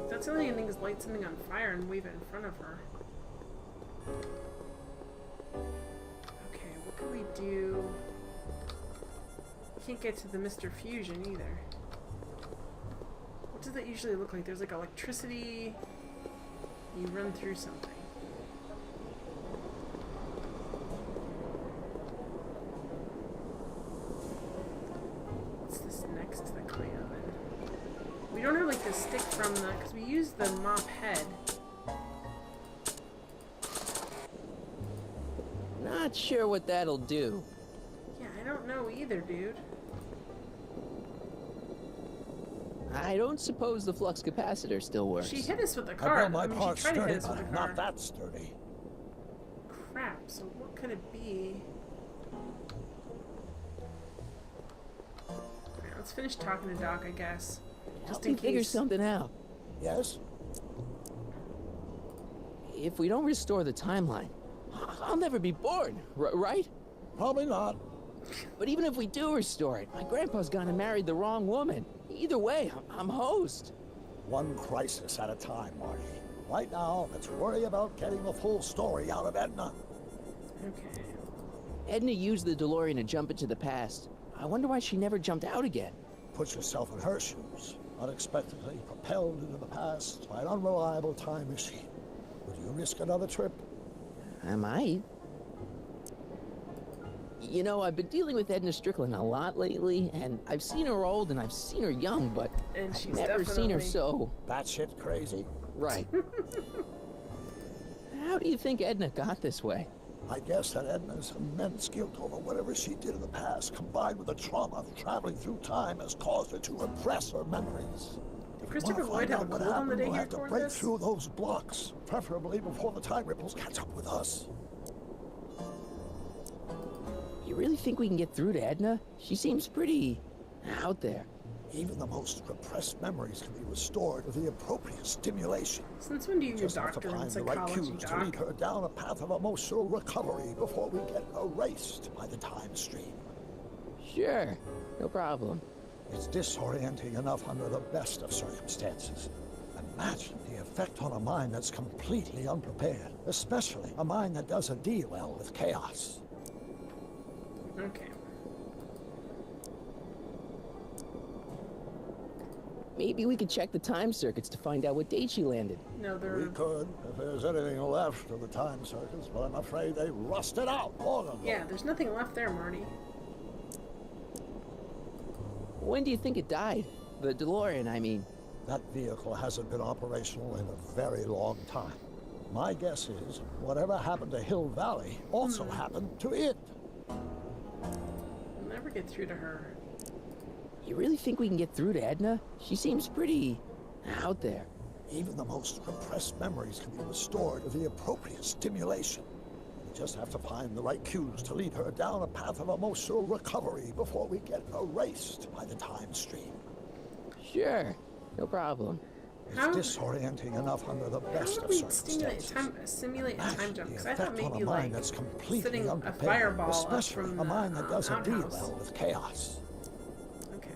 that's the only thing I think is light something on fire and wave it in front of her. Okay, what can we do? Can't get to the Mr. Fusion either. What does that usually look like? There's like electricity. You run through something. What's this next to the clay oven? We don't have like the stick from the... because we use the mop head. Not sure what that'll do. Yeah, I don't know either, dude. I don't suppose the flux capacitor still works. She hit us with the car. I built my parts she tried to sturdy, hit us with the but car. not that sturdy. Crap, so what could it be? Alright, let's finish talking to Doc, I guess. Just in Help me figure case. something out. Yes? If we don't restore the timeline, I'll never be born, right? Probably not. But even if we do restore it, my grandpa's gone and married the wrong woman. Either way, I'm hosed. One crisis at a time, Marty. Right now, let's worry about getting the full story out of Edna. Okay. Edna used the DeLorean to jump into the past. I wonder why she never jumped out again. Put yourself in her shoes. Unexpectedly propelled into the past by an unreliable time machine. Would you risk another trip? I might. You know, I've been dealing with Edna Strickland a lot lately, and I've seen her old and I've seen her young, but And I've she's never seen her definitely- so... Batshit crazy. Right. How do you think Edna got this way? I guess that Edna's immense guilt over whatever she did in the past, combined with the trauma of traveling through time, has caused her to repress her memories. Did Christopher Lloyd have a cold on the day We'll he have to recorded break this? through those blocks, preferably before the time ripples catch up with us. You really think we can get through to Edna? She seems pretty... out there. Even the most repressed memories can be restored with the appropriate stimulation. Since when do you Just have to doctor in find the right psychology, cues to lead Doc? her down a path of emotional recovery before we get erased by the time stream. Sure, no problem. It's disorienting enough under the best of circumstances. Imagine the effect on a mind that's completely unprepared, especially a mind that doesn't deal well with chaos. Okay. Maybe we could check the time circuits to find out what date she landed. No, they're... We could, if there's anything left of the time circuits, but I'm afraid they rusted out long ago. Yeah, there's nothing left there, Marty. When do you think it died? The DeLorean, I mean. That vehicle hasn't been operational in a very long time. My guess is whatever happened to Hill Valley also happened to it. We'll never get through to her. You really think we can get through to Edna? She seems pretty out there. Even the most repressed memories can be restored with the appropriate stimulation. We just have to find the right cues to lead her down a path of emotional recovery before we get erased by the time stream. Sure, no problem. It's disorienting enough under the best of circumstances. Simulate a time jump, because I thought Effect on maybe a mind like that's completely setting a unprepared, fireball up especially from a mind that doesn't deal outhouse. well with chaos. Okay.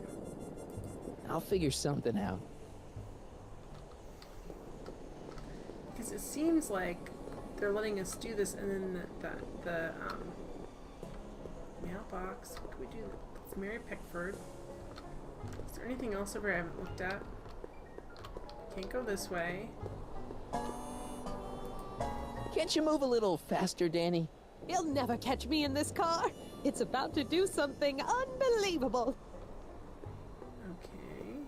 I'll figure something out. Because it seems like they're letting us do this, and then the mailbox. What can we do? It's Mary Pickford. Is there anything else over here I haven't looked at? Can't go this way. Can't you move a little faster, Danny? You'll never catch me in this car. It's about to do something unbelievable. Okay.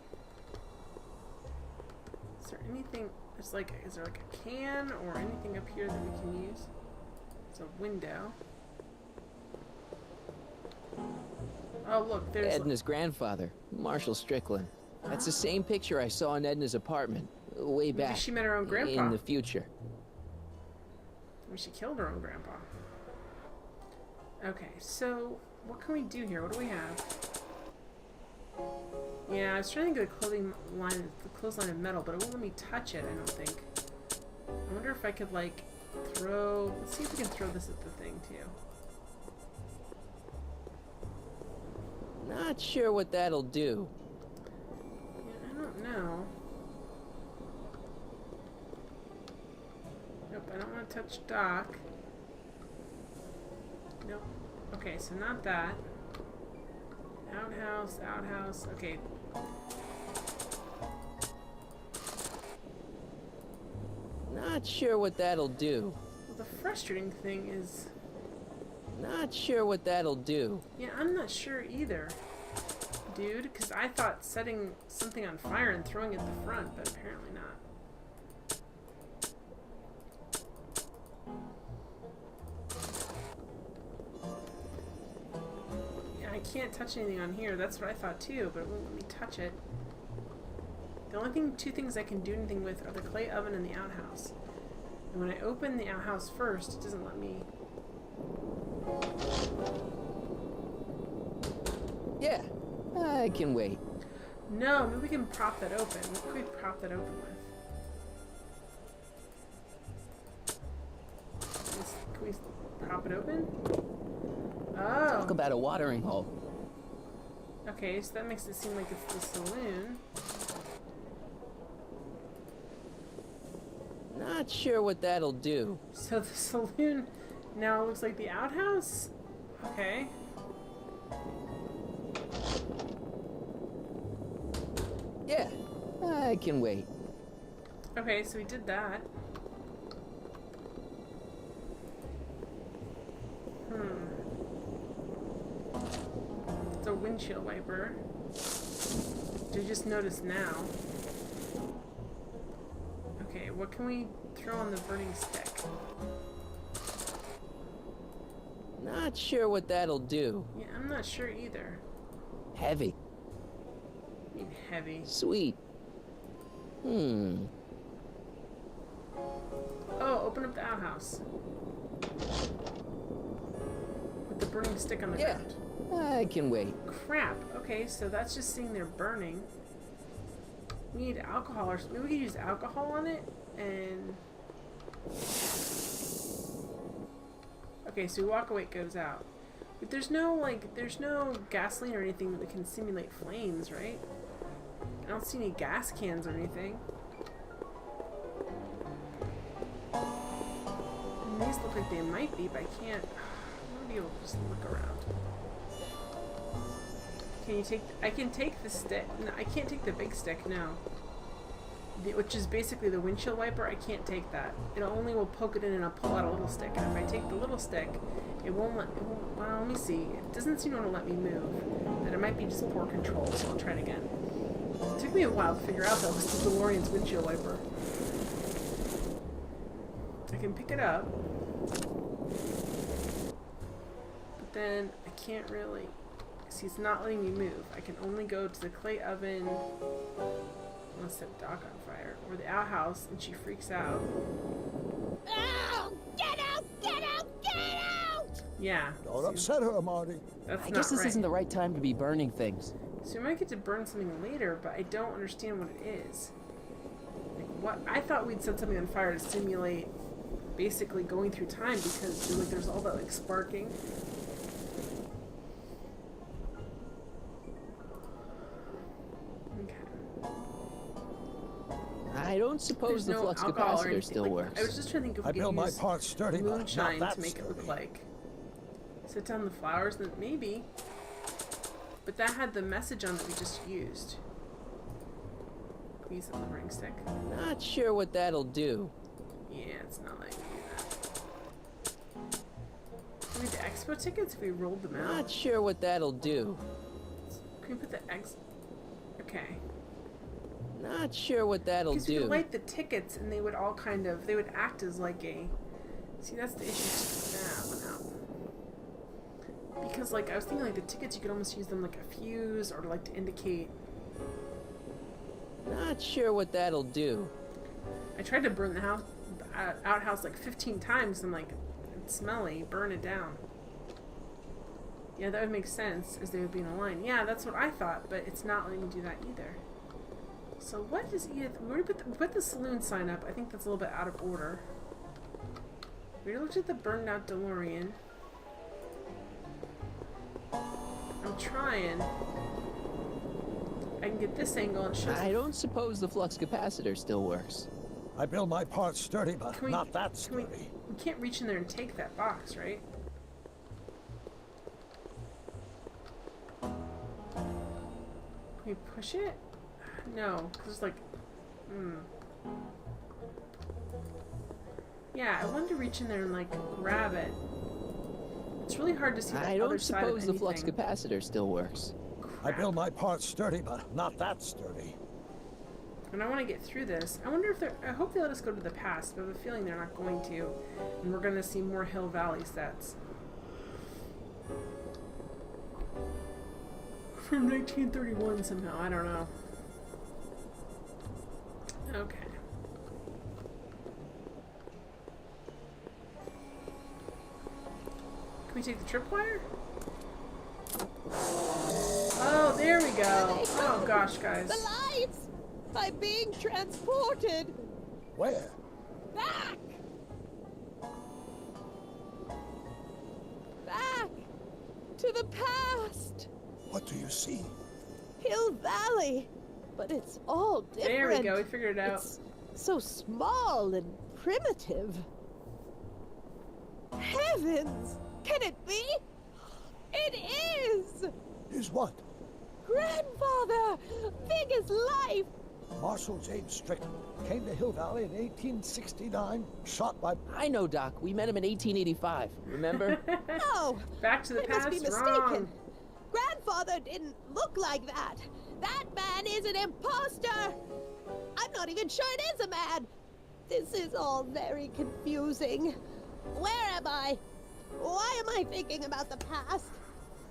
Is there anything? Is there like a can or anything up here that we can use? It's a window. Oh look, there's Edna's grandfather, Marshall Strickland. That's the same picture I saw in Edna's apartment, way back. Maybe she met her own grandpa. In the future. Maybe she killed her own grandpa. Okay, so what can we do here? What do we have? Yeah, I was trying to get the clothesline of metal, but it won't let me touch it, I don't think. I wonder if I could, like, throw... Let's see if we can throw this at the thing, too. Not sure what that'll do. Yeah, I don't know. Nope, I don't want to touch Doc. Nope. Okay, so not that. Outhouse, outhouse. Okay. Not sure what that'll do. Well, the frustrating thing is... Not sure what that'll do. Yeah, I'm not sure either, dude, because I thought setting something on fire and throwing it at the front, but apparently not. Yeah, I can't touch anything on here. That's what I thought too, but it won't let me touch it. The only two things I can do anything with are the clay oven and the outhouse. And when I open the outhouse first, it doesn't let me... Yeah, I can wait. No, maybe we can prop that open. What can we prop that open with? Can we prop it open? Oh. Talk about a watering hole. Okay, so that makes it seem like it's the saloon. Not sure what that'll do. So the saloon now looks like the outhouse? Okay. Yeah, I can wait. Okay, so we did that. It's a windshield wiper. Which I just noticed now. Okay, what can we throw on the burning stick? Not sure what that'll do. Yeah, I'm not sure either. Heavy. I mean heavy. Sweet. Oh, open up the outhouse. With the burning stick on the ground. I can wait. Crap. Okay, so that's just sitting there burning. We need alcohol, or maybe we could use alcohol on it, and... Okay, so we walk away, it goes out. But there's no, like, there's no gasoline or anything that can simulate flames, right? I don't see any gas cans or anything. And these look like they might be, but I can't... I'm gonna be able to just look around. Can you take... I can take the stick. No, I can't take the big stick, no. Which is basically the windshield wiper. I can't take that. It only will poke it in and I'll pull out a little stick. And if I take the little stick, it won't let... well, let me see. It doesn't seem to want to let me move. But it might be just poor control, so I'll try it again. It took me a while to figure out, though, it was the DeLorean's windshield wiper. I can pick it up. But then I can't really... see, it's not letting me move. I can only go to the clay oven... I'm gonna set Doc on fire. Or the outhouse, and she freaks out. Oh! Get out! Get out! Get out! Yeah. Don't upset her, Marty. That's I guess this right. isn't the right time to be burning things. So we might get to burn something later, but I don't understand what it is. Like, what? I thought we'd set something on fire to simulate basically going through time because like there's all that like sparking. I don't suppose There's the no flux alcohol or capacitor anything. still Like, works. I was just trying to think if I we build could my use parts sturdy, but moonshine not to make it look sturdy. like. Set down the flowers, then maybe. But that had the message on that we just used. Can we use the ring stick? Not sure what that'll do. Yeah, it's not letting me do that. Can we do expo tickets if we rolled them out? Not sure what that'll do. Can we put the X? Okay. Not sure what that'll Because we do. could light the tickets and they would all kind of, they would act as like a, see that's the issue. That went out. Because like, I was thinking like the tickets, you could almost use them like a fuse or like to indicate. Not sure what that'll do. I tried to burn the house, outhouse like 15 times. I'm like, it's smelly, burn it down. Yeah, that would make sense as they would be in a line. Yeah, that's what I thought, but it's not letting me do that either. So what is Edith? We put the saloon sign up. I think that's a little bit out of order. We looked at the burned out DeLorean. I'm trying. I can get this angle and show. I don't suppose the flux capacitor still works. I build my parts sturdy, but not that sturdy. We can't reach in there and take that box, right? Can we push it? No, because it's like, Yeah, I wanted to reach in there and like grab it. It's really hard to see the I other don't side of suppose the flux anything. capacitor still works. I build my parts sturdy, but not that sturdy. And I want to get through this. I wonder if they're... I hope they let us go to the past, but I have a feeling they're not going to. And we're going to see more Hill Valley sets. From 1931 somehow. I don't know. Okay. Can we take the tripwire? Oh, there we go. Oh gosh, guys. The lights! I'm being transported! Where? Back! Back! To the past! What do you see? Hill Valley! But it's all different. There we go, we figured it out. It's so small and primitive. Heavens! Can it be? It is! Is what? Grandfather! Big as life! Marshal James Strickland came to Hill Valley in 1869, shot by... I know, Doc. We met him in 1885. Remember? No! Back to the I past? must be mistaken. Wrong. Grandfather didn't look like that. That man is an imposter! I'm not even sure it is a man! This is all very confusing. Where am I? Why am I thinking about the past?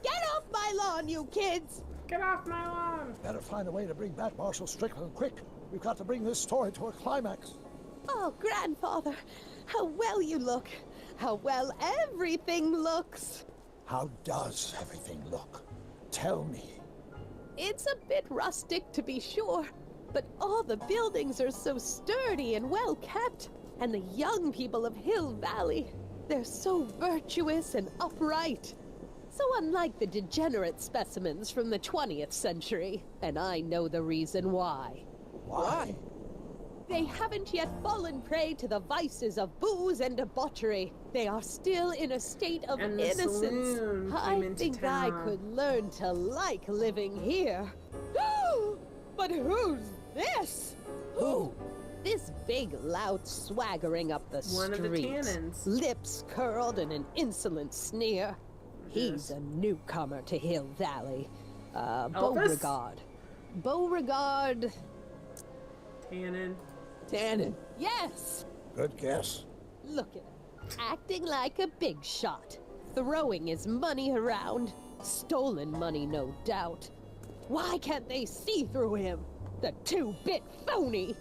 Get off my lawn, you kids! Get off my lawn! Better find a way to bring back Marshal Strickland quick. We've got to bring this story to a climax. Oh, Grandfather, how well you look. How well everything looks. How does everything look? Tell me. It's a bit rustic, to be sure, but all the buildings are so sturdy and well kept. And the young people of Hill Valley, they're so virtuous and upright. So unlike the degenerate specimens from the 20th century, and I know the reason why. Why? They haven't yet fallen prey to the vices of booze and debauchery. They are still in a state of And the innocence. saloon I came into think I town. could learn to like living here. But who's this? Who? This big lout swaggering up the One of the street. Tannins. Lips curled in an insolent sneer. He's a newcomer to Hill Valley. Beauregard. Beauregard. Tannin. Tannin. Yes! Good guess. Look at him. Acting like a big shot. Throwing his money around. Stolen money, no doubt. Why can't they see through him? The two-bit phony!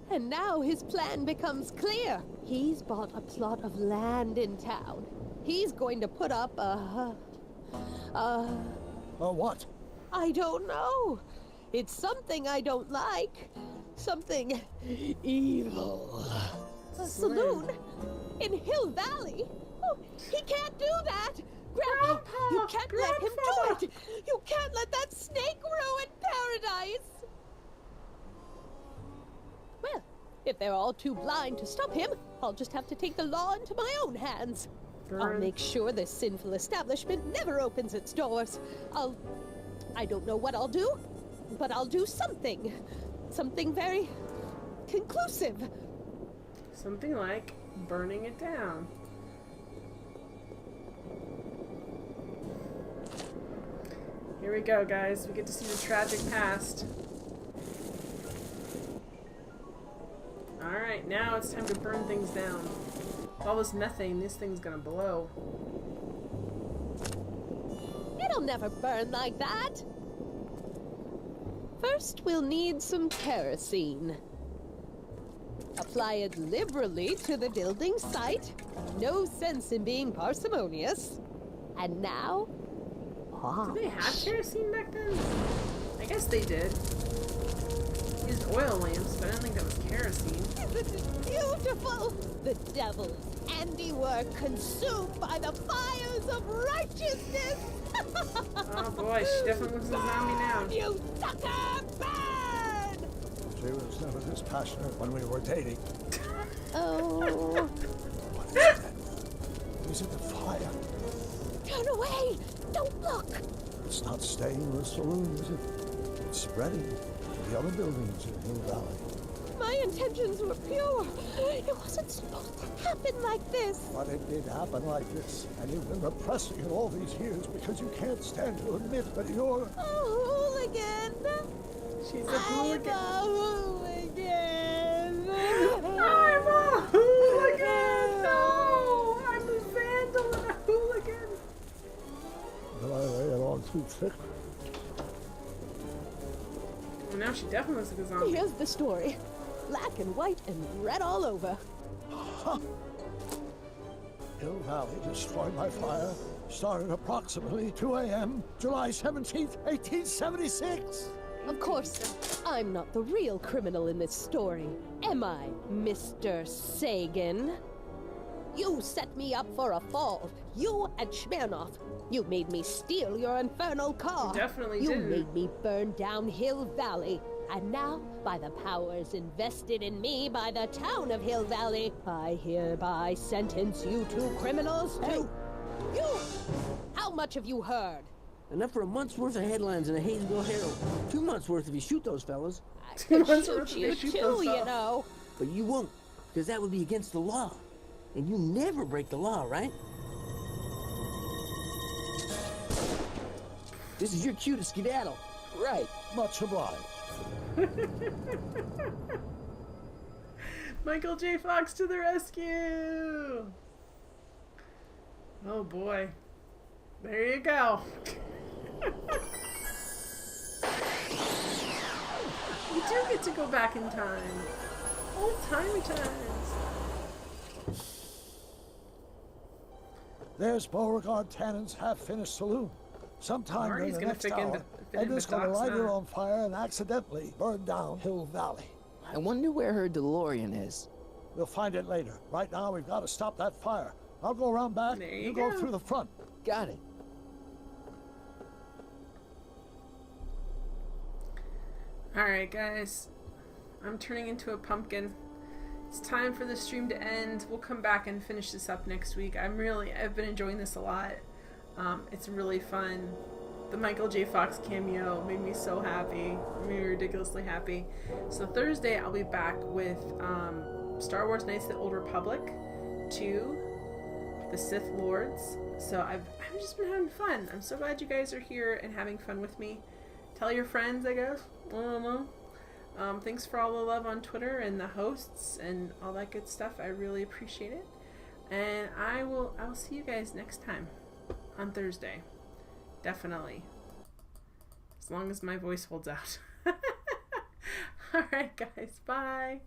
And now his plan becomes clear. He's bought a plot of land in town. He's going to put up a what? I don't know. It's something I don't like. Something evil. A saloon in Hill Valley? Oh, he can't do that! Grandpa, you can't let him do it! You can't let that snake ruin paradise! Well, if they're all too blind to stop him, I'll just have to take the law into my own hands. I'll make sure this sinful establishment never opens its doors. I don't know what I'll do, but I'll do something. Something very conclusive. Something like burning it down. Here we go, guys. We get to see the tragic past. Alright, now it's time to burn things down. With all this methane, this thing's gonna blow. It'll never burn like that. First, we'll need some kerosene. Apply it liberally to the building site. No sense in being parsimonious. And now, Did they have kerosene back then? I guess they did. Used oil lamps, but I don't think that was kerosene. This is beautiful! The devil's handiwork consumed by the fires of righteousness! Oh boy, she definitely looks like a zombie now. You sucker! Burn! She was never this passionate when we were dating. Oh. Is it the fire? Turn away! Don't look! It's not staying in the saloon, is it? It's spreading to the other buildings in Hill Valley. My intentions were pure. It wasn't supposed to happen like this. But it did happen like this, and you've been repressing it all these years because you can't stand to admit that you're... A hooligan! She's a hooligan. I'm a hooligan! I'm a hooligan! No! I'm a vandal and a hooligan! Did I lay it on too thick? Well, now she definitely looks like a zombie. Here's the story. Black and white and red all over. Hill Valley destroyed by fire started approximately 2 a.m. July 17th, 1876. Of course, I'm not the real criminal in this story. Am I, Mr. Sagan? You set me up for a fall. You and Smirnoff. You made me steal your infernal car. You definitely You didn't. made me burn down Hill Valley. And now, by the powers invested in me by the town of Hill Valley, I hereby sentence you two criminals to... You! How much have you heard? Enough for a month's worth of headlines in the Hayesville Herald. 2 months worth if you shoot those fellas. I could shoot you too, you know. But you won't, because that would be against the law. And you never break the law, right? This is your cue to skedaddle. Right. Much obliged. Michael J. Fox to the rescue! Oh boy. There you go. You do get to go back in time. Old-timey times. There's Beauregard Tannen's half-finished saloon. Sometime during the next hour, Edna's going to light it on fire and accidentally burn down Hill Valley. I wonder where her DeLorean is. We'll find it later. Right now, we've got to stop that fire. I'll go around back. There You you go go. through the front. Got it. Alright, guys. I'm turning into a pumpkin. It's time for the stream to end. We'll come back and finish this up next week. I've been enjoying this a lot. It's really fun. The Michael J. Fox cameo made me so happy. Made me ridiculously happy. So Thursday I'll be back with Star Wars Knights of the Old Republic 2, The Sith Lords. So I've just been having fun. I'm so glad you guys are here and having fun with me. Tell your friends, I guess. I don't know. Thanks for all the love on Twitter and the hosts and all that good stuff. I really appreciate it. And I will see you guys next time on Thursday. Definitely. As long as my voice holds out. Alright guys, bye.